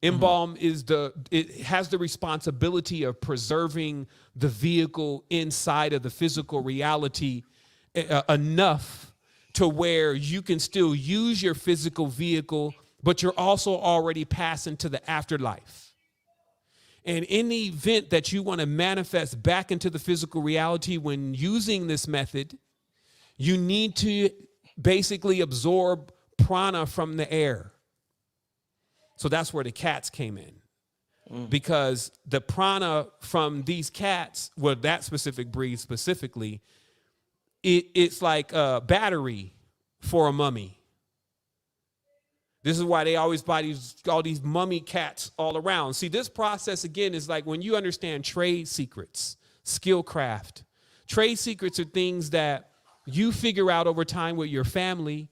Embalm it has the responsibility of preserving the vehicle inside of the physical reality enough to where you can still use your physical vehicle, but you're also already passing to the afterlife. And in the event that you want to manifest back into the physical reality when using this method, you need to basically absorb prana from the air. So that's where the cats came in. Because the prana from these cats, well, that specific breed specifically, it's like a battery for a mummy. This is why they always buy all these mummy cats all around. See, this process, again, is like when you understand trade secrets, skill craft. Trade secrets are things that you figure out over time with your family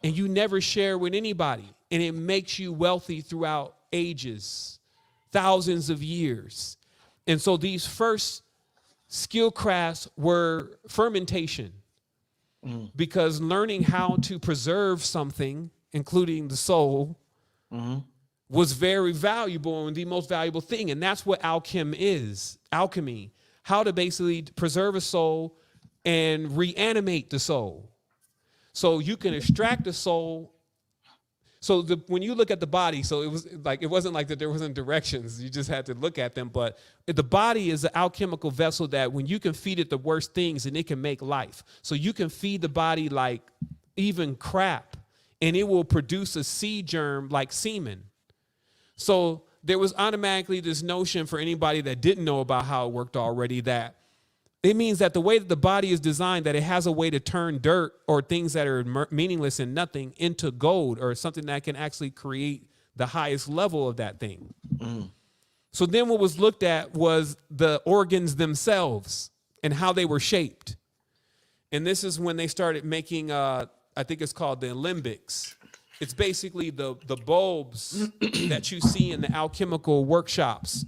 and you never share with anybody. And it makes you wealthy throughout ages, thousands of years. And so these first skill crafts were fermentation, because learning how to preserve something, including the soul, was very valuable and the most valuable thing. And that's what alchemy, how to basically preserve a soul and reanimate the soul. So you can extract the soul. So when you look at the body, so it wasn't like that there wasn't directions. You just had to look at them. But the body is an alchemical vessel that when you can feed it the worst things, and it can make life. So you can feed the body like even crap, and it will produce a seed germ like semen. So there was automatically this notion for anybody that didn't know about how it worked already, that it means that the way that the body is designed, that it has a way to turn dirt or things that are meaningless and nothing into gold, or something that can actually create the highest level of that thing. So then what was looked at was the organs themselves and how they were shaped. And this is when they started making, I think it's called the limbics. It's basically the bulbs that you see in the alchemical workshops,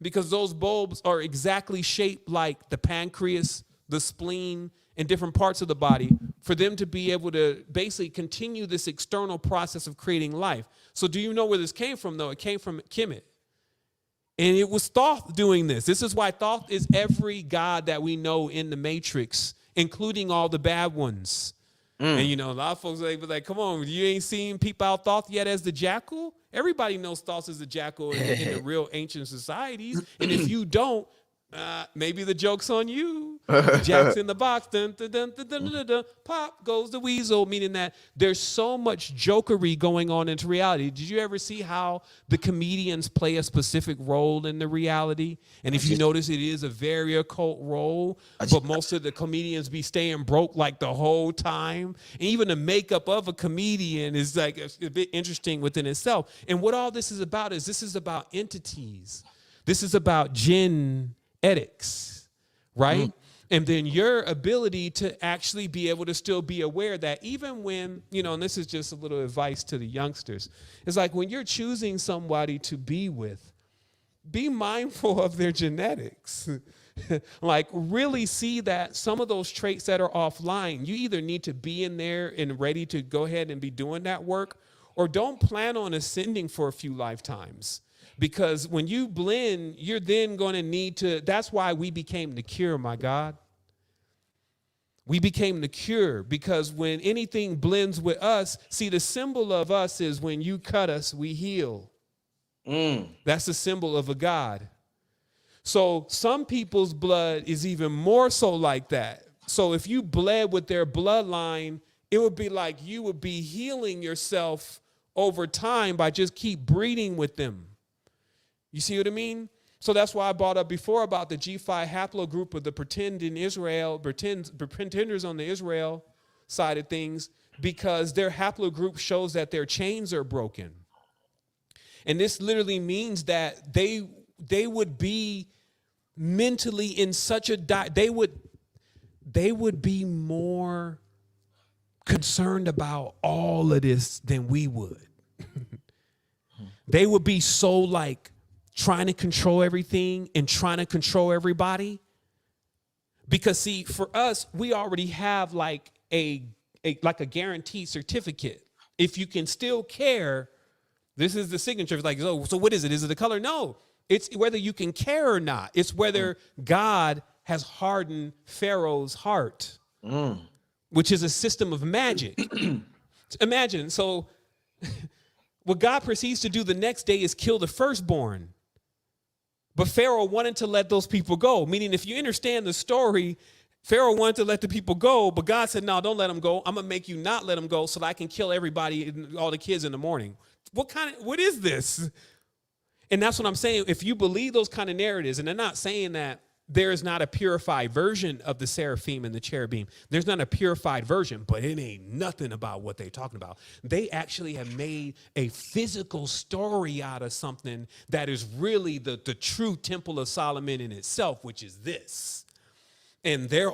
because those bulbs are exactly shaped like the pancreas, the spleen, and different parts of the body, for them to be able to basically continue this external process of creating life. So do you know where this came from, though? It came from Kemet. And it was Thoth doing this. This is why Thoth is every god that we know in the Matrix, including all the bad ones. And, you know, a lot of folks be like, come on, you ain't seen peep out Thoth yet as the jackal? Everybody knows Thoth is the jackal in the real ancient societies. And if you don't, maybe the joke's on you. Jack's in the box. Dun, dun, dun, dun, dun, dun, dun, pop goes the weasel, meaning that there's so much jokery going on into reality. Did you ever see how the comedians play a specific role in the reality? And if you notice, it is a very occult role, but most of the comedians be staying broke like the whole time. And even the makeup of a comedian is like a bit interesting within itself. And what all this is about is this is about entities. This is about genetics, right? And then your ability to actually be able to still be aware that even when, you know, and this is just a little advice to the youngsters, it's like when you're choosing somebody to be with, be mindful of their genetics. Like really see that some of those traits that are offline, you either need to be in there and ready to go ahead and be doing that work, or don't plan on ascending for a few lifetimes. Because when you blend, you're then going to need to, that's why we became the cure, my God. We became the cure, because when anything blends with us, see, the symbol of us is when you cut us, we heal. That's the symbol of a God. So some people's blood is even more so like that. So if you bled with their bloodline, it would be like you would be healing yourself over time by just keep breeding with them. You see what I mean? So that's why I brought up before about the G5 haplogroup of the pretenders on the Israel side of things, because their haplogroup shows that their chains are broken. And this literally means that they would be mentally in such a they would be more concerned about all of this than we would. They would be so like trying to control everything and trying to control everybody. Because see, for us, we already have like a guaranteed certificate. If you can still care, this is the signature. It's like, so what is it? Is it the color? No, it's whether you can care or not. It's whether God has hardened Pharaoh's heart, which is a system of magic. Imagine, so what God proceeds to do the next day is kill the firstborn. But Pharaoh wanted to let those people go, meaning if you understand the story, Pharaoh wanted to let the people go, but God said, no, don't let them go. I'm going to make you not let them go so that I can kill everybody, all the kids in the morning. What is this? And that's what I'm saying. If you believe those kind of narratives, and they're not saying that there is not a purified version of the seraphim and the cherubim. There's not a purified version, but it ain't nothing about what they're talking about. They actually have made a physical story out of something that is really the true Temple of Solomon in itself, which is this. And their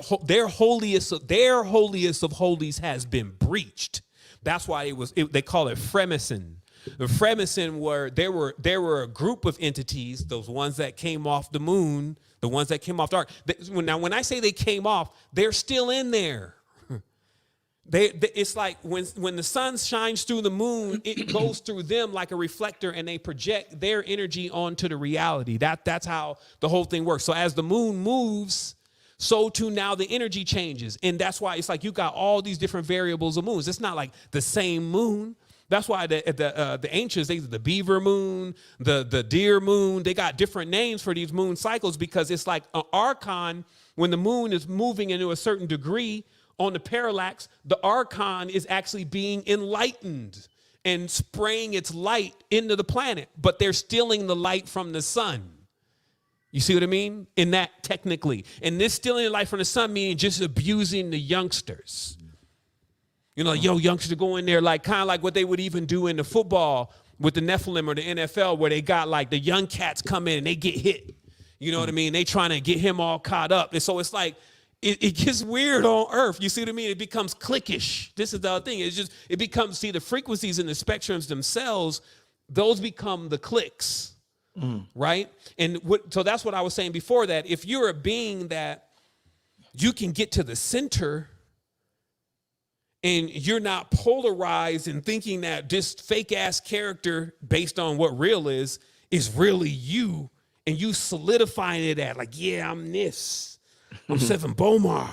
holiest of holies has been breached. That's why they call it Freemason. The Freemason were a group of entities, those ones that came off the moon, the ones that came off the ark. Now, when I say they came off, they're still in there. It's like when the sun shines through the moon, it goes through them like a reflector, and they project their energy onto the reality. That's how the whole thing works. So as the moon moves, so too now the energy changes. And that's why it's like you got all these different variables of moons. It's not like the same moon. That's why the ancients, the beaver moon, the deer moon, they got different names for these moon cycles, because it's like an archon. When the moon is moving into a certain degree on the parallax, the archon is actually being enlightened and spraying its light into the planet, but they're stealing the light from the sun. You see what I mean? In that technically. And this stealing the light from the sun meaning just abusing the youngsters. You know, youngsters go in there like kind of like what they would even do in the football with the Nephilim or the NFL, where they got like the young cats come in and they get hit. You know what I mean? They trying to get him all caught up. And so it's like, it gets weird on earth. You see what I mean? It becomes cliquish. This is the other thing. It becomes, see, the frequencies and the spectrums themselves, those become the clicks, right? And so that's what I was saying before, that if you're a being that you can get to the center, and you're not polarized and thinking that this fake ass character based on what real is really you, and you solidifying it at like, yeah, I'm this. I'm Sevan Bomar.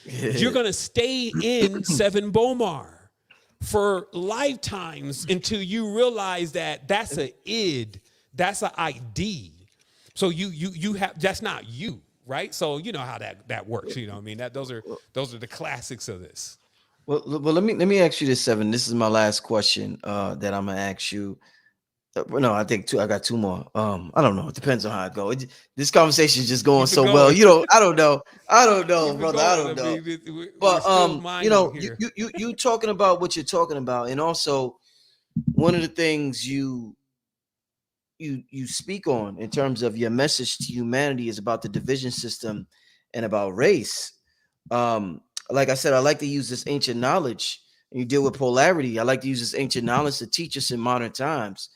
You're going to stay in Sevan Bomar for lifetimes until you realize that that's an id, that's an ID. So you have, that's not you, right? So you know how that works. You know what I mean? Those are the classics of this. Well, let me ask you this, Sevan. This is my last question that I'm gonna ask you. No, I think two. I got two more. I don't know. It depends on how it goes. This conversation is just going so well. You know, I don't know, brother. I don't know. But you know, you talking about what you're talking about, and also one of the things you speak on in terms of your message to humanity is about the division system and about race. Like I said, I like to use this ancient knowledge, and you deal with polarity. I like to use this ancient knowledge to teach us in modern times,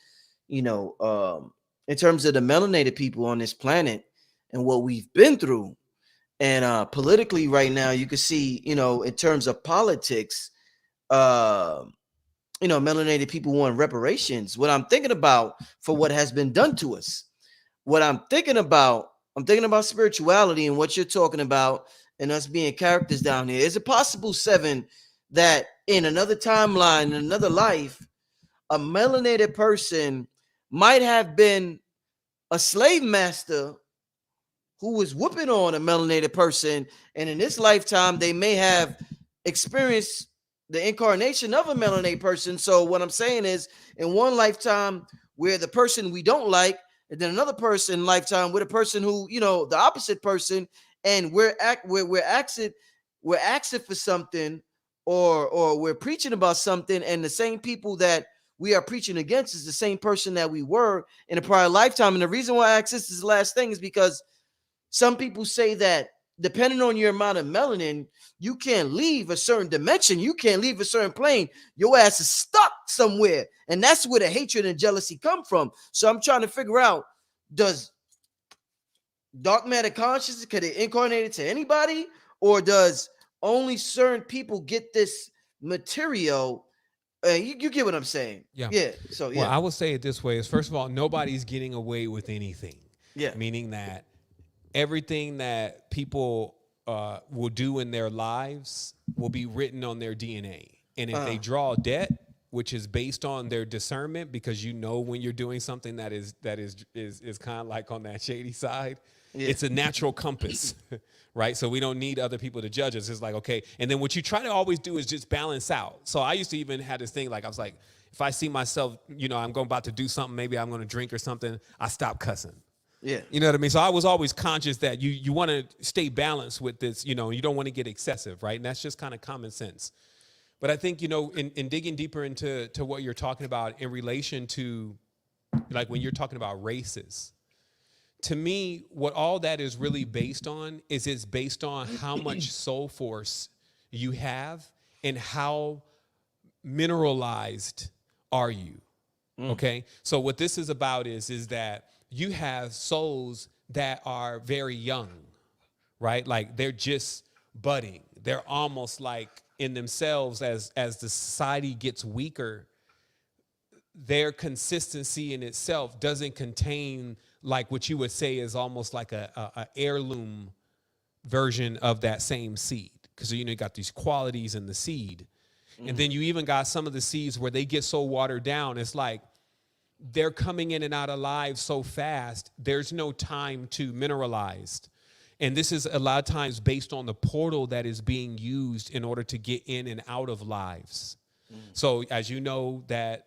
you know, in terms of the melanated people on this planet and what we've been through. And politically right now, you can see, you know, in terms of politics, you know, melanated people want reparations. What I'm thinking about for what has been done to us, I'm thinking about spirituality and what you're talking about, and us being characters down here. Is it possible, Sevan, that in another timeline, in another life, a melanated person might have been a slave master who was whooping on a melanated person, and in this lifetime, they may have experienced the incarnation of a melanated person? So what I'm saying is, in one lifetime, where the person we don't like and then another person lifetime with a person who, the opposite person, and we're asking for something, or we're preaching about something, and the same people that we are preaching against is the same person that we were in a prior lifetime. And the reason why I ask this is the last thing is because some people say that depending on your amount of melanin, you can't leave a certain dimension. You can't leave a certain plane. Your ass is stuck somewhere. And that's where the hatred and jealousy come from. So I'm trying to figure out, does dark matter consciousness, could it incarnate it to anybody? Or does only certain people get this material? You get what I'm saying? Yeah. Yeah. So, yeah. Well, I will say it this way: is first of all, nobody's getting away with anything. Yeah. Meaning that everything that people will do in their lives will be written on their DNA. And if they draw debt, which is based on their discernment, because when you're doing something that is kind of like on that shady side, it's a natural compass, right? So we don't need other people to judge us. It's like, okay. And then what you try to always do is just balance out. So I used to even have this thing, like I was like, if I see myself, I'm about to do something, maybe I'm going to drink or something, I stop cussing. Yeah. You know what I mean? So I was always conscious that you want to stay balanced with this, you don't want to get excessive, right? And that's just kind of common sense. But I think, in digging deeper into what you're talking about in relation to, like when you're talking about races, to me, what all that is really based on is it's based on how much soul force you have and how mineralized are you. Okay? So what this is about is that you have souls that are very young, right? Like they're just budding. They're almost like in themselves as the society gets weaker, their consistency in itself doesn't contain like what you would say is almost like a heirloom version of that same seed. Because you got these qualities in the seed. And then you even got some of the seeds where they get so watered down, it's like they're coming in and out of lives so fast, there's no time to mineralize. And this is a lot of times based on the portal that is being used in order to get in and out of lives. So as you know, that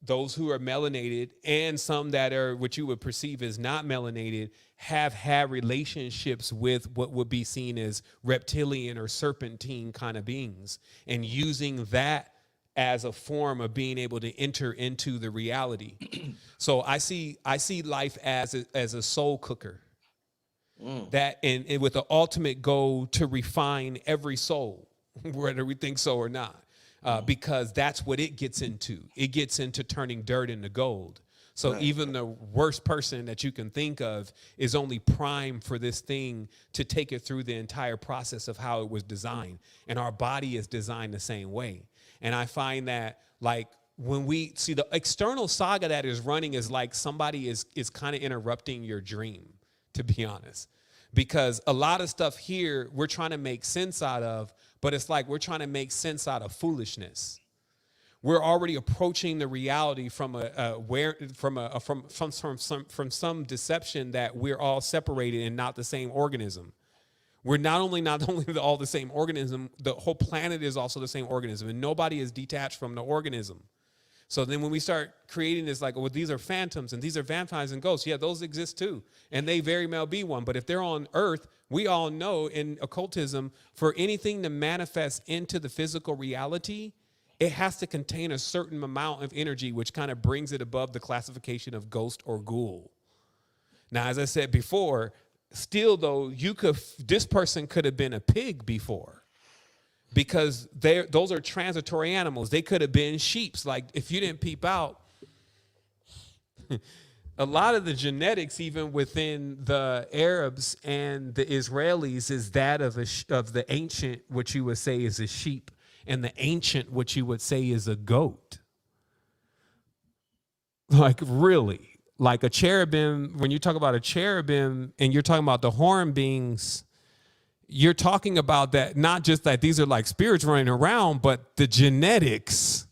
those who are melanated and some that are what you would perceive as not melanated have had relationships with what would be seen as reptilian or serpentine kind of beings, and using that as a form of being able to enter into the reality. So I see life as a soul cooker, that and with the ultimate goal to refine every soul, whether we think so or not, because that's what it gets into. It gets into turning dirt into gold. So even the worst person that you can think of is only primed for this thing to take it through the entire process of how it was designed. And our body is designed the same way. And I find that, like, when we see the external saga that is running is like somebody is kind of interrupting your dream, to be honest. Because a lot of stuff here we're trying to make sense out of, but it's like we're trying to make sense out of foolishness. We're already approaching the reality from some deception that we're all separated and not the same organism. We're not only all the same organism, the whole planet is also the same organism, and nobody is detached from the organism. So then when we start creating this, like, well, these are phantoms and these are vampires and ghosts. Yeah, those exist too. And they very well be one. But if they're on Earth, we all know in occultism, for anything to manifest into the physical reality, it has to contain a certain amount of energy, which kind of brings it above the classification of ghost or ghoul. Now, as I said before, still though, this person could have been a pig before. Because those are transitory animals. They could have been sheeps. Like, if you didn't peep out, a lot of the genetics, even within the Arabs and the Israelis, is that of the ancient, what you would say is a sheep, and the ancient, what you would say is a goat. Like, really. Like a cherubim, when you talk about a cherubim and you're talking about the horn beings, you're talking about that, not just that these are like spirits running around, but the genetics.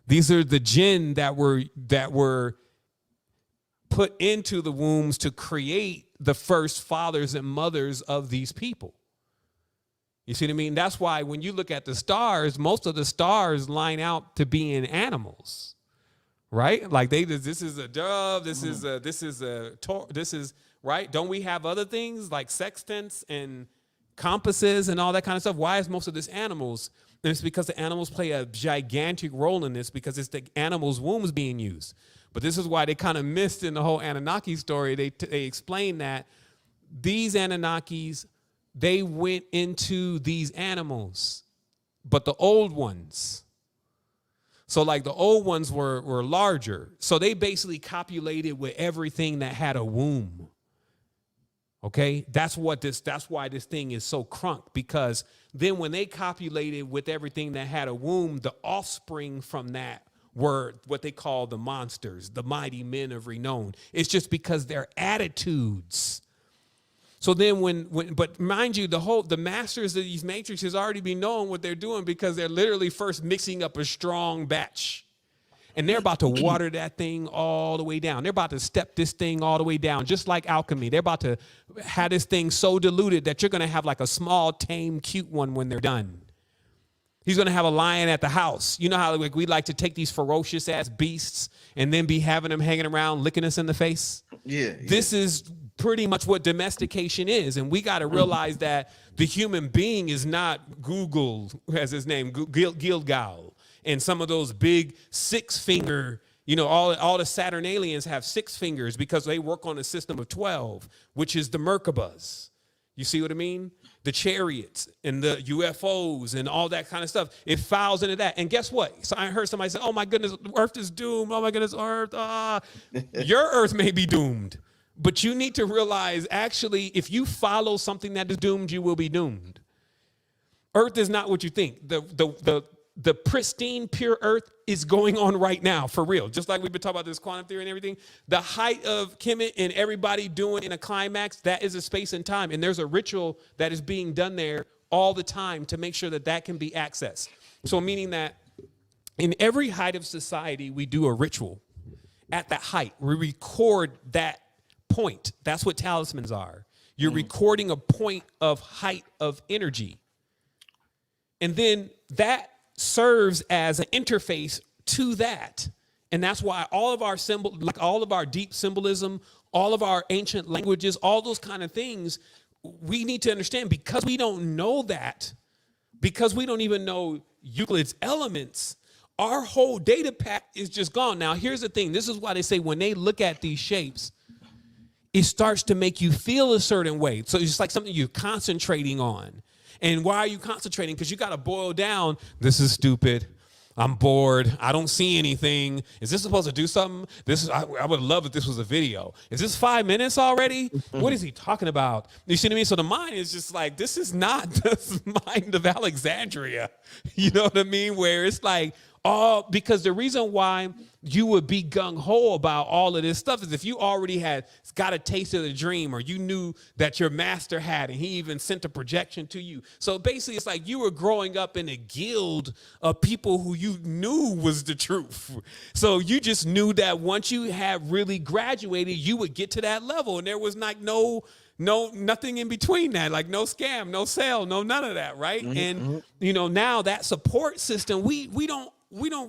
These are the jinn that were put into the wombs to create the first fathers and mothers of these people. You see what I mean? That's why when you look at the stars, most of the stars line out to being animals, right? Like this is a dove, this is right. Don't we have other things like sextants and compasses and all that kind of stuff? Why is most of this animals? And it's because the animals play a gigantic role in this, because it's the animals' wombs being used. But this is why they kind of missed in the whole Anunnaki story. They explained that these Anunnakis, they went into these animals, but the old ones. So like the old ones were larger. So they basically copulated with everything that had a womb. Okay, that's why this thing is so crunk, because then when they copulated with everything that had a womb, the offspring from that were what they call the monsters, the mighty men of renown. It's just because their attitudes. So then but mind you, the masters of these matrices already be knowing what they're doing, because they're literally first mixing up a strong batch. And they're about to water that thing all the way down. They're about to step this thing all the way down, just like alchemy. They're about to have this thing so diluted that you're going to have like a small, tame, cute one when they're done. He's going to have a lion at the house. You know how we like to take these ferocious ass beasts and then be having them hanging around licking us in the face? Yeah. This is pretty much what domestication is. And we got to realize that the human being is not Google, as his name, Gilgal. And some of those big 6-finger, all the Saturn aliens have 6 fingers because they work on a system of 12, which is the Merkabas. You see what I mean? The chariots and the UFOs and all that kind of stuff. It files into that. And guess what? So I heard somebody say, oh my goodness, Earth is doomed. Oh my goodness, Earth. Your Earth may be doomed. But you need to realize, actually, if you follow something that is doomed, you will be doomed. Earth is not what you think. The pristine, pure Earth is going on right now, for real. Just like we've been talking about this quantum theory and everything. The height of Kemet and everybody doing in a climax, that is a space and time. And there's a ritual that is being done there all the time to make sure that that can be accessed. So meaning that in every height of society, we do a ritual at that height. We record that point. That's what talismans are. You're recording a point of height of energy. And then that serves as an interface to that. And that's why all of our symbol, like all of our deep symbolism, all of our ancient languages, all those kind of things, we need to understand, because we don't know that, because we don't even know Euclid's elements, our whole data pack is just gone. Now, here's the thing. This is why they say when they look at these shapes, it starts to make you feel a certain way. So it's like something you're concentrating on. And why are you concentrating? Because you got to boil down, this is stupid. I'm bored. I don't see anything. Is this supposed to do something? I would love if this was a video. Is this 5 minutes already? What is he talking about? You see what I mean? So the mind is just like, this is not the mind of Alexandria. You know what I mean? Where it's like, because the reason why you would be gung-ho about all of this stuff is if you already had got a taste of the dream, or you knew that your master had, and he even sent a projection to you. So basically, it's like you were growing up in a guild of people who you knew was the truth. So you just knew that once you had really graduated, you would get to that level, and there was like nothing in between that, like no scam, no sale, no none of that, right? And now that support system, we don't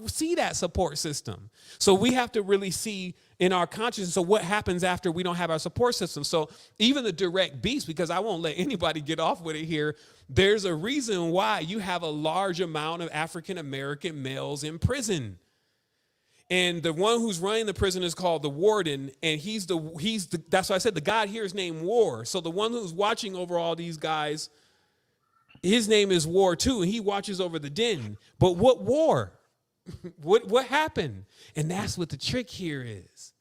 see that support system. So we have to really see in our consciousness, so what happens after we don't have our support system? So even the direct beast, because I won't let anybody get off with it here, there's a reason why you have a large amount of African-American males in prison. And the one who's running the prison is called the warden, and he's the that's why I said the God here is named War. So the one who's watching over all these guys, his name is War too, and he watches over the den. But what war? What happened? And that's what the trick here is.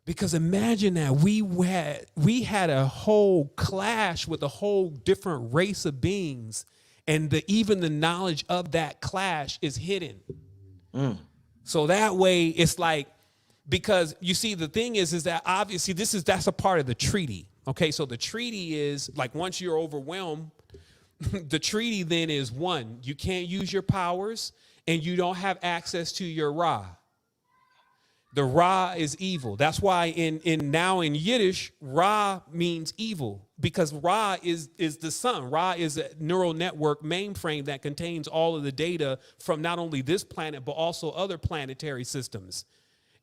Because imagine that we had a whole clash with a whole different race of beings, and even the knowledge of that clash is hidden. So that way it's like, because you see the thing is that obviously that's a part of the treaty. Okay, so the treaty is like, once you're overwhelmed, the treaty then is one, you can't use your powers, and you don't have access to your Ra. The Ra is evil. That's why in Yiddish, Ra means evil, because Ra is the sun. Ra is a neural network mainframe that contains all of the data from not only this planet, but also other planetary systems.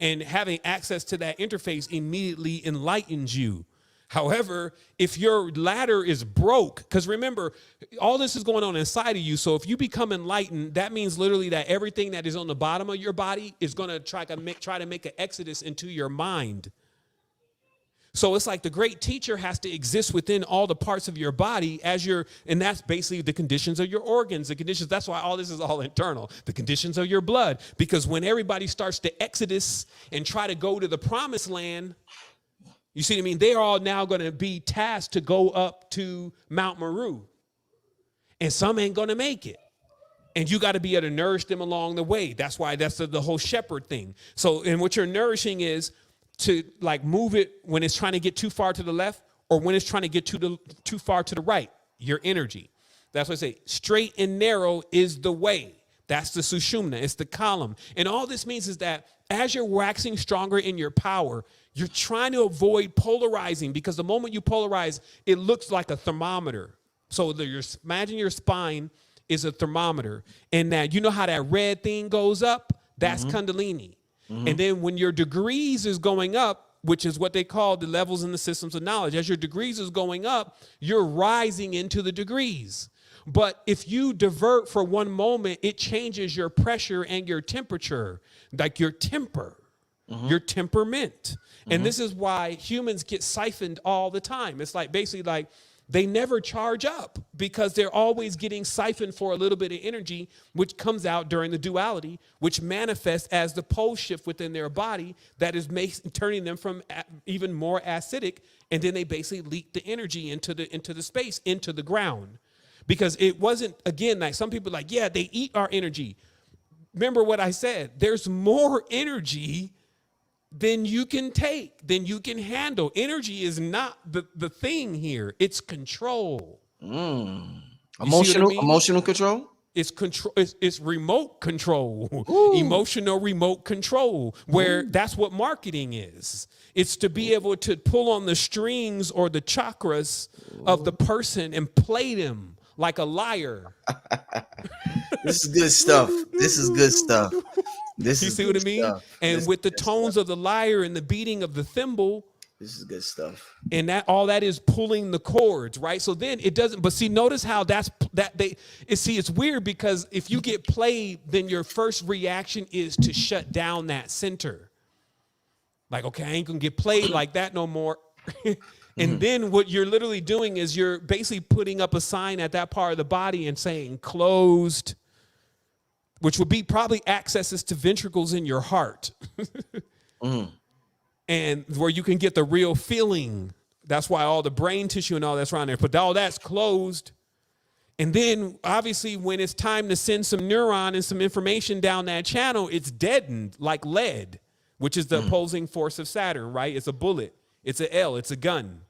And having access to that interface immediately enlightens you. However, if your ladder is broke, because remember, all this is going on inside of you. So if you become enlightened, that means literally that everything that is on the bottom of your body is going to try to make an exodus into your mind. So it's like the great teacher has to exist within all the parts of your body and that's basically the conditions of your organs, the conditions. That's why all this is all internal, the conditions of your blood. Because when everybody starts to exodus and try to go to the promised land, you see what I mean? They're all now going to be tasked to go up to Mount Meru. And some ain't going to make it. And you got to be able to nourish them along the way. That's why that's the whole shepherd thing. So, and what you're nourishing is to like move it when it's trying to get too far to the left or when it's trying to get too far to the right, your energy. That's what I say. Straight and narrow is the way. That's the sushumna. It's the column. And all this means is that as you're waxing stronger in your power, you're trying to avoid polarizing, because the moment you polarize, it looks like a thermometer. So imagine your spine is a thermometer, and that you know how that red thing goes up? That's Kundalini. And then when your degrees is going up, which is what they call the levels in the systems of knowledge, as your degrees is going up, you're rising into the degrees. But if you divert for one moment, it changes your pressure and your temperature, like your temper, your temperament. And this is why humans get siphoned all the time. It's like basically like they never charge up, because they're always getting siphoned for a little bit of energy, which comes out during the duality, which manifests as the pole shift within their body that is turning them from even more acidic. And then they basically leak the energy into the space, into the ground. Because it wasn't, again, like some people are like, yeah, they eat our energy. Remember what I said, there's more energy than you can take, than you can handle. Energy is not the thing here. It's control. Emotional control? It's control. It's remote control. Ooh. Emotional remote control, where that's what marketing is. It's to be able to pull on the strings or the chakras of the person and play them like a liar. This is good stuff. This is good stuff. You see what I mean? And with the tones of the lyre and the beating of the thimble, this is good stuff. And that all that is pulling the chords, right? So then it doesn't. But see, notice how it's weird, because if you get played, then your first reaction is to shut down that center. Like, okay, I ain't gonna get played like that no more. And then what you're literally doing is you're basically putting up a sign at that part of the body and saying closed, which would be probably accesses to ventricles in your heart. And where you can get the real feeling. That's why all the brain tissue and all that's around there. But all that's closed. And then obviously when it's time to send some neuron and some information down that channel, it's deadened like lead, which is the opposing force of Saturn, right? It's a bullet. It's an L. It's a gun.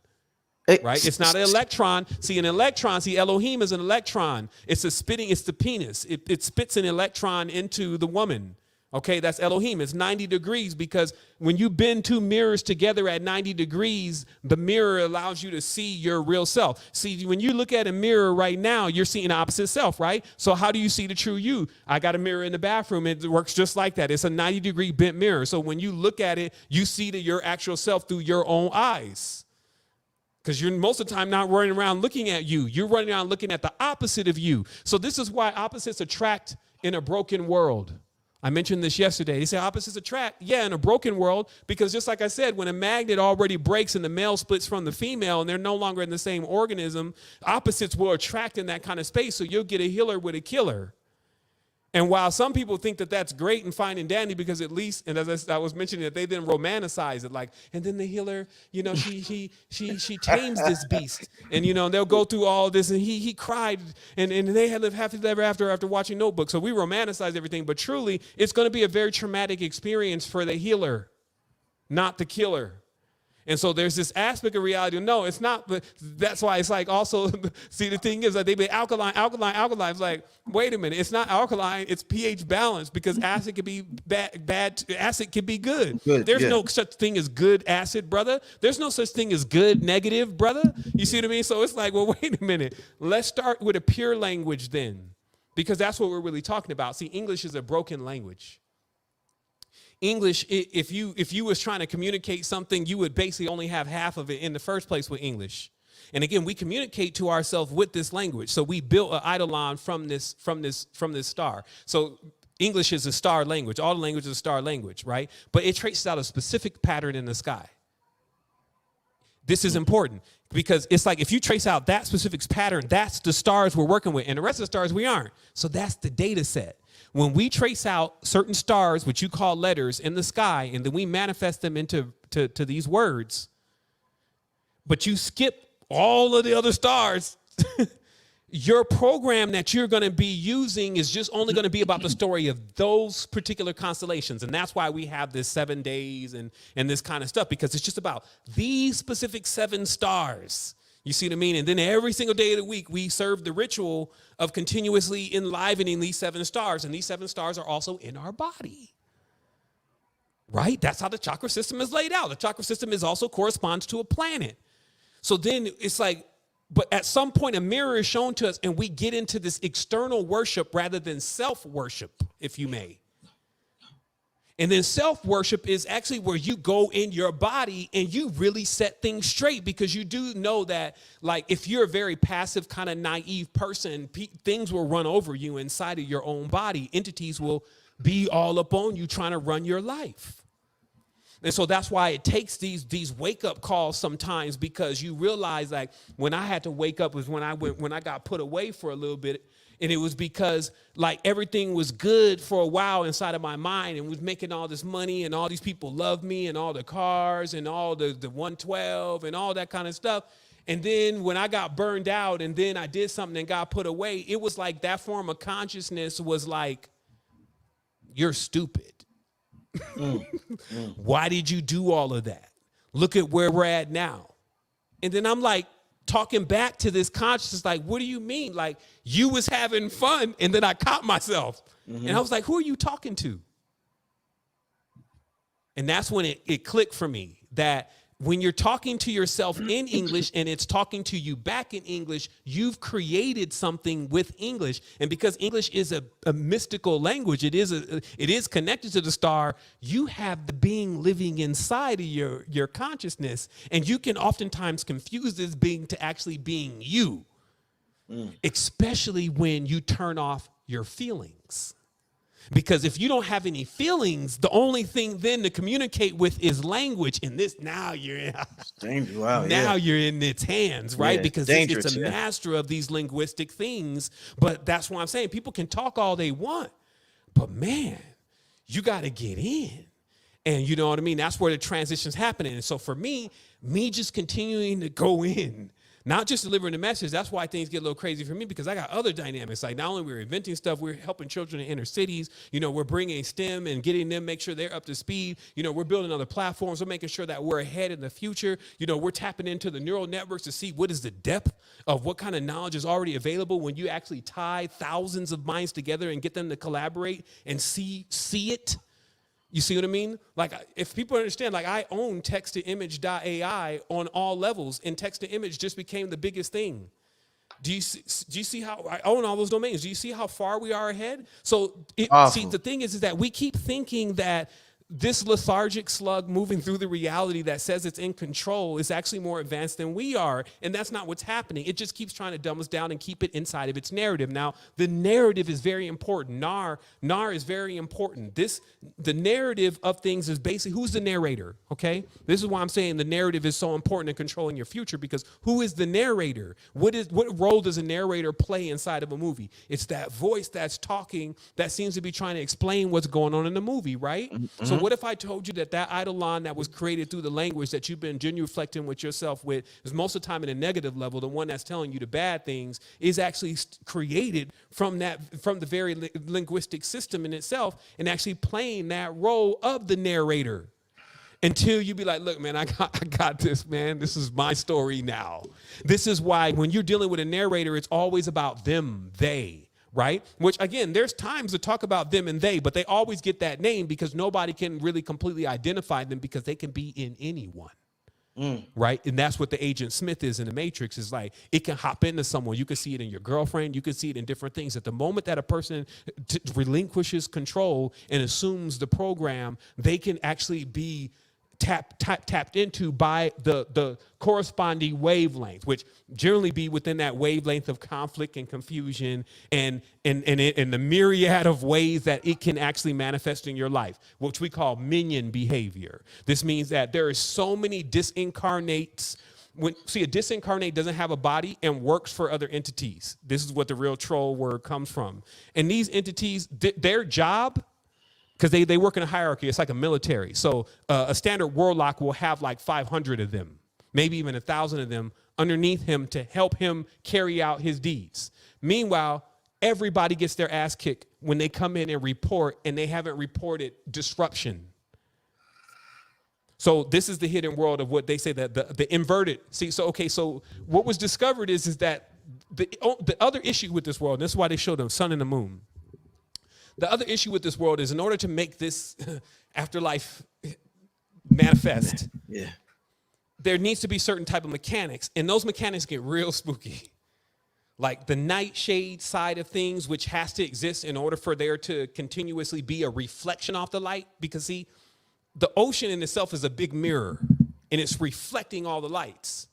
Right? It's not an electron. See, Elohim is an electron. It's the penis. It spits an electron into the woman. Okay, that's Elohim. It's 90 degrees, because when you bend two mirrors together at 90 degrees, the mirror allows you to see your real self. See, when you look at a mirror right now, you're seeing opposite self, right? So how do you see the true you? I got a mirror in the bathroom. It works just like that. It's a 90-degree bent mirror. So when you look at it, you see your actual self through your own eyes. Because you're most of the time not running around looking at you. You're running around looking at the opposite of you. So this is why opposites attract in a broken world. I mentioned this yesterday. They say opposites attract. Yeah, in a broken world, because just like I said, when a magnet already breaks and the male splits from the female and they're no longer in the same organism, opposites will attract in that kind of space. So you'll get a healer with a killer. And while some people think that that's great and fine and dandy, because at least, and as I was mentioning, that they then romanticize it, like, and then the healer, she tames this beast, and they'll go through all this, and he cried, and they had lived happily ever after watching Notebook. So we romanticize everything, but truly, it's going to be a very traumatic experience for the healer, not the killer. And so there's this aspect of reality. No, it's not. But that's why it's like also, see, the thing is that they be alkaline. It's like, wait a minute. It's not alkaline. It's pH balance, because acid can be bad. Acid can be good. There's no such thing as good acid, brother. There's no such thing as good negative, brother. You see what I mean? So it's like, well, wait a minute. Let's start with a pure language then, because that's what we're really talking about. See, English is a broken language. English, if you was trying to communicate something, you would basically only have half of it in the first place with English. And again, we communicate to ourselves with this language. So we built an eidolon from this star. So English is a star language. All the language is a star language, right? But it traces out a specific pattern in the sky. This is important because it's like if you trace out that specific pattern, that's the stars we're working with, and the rest of the stars we aren't. So that's the data set. When we trace out certain stars, which you call letters, in the sky, and then we manifest them into these words, but you skip all of the other stars, your program that you're going to be using is just only going to be about the story of those particular constellations. And that's why we have this 7 days and this kind of stuff, because it's just about these specific 7 stars. You see what I mean? And then every single day of the week, we serve the ritual of continuously enlivening these 7 stars. And these 7 stars are also in our body. Right? That's how the chakra system is laid out. The chakra system is also corresponds to a planet. So then it's like, but at some point, a mirror is shown to us, and we get into this external worship rather than self-worship, if you may. And then self-worship is actually where you go in your body and you really set things straight, because you do know that, like, if you're a very passive, kind of naive person, things will run over you inside of your own body. Entities will be all up on you trying to run your life. And so that's why it takes these wake-up calls sometimes, because you realize, like, when I had to wake up was when I got put away for a little bit. And it was because, like, everything was good for a while inside of my mind and was making all this money and all these people loved me and all the cars and all the 112 and all that kind of stuff. And then when I got burned out and then I did something and got put away, it was like that form of consciousness was like, you're stupid. Why did you do all of that? Look at where we're at now. And then I'm like, talking back to this consciousness, like, what do you mean? Like, you was having fun, and then I caught myself. And I was like, who are you talking to? And that's when it clicked for me that when you're talking to yourself in English and it's talking to you back in English, you've created something with English. And because English is a mystical language, it is connected to the star, you have the being living inside of your consciousness. And you can oftentimes confuse this being to actually being you, especially when you turn off your feelings. Because if you don't have any feelings, the only thing then to communicate with is language. And this, now you're in, you're in its hands, right? Because it's a master of these linguistic things. But that's what I'm saying. People can talk all they want, but man, you got to get in. And you know what I mean? That's where the transition's happening. And so for me just continuing to go in, not just delivering the message, that's why things get a little crazy for me, because I got other dynamics. Like, not only we're inventing stuff, we're helping children in inner cities. You know, we're bringing STEM and getting them, make sure they're up to speed. You know, we're building other platforms. We're making sure that we're ahead in the future. You know, we're tapping into the neural networks to see what is the depth of what kind of knowledge is already available when you actually tie thousands of minds together and get them to collaborate and see it. You see what I mean? Like, if people understand, like, I own text-to-image.ai on all levels, and text-to-image just became the biggest thing. Do you see how I own all those domains? Do you see how far we are ahead? So, the thing is that we keep thinking that this lethargic slug moving through the reality that says it's in control is actually more advanced than we are. And that's not what's happening. It just keeps trying to dumb us down and keep it inside of its narrative. Now, the narrative is very important. Nar is very important. The narrative of things is basically, who's the narrator? Okay. This is why I'm saying the narrative is so important in controlling your future, because who is the narrator? What role does a narrator play inside of a movie? It's that voice that's talking that seems to be trying to explain what's going on in the movie, right? So what if I told you that eidolon that was created through the language that you've been genuflecting with yourself with is most of the time in a negative level, the one that's telling you the bad things is actually created from the very linguistic system in itself, and actually playing that role of the narrator. Until you be like, look, man, I got this, man. This is my story now. This is why when you're dealing with a narrator, it's always about them, they, right? Which, again, there's times to talk about them and they, but they always get that name because nobody can really completely identify them because they can be in anyone. Right. And that's what the Agent Smith is in the Matrix, is like it can hop into someone. You can see it in your girlfriend. You can see it in different things. At the moment that a person relinquishes control and assumes the program, they can actually be tapped into by the corresponding wavelength, which generally be within that wavelength of conflict and confusion and the myriad of ways that it can actually manifest in your life, which we call minion behavior. This means that there are so many disincarnates. A disincarnate doesn't have a body and works for other entities. This is what the real troll word comes from. And these entities, their job, because they work in a hierarchy. It's like a military. So a standard warlock will have like 500 of them, maybe even 1,000 of them underneath him to help him carry out his deeds. Meanwhile, everybody gets their ass kicked when they come in and report, and they haven't reported disruption. So this is the hidden world of what they say that the inverted. So what was discovered is that the other issue with this world, and this is why they show the sun and the moon. The other issue with this world is in order to make this afterlife manifest, there needs to be certain type of mechanics, and those mechanics get real spooky. Like the nightshade side of things, which has to exist in order for there to continuously be a reflection off the light. Because see, the ocean in itself is a big mirror, and it's reflecting all the lights.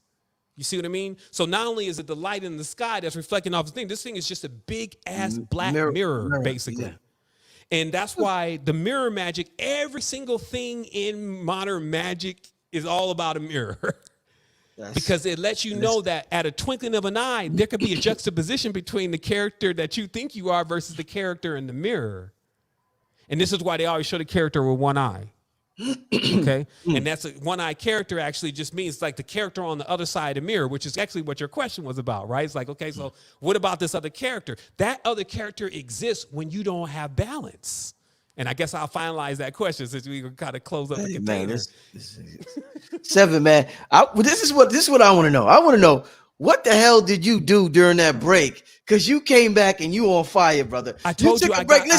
You see what I mean? So not only is it the light in the sky that's reflecting off the thing, this thing is just a big ass black mirror basically. Yeah. And that's why the mirror magic, every single thing in modern magic is all about a mirror. Because it lets you know that at a twinkling of an eye, there could be a juxtaposition between the character that you think you are versus the character in the mirror. And this is why they always show the character with one eye. Okay. And that's a one-eye character actually just means like the character on the other side of the mirror, which is actually what your question was about, right? It's like, okay, so what about this other character? That other character exists when you don't have balance. And I guess I'll finalize that question since we kind of close up the container. Seven, man. This is what I want to know. I want to know, what the hell did you do during that break? Because you came back and you on fire, brother. I told you, it's like running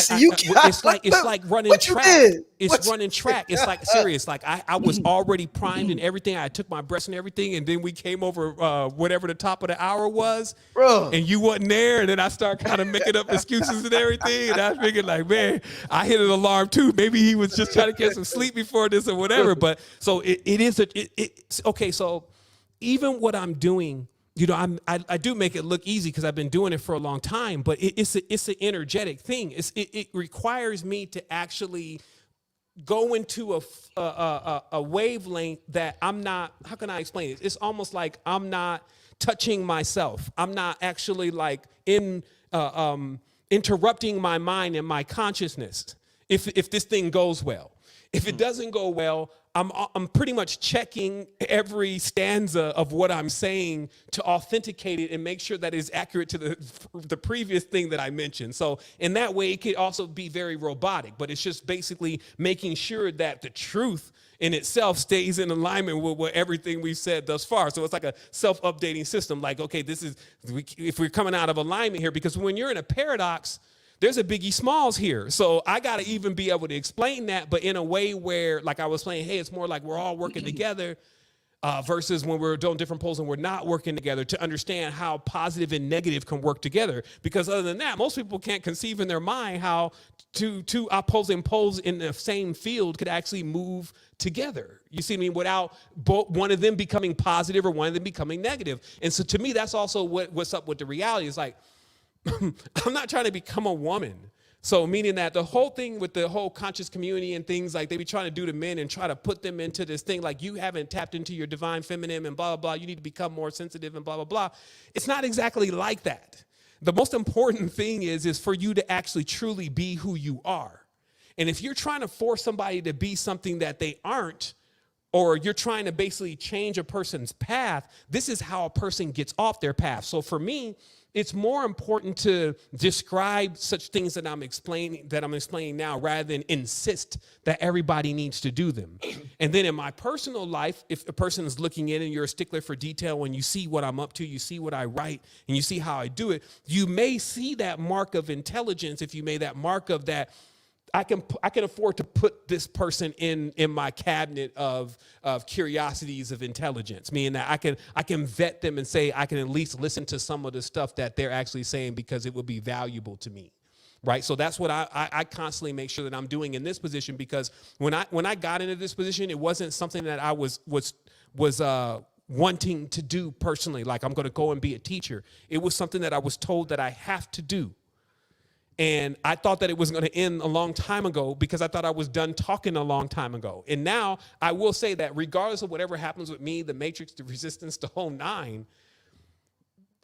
track. It's running track. It's like serious. Like I was already primed and everything. I took my breaths and everything, and then we came over whatever the top of the hour was, bro. And you wasn't there, and then I start kind of making up excuses and everything. And I was thinking like, man, I hit an alarm too. Maybe he was just trying to get some sleep before this or whatever. But so it's okay. So even what I'm doing, you know, I do make it look easy because I've been doing it for a long time, but it's an energetic thing. It requires me to actually go into a wavelength that I'm not. How can I explain it? It's almost like I'm not touching myself. I'm not actually like interrupting my mind and my consciousness. If this thing goes well, if it doesn't go well, I'm pretty much checking every stanza of what I'm saying to authenticate it and make sure that it's accurate to the previous thing that I mentioned. So in that way, it could also be very robotic, but it's just basically making sure that the truth in itself stays in alignment with what everything we've said thus far. So it's like a self-updating system. Like, okay, if we're coming out of alignment here, because when you're in a paradox, there's a Biggie Smalls here. So I got to even be able to explain that, but in a way where, like I was saying, hey, it's more like we're all working together versus when we're doing different poles and we're not working together, to understand how positive and negative can work together. Because other than that, most people can't conceive in their mind how two opposing poles in the same field could actually move together. You see what I mean? Without one of them becoming positive or one of them becoming negative. And so to me, that's also what's up with the reality. It's like, I'm not trying to become a woman. So meaning that the whole thing with the whole conscious community and things like they be trying to do to men and try to put them into this thing like you haven't tapped into your divine feminine and blah, blah, blah. You need to become more sensitive and blah, blah, blah. It's not exactly like that. The most important thing is for you to actually truly be who you are. And if you're trying to force somebody to be something that they aren't, or you're trying to basically change a person's path, this is how a person gets off their path. So for me, it's more important to describe such things that I'm explaining now, rather than insist that everybody needs to do them. And then in my personal life, if a person is looking in and you're a stickler for detail, when you see what I'm up to, you see what I write, and you see how I do it, you may see that mark of intelligence. If you made that mark of that, I can afford to put this person in my cabinet of curiosities of intelligence, meaning that I can vet them and say I can at least listen to some of the stuff that they're actually saying because it would be valuable to me, right? So that's what I constantly make sure that I'm doing in this position, because when I got into this position, it wasn't something that I was wanting to do personally, like I'm going to go and be a teacher. It was something that I was told that I have to do. And I thought that it was going to end a long time ago, because I thought I was done talking a long time ago. And now I will say that regardless of whatever happens with me, the Matrix, the Resistance, the whole nine,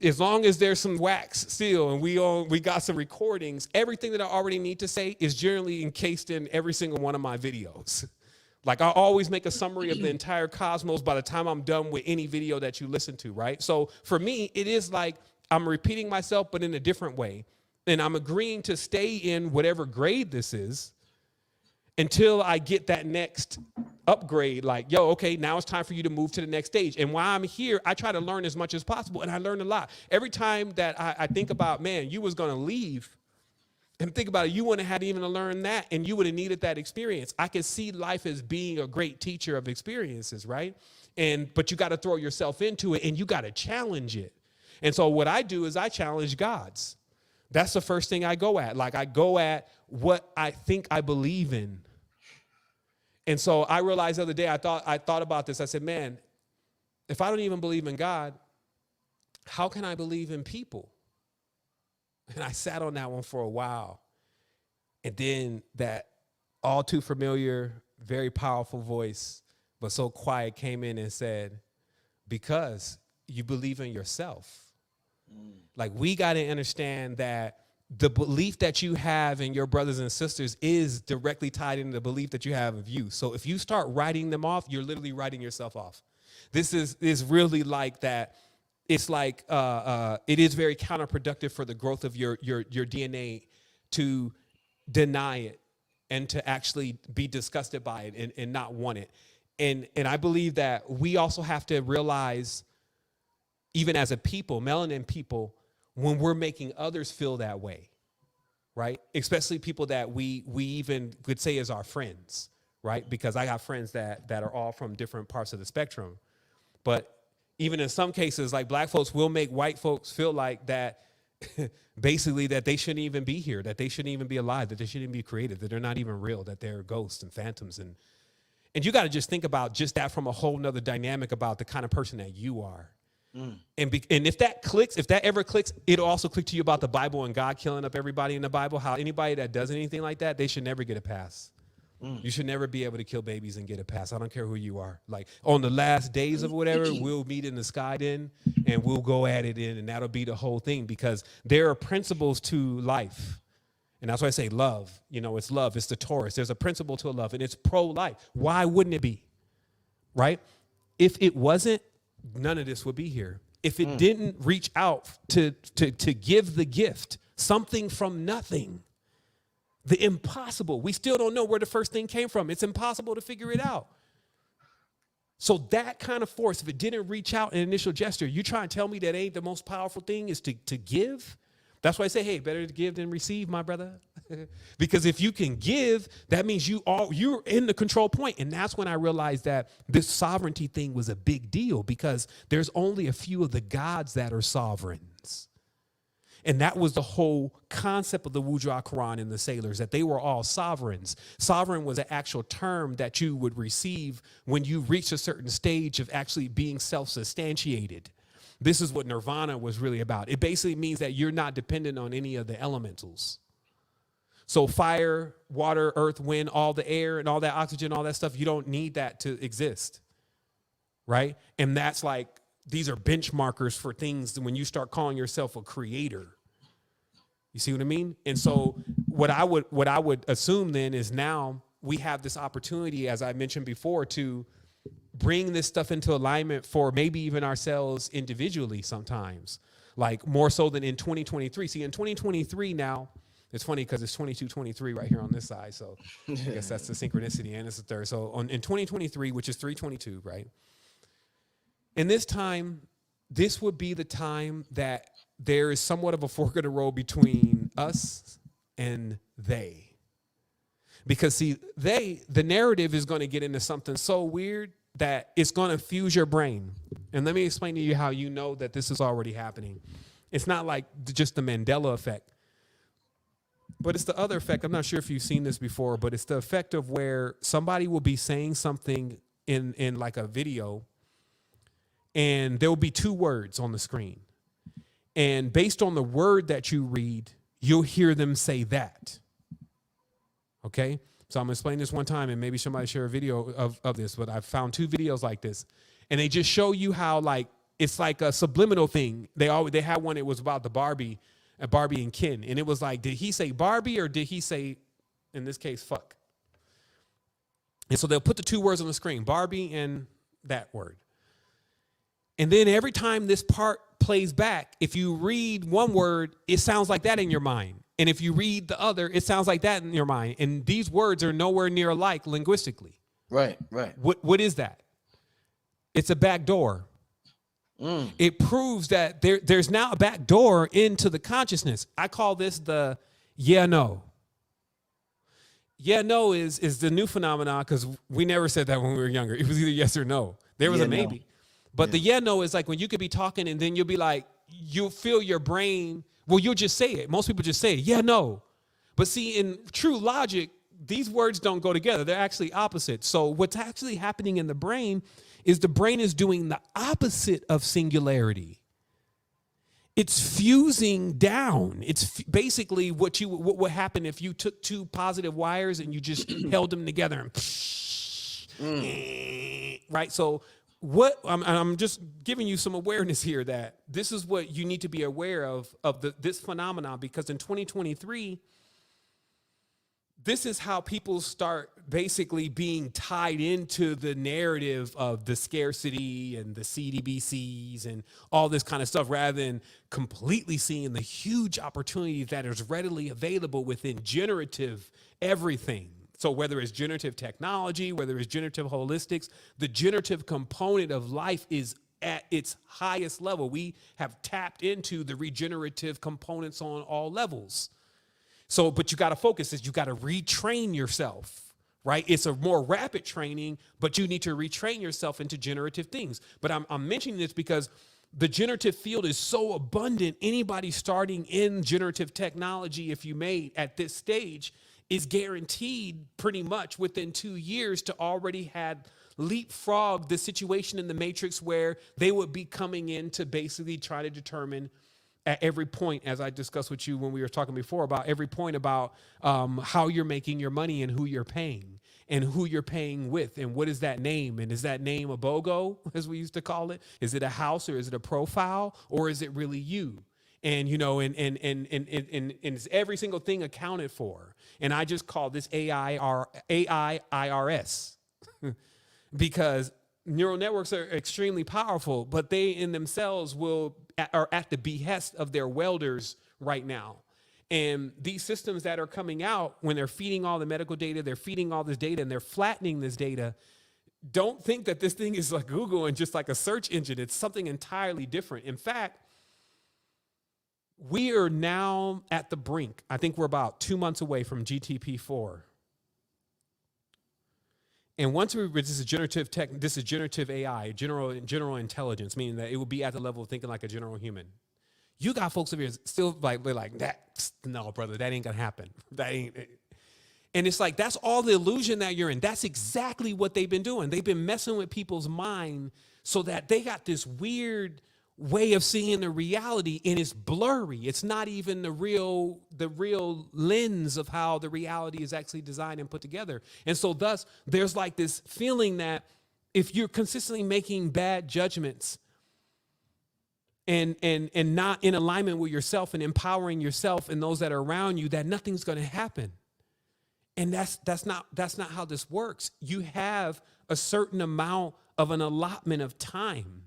as long as there's some wax still and we got some recordings, everything that I already need to say is generally encased in every single one of my videos. Like I always make a summary of the entire cosmos by the time I'm done with any video that you listen to, right? So for me, it is like I'm repeating myself, but in a different way. And I'm agreeing to stay in whatever grade this is until I get that next upgrade. Like, yo, okay, now it's time for you to move to the next stage. And while I'm here, I try to learn as much as possible. And I learn a lot. Every time that I think about, man, you was going to leave, and think about it, you wouldn't have had even to learn that, and you would have needed that experience. I can see life as being a great teacher of experiences, right? But you got to throw yourself into it, and you got to challenge it. And so what I do is I challenge gods. That's the first thing I go at. Like I go at what I think I believe in. And so I realized the other day, I thought about this. I said, man, if I don't even believe in God, how can I believe in people? And I sat on that one for a while. And then that all too familiar, very powerful voice, but so quiet, came in and said, because you believe in yourself. Like, we got to understand that the belief that you have in your brothers and sisters is directly tied into the belief that you have of you. So if you start writing them off, you're literally writing yourself off. This is really like that. It's like it is very counterproductive for the growth of your DNA to deny it and to actually be disgusted by it and not want it. And I believe that we also have to realize, even as a people, melanin people, when we're making others feel that way, right? Especially people that we even could say is our friends, right? Because I got friends that are all from different parts of the spectrum. But even in some cases, like black folks will make white folks feel like that, basically that they shouldn't even be here, that they shouldn't even be alive, that they shouldn't even be created, that they're not even real, that they're ghosts and phantoms. And you got to just think about just that from a whole nother dynamic about the kind of person that you are. And if that clicks, if that ever clicks, it'll also click to you about the Bible and God killing up everybody in the Bible, how anybody that does anything like that, they should never get a pass. You should never be able to kill babies and get a pass. I don't care who you are. Like on the last days of whatever, we'll meet in the sky then, and we'll go at it in, and that'll be the whole thing, because there are principles to life. And that's why I say love. You know, it's love. It's the Taurus. There's a principle to love, and it's pro-life. Why wouldn't it be? Right? If it wasn't, none of this would be here. If it didn't reach out to give the gift, something from nothing, the impossible, we still don't know where the first thing came from. It's impossible to figure it out. So that kind of force, if it didn't reach out in initial gesture, you try and tell me that ain't the most powerful thing is to give? That's why I say, hey, better to give than receive, my brother. Because if you can give, that means you're in the control point. And that's when I realized that this sovereignty thing was a big deal, because there's only a few of the gods that are sovereigns. And that was the whole concept of the Wujra Quran and the sailors, that they were all sovereigns. Sovereign was an actual term that you would receive when you reach a certain stage of actually being self-substantiated. This is what nirvana was really about. It basically means that you're not dependent on any of the elementals. So fire, water, earth, wind, all the air and all that oxygen, all that stuff, you don't need that to exist, right? And that's like, these are benchmarkers for things when you start calling yourself a creator. You see what I mean? And so what I would assume then is now we have this opportunity, as I mentioned before, to bring this stuff into alignment for maybe even ourselves individually sometimes, like more so than in 2023. See, in 2023 now, it's funny because it's 2223 right here on this side. So I guess that's the synchronicity, and it's the third. So in 2023, which is 322, right? In this time, this would be the time that there is somewhat of a fork in the road between us and they. Because see, the narrative is going to get into something so weird that it's going to fuse your brain. And let me explain to you how you know that this is already happening. It's not like just the Mandela effect, but it's the other effect. I'm not sure if you've seen this before, but it's the effect of where somebody will be saying something in like a video, and there will be two words on the screen. And based on the word that you read, you'll hear them say that. Okay? So I'm going to explain this one time, and maybe somebody share a video of this, but I've found two videos like this. And they just show you how, like, it's like a subliminal thing. They had one, it was about the Barbie and Ken. And it was like, did he say Barbie or did he say, in this case, fuck? And so they'll put the two words on the screen, Barbie and that word. And then every time this part plays back, if you read one word, it sounds like that in your mind. And if you read the other, it sounds like that in your mind. And these words are nowhere near alike linguistically. Right. What is that? It's a back door. It proves that there's now a back door into the consciousness. I call this the yeah, no. Yeah, no is the new phenomenon, because we never said that when we were younger. It was either yes or no. There was a maybe. No. But the yeah, no is like when you could be talking and then you'll be like, you'll feel your brain. Well, you'll just say it. Most people just say it. Yeah, no. But see, in true logic, these words don't go together. They're actually opposite. So what's actually happening in the brain is the brain is doing the opposite of singularity. It's fusing down. It's basically what would happen if you took two positive wires and you just held them together and right? So I'm just giving you some awareness here that this is what you need to be aware of this phenomenon, because in 2023, this is how people start basically being tied into the narrative of the scarcity and the CDBCs and all this kind of stuff, rather than completely seeing the huge opportunity that is readily available within generative everything. So whether it's generative technology, whether it's generative holistics, the generative component of life is at its highest level. We have tapped into the regenerative components on all levels. So, but you got to focus, is you got to retrain yourself, right? It's a more rapid training, but you need to retrain yourself into generative things. But I'm mentioning this because the generative field is so abundant. Anybody starting in generative technology, if you may, at this stage, is guaranteed pretty much within 2 years to already had leapfrogged the situation in the matrix where they would be coming in to basically try to determine at every point, as I discussed with you when we were talking before, about every point about how you're making your money and who you're paying with, and what is that name, and is that name a BOGO, as we used to call it? Is it a house, or is it a profile, or is it really you? And you know, and is every single thing accounted for? And I just call this AI IRS because neural networks are extremely powerful, but they in themselves are at the behest of their welders right now. And these systems that are coming out, when they're feeding all the medical data, they're feeding all this data, and they're flattening this data. Don't think that this thing is like Google and just like a search engine. It's something entirely different. In fact, we are now at the brink. I think we're about 2 months away from GTP4. And once this is generative tech, this is generative AI, general intelligence, meaning that it will be at the level of thinking like a general human. You got folks over here still like that. No, brother, that ain't gonna happen. That ain't. And it's like, that's all the illusion that you're in. That's exactly what they've been doing. They've been messing with people's mind so that they got this weird way of seeing the reality, and it's blurry. It's not even the real lens of how the reality is actually designed and put together. And so thus there's like this feeling that if you're consistently making bad judgments and not in alignment with yourself and empowering yourself and those that are around you, that nothing's going to happen. And that's not how this works. You have a certain amount of an allotment of time.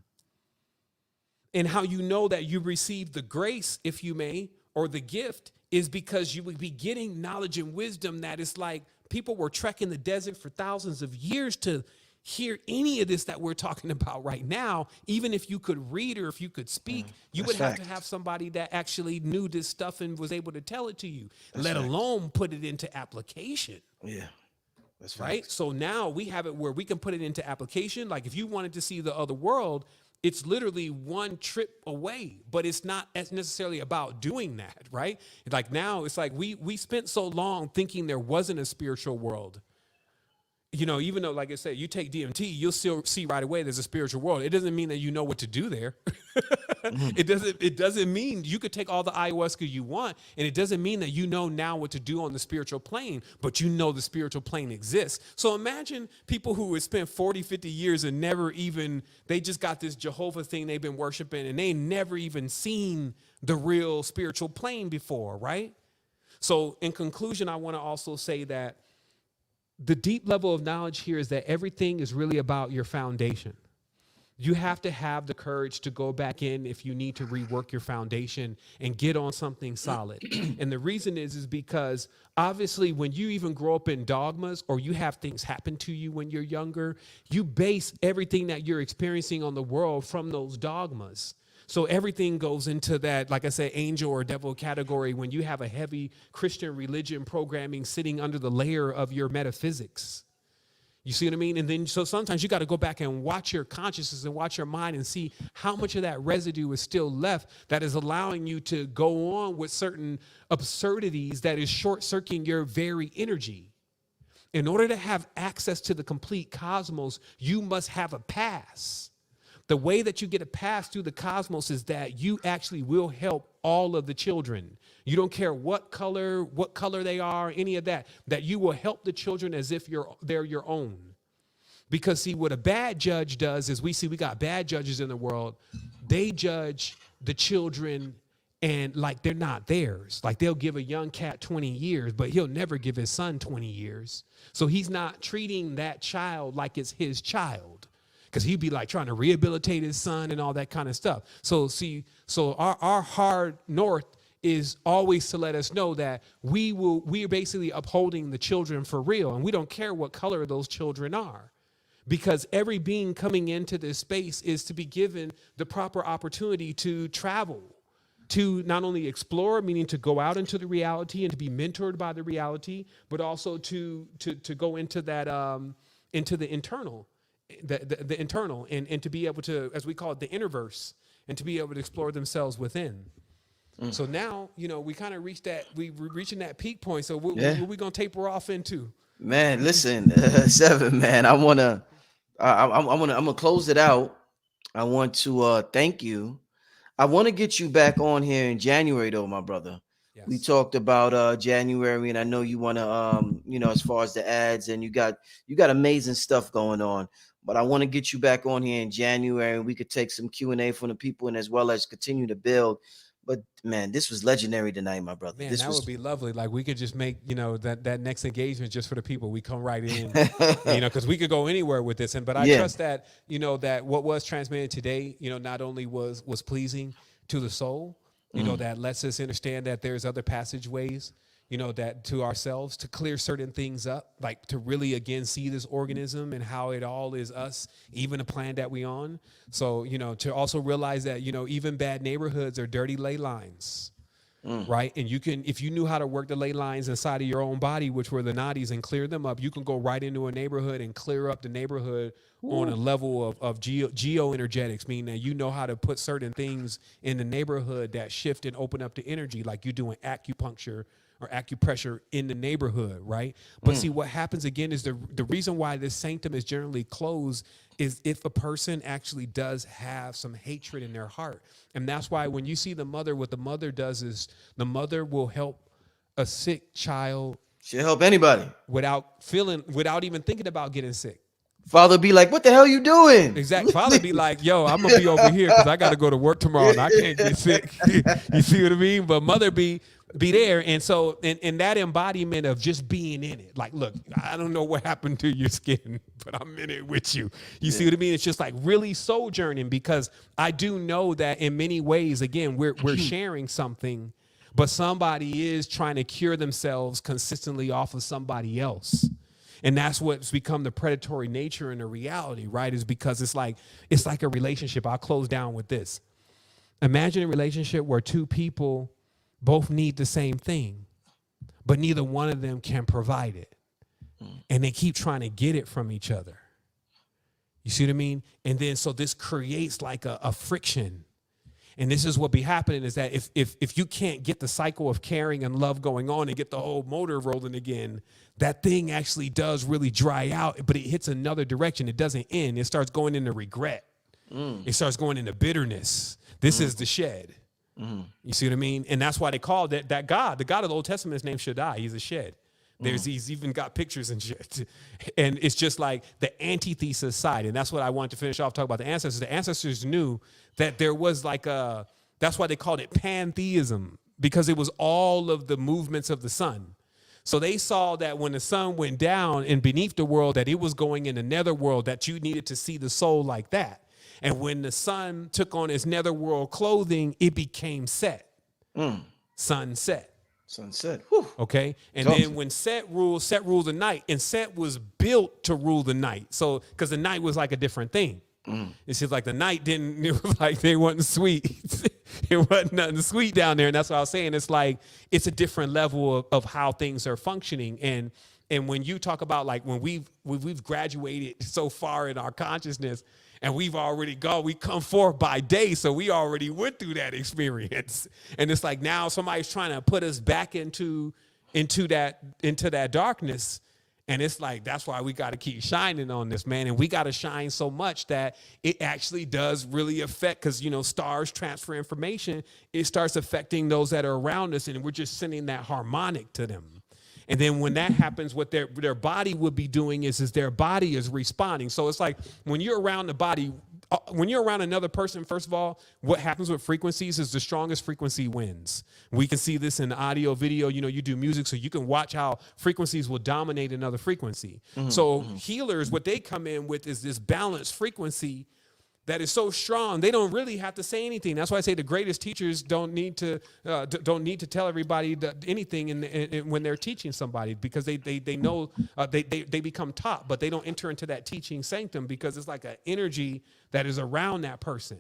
And how you know that you received the grace, if you may, or the gift, is because you would be getting knowledge and wisdom that is like people were trekking the desert for thousands of years to hear any of this that we're talking about right now. Even if you could read or if you could speak, you would have to have somebody that actually knew this stuff and was able to tell it to you, let alone put it into application. Yeah. That's right. So now we have it where we can put it into application. Like if you wanted to see the other world, it's literally one trip away, but it's not as necessarily about doing that, right? Like now it's like we spent so long thinking there wasn't a spiritual world. You know, even though, like I said, you take DMT, you'll still see right away there's a spiritual world. It doesn't mean that you know what to do there. It doesn't mean you could take all the ayahuasca you want, and it doesn't mean that you know now what to do on the spiritual plane, but you know the spiritual plane exists. So imagine people who would spend 40, 50 years and never even, they just got this Jehovah thing they've been worshiping, and they never even seen the real spiritual plane before, right? So in conclusion, I want to also say that the deep level of knowledge here is that everything is really about your foundation. You have to have the courage to go back in if you need to rework your foundation and get on something solid. And the reason is because obviously when you even grow up in dogmas or you have things happen to you when you're younger, you base everything that you're experiencing on the world from those dogmas. So everything goes into that, like I said, angel or devil category when you have a heavy Christian religion programming sitting under the layer of your metaphysics. You see what I mean? And then so sometimes you got to go back and watch your consciousness and watch your mind and see how much of that residue is still left that is allowing you to go on with certain absurdities that is short-circuiting your very energy. In order to have access to the complete cosmos, you must have a pass. The way that you get a pass through the cosmos is that you actually will help all of the children. You don't care what color they are, any of that you will help the children as if they're your own. Because see, what a bad judge does is we got bad judges in the world. They judge the children and like they're not theirs. Like they'll give a young cat 20 years, but he'll never give his son 20 years. So he's not treating that child like it's his child. Because he'd be like trying to rehabilitate his son and all that kind of stuff. So our hard north is always to let us know that we are basically upholding the children for real. And we don't care what color those children are. Because every being coming into this space is to be given the proper opportunity to travel, to not only explore, meaning to go out into the reality and to be mentored by the reality, but also to go into that, into the internal. The internal and to be able to, as we call it, the innerverse, and to be able to explore themselves within. So now, we kind of we're reaching that peak point. So what we going to taper off into? Man, listen, Sevan, man, I'm gonna close it out. I want to thank you. I want to get you back on here in January, though, my brother. Yes. We talked about January, and I know you want to, as far as the ads, and you got amazing stuff going on. But I want to get you back on here in January, and we could take some Q&A from the people, and as well as continue to build. But man, this was legendary tonight, my brother. Man, that would be lovely. Like we could just make, that next engagement just for the people. We come right in, because we could go anywhere with this. But I trust that, that what was transmitted today, not only was pleasing to the soul, that lets us understand that there's other passageways, that to ourselves to clear certain things up, like to really, again, see this organism and how it all is us, even a planet that we on. So, to also realize that, even bad neighborhoods are dirty ley lines, right? And you can, if you knew how to work the ley lines inside of your own body, which were the nadis, and clear them up, you can go right into a neighborhood and clear up the neighborhood on a level of geo-energetics, meaning that you know how to put certain things in the neighborhood that shift and open up the energy, like you're doing acupuncture or acupressure in the neighborhood, right? But see, what happens again is the reason why this sanctum is generally closed is if a person actually does have some hatred in their heart. And that's why when you see the mother, what the mother does is the mother will help a sick child. She'll help anybody. Without even thinking about getting sick. Father be like, what the hell you doing? Exactly. Father be like, yo, I'm going to be over here because I got to go to work tomorrow and I can't get sick. You see what I mean? But mother be, be there. And so in that embodiment of just being in it, like, look, I don't know what happened to your skin, but I'm in it with you. You see what I mean? It's just like really sojourning, because I do know that in many ways, again, we're sharing something, but somebody is trying to cure themselves consistently off of somebody else. And that's what's become the predatory nature in the reality, right? Is because it's like a relationship. I'll close down with this. Imagine a relationship where two people both need the same thing, but neither one of them can provide it. And they keep trying to get it from each other. You see what I mean? And then so this creates like a friction. And this is what be happening, is that if you can't get the cycle of caring and love going on and get the whole motor rolling again, that thing actually does really dry out, but it hits another direction. It doesn't end. It starts going into regret. It starts going into bitterness. This is the shed. You see what I mean? And that's why they call that God. The God of the Old Testament is named Shaddai. He's a shed. He's even got pictures and shit. And it's just like the antithesis side. And that's what I wanted to finish off talking about the ancestors. The ancestors knew that there was like that's why they called it pantheism, because it was all of the movements of the sun. So they saw that when the sun went down and beneath the world, that it was going in the netherworld, that you needed to see the soul like that. And when the sun took on its netherworld clothing, it became Set. Sunset. Sunset. Whew. Okay. And then when Set ruled the night, and Set was built to rule the night. So, because the night was like a different thing. It's just like the night it was like they wasn't sweet. It wasn't nothing sweet down there. And that's what I was saying. It's like, it's a different level of how things are functioning. And when you talk about like when we've graduated so far in our consciousness, and we've already gone, we come forth by day. So we already went through that experience. And it's like now somebody's trying to put us back into that darkness. And it's like, that's why we got to keep shining on this, man. And we got to shine so much that it actually does really affect, because, stars transfer information. It starts affecting those that are around us, and we're just sending that harmonic to them. And then when that happens, what their body would be doing is their body is responding. So it's like when you're around the body, when you're around another person, first of all, what happens with frequencies is the strongest frequency wins. We can see this in audio, video. You do music, so you can watch how frequencies will dominate another frequency. Healers, what they come in with is this balanced frequency that is so strong, they don't really have to say anything. That's why I say the greatest teachers don't need to tell everybody anything when they're teaching somebody, because they know they become taught, but they don't enter into that teaching sanctum, because it's like an energy that is around that person.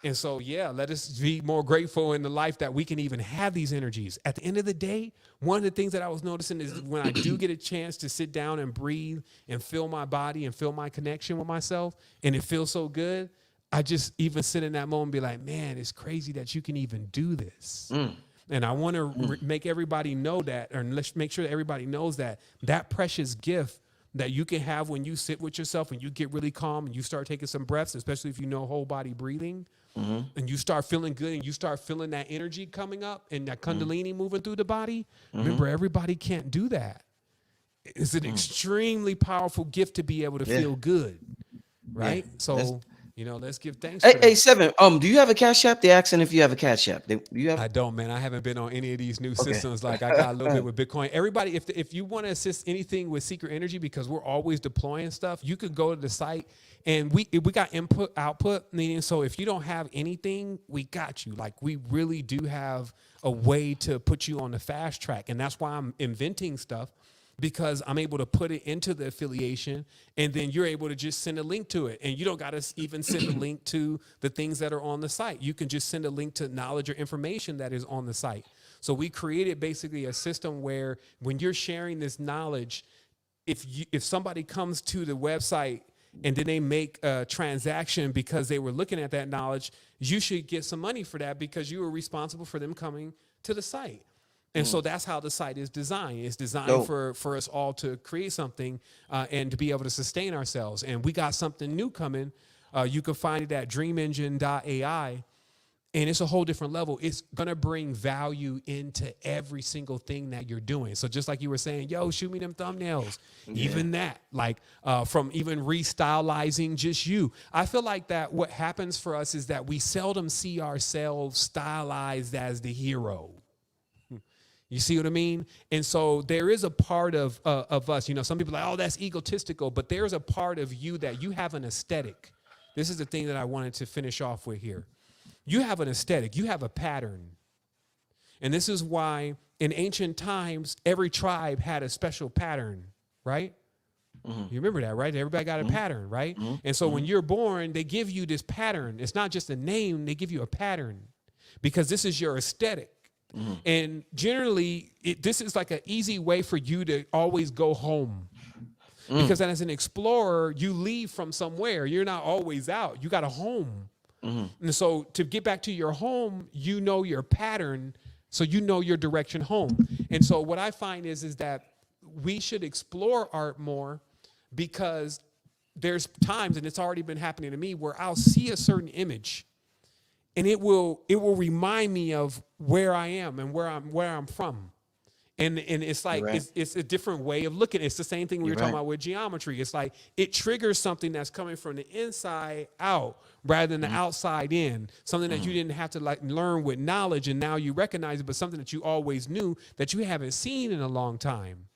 And so, let us be more grateful in the life that we can even have these energies. At the end of the day, one of the things that I was noticing is when I do get a chance to sit down and breathe and feel my body and feel my connection with myself, and it feels so good, I just even sit in that moment and be like, man, it's crazy that you can even do this. And I want to make everybody know that, or let's make sure that everybody knows that precious gift that you can have when you sit with yourself and you get really calm and you start taking some breaths, especially if you know whole body breathing, and you start feeling good and you start feeling that energy coming up and that kundalini moving through the body. Remember, everybody can't do that. It's an extremely powerful gift to be able to feel good, right? So, let's give thanks. Hey, Sevan, do you have a Cash App? They're asking if you have a Cash App. I don't, man. I haven't been on any of these new systems. Like I got a little bit with Bitcoin. Everybody, if you want to assist anything with secret energy, because we're always deploying stuff, you could go to the site, and we got input, output, meaning, so if you don't have anything, we got you. Like, we really do have a way to put you on the fast track. And that's why I'm inventing stuff, because I'm able to put it into the affiliation, and then you're able to just send a link to it. And you don't got to even send a link to the things that are on the site. You can just send a link to knowledge or information that is on the site. So we created basically a system where when you're sharing this knowledge, if somebody comes to the website and then they make a transaction because they were looking at that knowledge, you should get some money for that, because you were responsible for them coming to the site. And so that's how the site is designed. It's designed for us all to create something and to be able to sustain ourselves. And we got something new coming. You can find it at dreamengine.ai. And it's a whole different level. It's going to bring value into every single thing that you're doing. So just like you were saying, yo, shoot me them thumbnails. Even that, like from even restylizing just you. I feel like that what happens for us is that we seldom see ourselves stylized as the hero. You see what I mean? And so there is a part of us, you know, some people are like, oh, that's egotistical, but there's a part of you that you have an aesthetic. This is the thing that I wanted to finish off with here. You have an aesthetic, you have a pattern. And this is why in ancient times, every tribe had a special pattern, right? You remember that, right? Everybody got a pattern, right? And so when you're born, they give you this pattern. It's not just a name, they give you a pattern because this is your aesthetic. And generally, this is like an easy way for you to always go home. Because as an explorer, you leave from somewhere. You're not always out. You got a home. And so to get back to your home, you know your pattern, so you know your direction home. And so what I find is that we should explore art more because there's times, and it's already been happening to me, where I'll see a certain image and it will remind me of where I am and where I'm from. And it's like, it's a different way of looking. It's the same thing we were talking about with geometry. It's like it triggers something that's coming from the inside out rather than the outside in. Something that you didn't have to like learn with knowledge and now you recognize it, but something that you always knew that you haven't seen in a long time.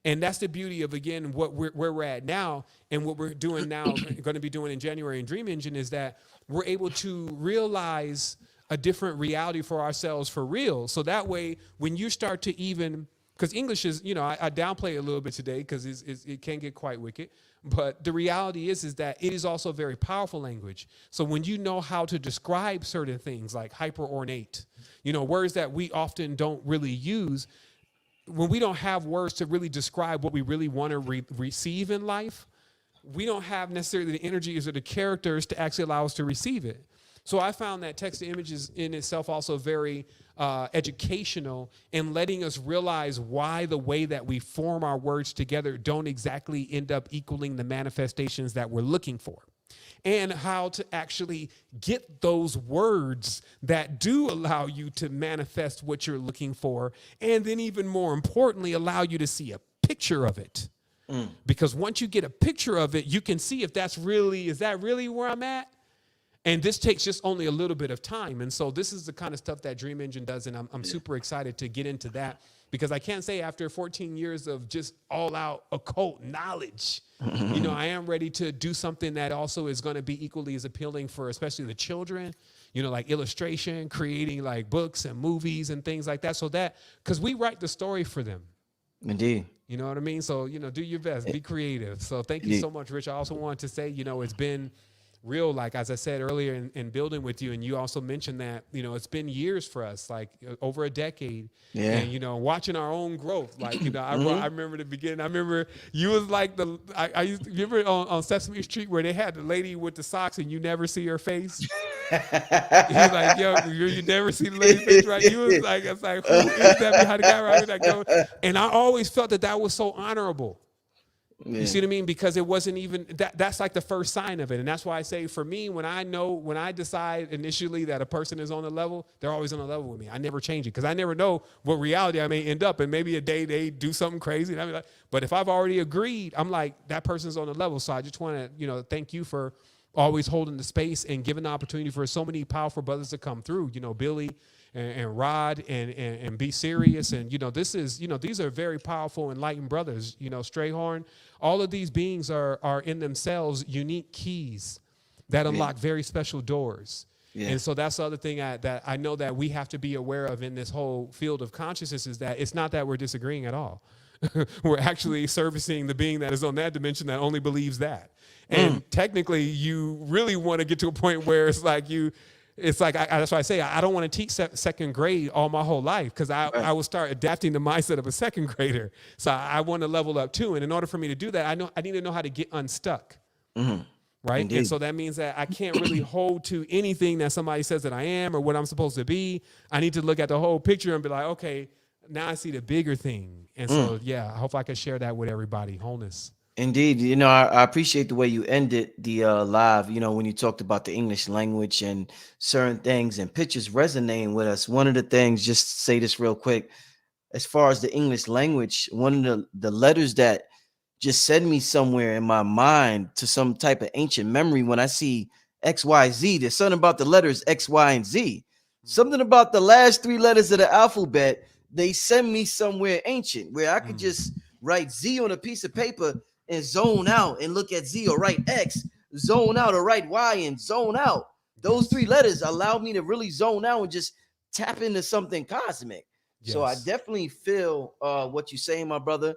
And that's the beauty of, again, where we're at now and what we're doing now, going to be doing in January in Dream Engine, is that we're able to realize a different reality for ourselves for real. So that way, when you start to even, because English is, you know, I downplay it a little bit today because it can get quite wicked. But the reality is that it is also a very powerful language. So when you know how to describe certain things like hyper ornate, you know, words that we often don't really use, when we don't have words to really describe what we really want to receive in life, we don't have necessarily the energies or the characters to actually allow us to receive it. So I found that text to image is in itself also very educational in letting us realize why the way that we form our words together don't exactly end up equaling the manifestations that we're looking for. And how to actually get those words that do allow you to manifest what you're looking for. And then even more importantly, allow you to see a picture of it. Because once you get a picture of it, you can see if is that really where I'm at? And this takes just only a little bit of time. And so this is the kind of stuff that Dream Engine does. And I'm super excited to get into that because I can't say after 14 years of just all out occult knowledge, you know, I am ready to do something that also is going to be equally as appealing for especially the children, you know, like illustration, creating like books and movies and things like that. So that, because we write the story for them. Indeed. You know what I mean? So, you know, do your best, be creative. So thank you so much, Rich. I also wanted to say, you know, it's been real, like, as I said earlier in building with you, and you also mentioned that, you know, it's been years for us, like over a decade. And, you know, watching our own growth, like, you know, I remember the beginning. I remember you was like I used to, you remember on Sesame Street where they had the lady with the socks and you never see her face? He's like, yo, you never see the lady's face, right? You was like, it's like, who is that behind the guy right there? Go. And I always felt that was so honorable. Yeah. You see what I mean? Because it wasn't even that's like the first sign of it. And that's why I say for me, when I decide initially that a person is on the level, they're always on the level with me. I never change it because I never know what reality I may end up in. Maybe a day they do something crazy. And I'm like, but if I've already agreed, I'm like, that person's on the level. So I just want to, you know, thank you for always holding the space and giving the opportunity for so many powerful brothers to come through, you know, Billy and Rod and Be Serious. And, you know, this is, you know, these are very powerful, enlightened brothers, you know, Strayhorn. All of these beings are in themselves unique keys that unlock very special doors. Yeah. And so that's the other thing that I know that we have to be aware of in this whole field of consciousness is that it's not that we're disagreeing at all. We're actually servicing the being that is on that dimension that only believes that. And technically, you really want to get to a point where it's like that's why I say I don't want to teach second grade all my whole life because I will start adapting the mindset of a second grader. So I want to level up too. And in order for me to do that, I need to know how to get unstuck. Right. Indeed. And so that means that I can't really hold to anything that somebody says that I am or what I'm supposed to be. I need to look at the whole picture and be like, okay, now I see the bigger thing. And so, yeah, I hope I can share that with everybody. Wholeness. Indeed. You know, I appreciate the way you ended the live, you know, when you talked about the English language and certain things and pictures resonating with us. One of the things, just to say this real quick, as far as the English language, one of the letters that just send me somewhere in my mind to some type of ancient memory when I see XYZ, there's something about the letters X, Y, and Z. Something about the last three letters of the alphabet they send me somewhere ancient where I could just write Z on a piece of paper and zone out and look at Z, or write X, zone out, or write Y and zone out. Those 3 letters allow me to really zone out and just tap into something cosmic. Yes. So I definitely feel what you're saying, my brother.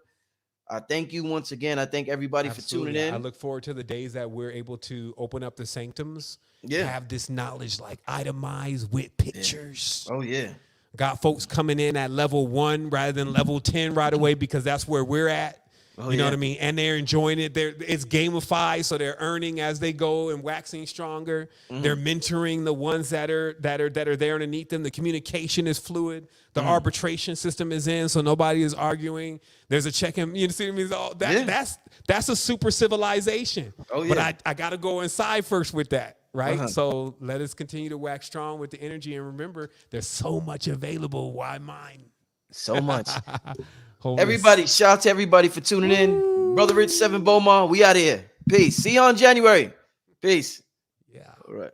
I thank you once again. I thank everybody Absolutely. for tuning in. I look forward to the days that we're able to open up the sanctums, Yeah. have this knowledge like itemized with pictures. Oh yeah. Got folks coming in at level 1 rather than level 10 right away, because that's where we're at. You know what I mean? And they're enjoying it. It's gamified, so they're earning as they go and waxing stronger. They're mentoring the ones that are there underneath them. The communication is fluid. The arbitration system is in, so nobody is arguing. There's a check in. You see what I mean? That's a super civilization. Oh yeah. But I got to go inside first with that. Right. So let us continue to wax strong with the energy, and remember, there's so much available. Why mine? So much. Everybody, shout out to everybody for tuning in. Brother Rich, Sevan, Bomar, we out of here. Peace. See you on January. Peace. Yeah. All right.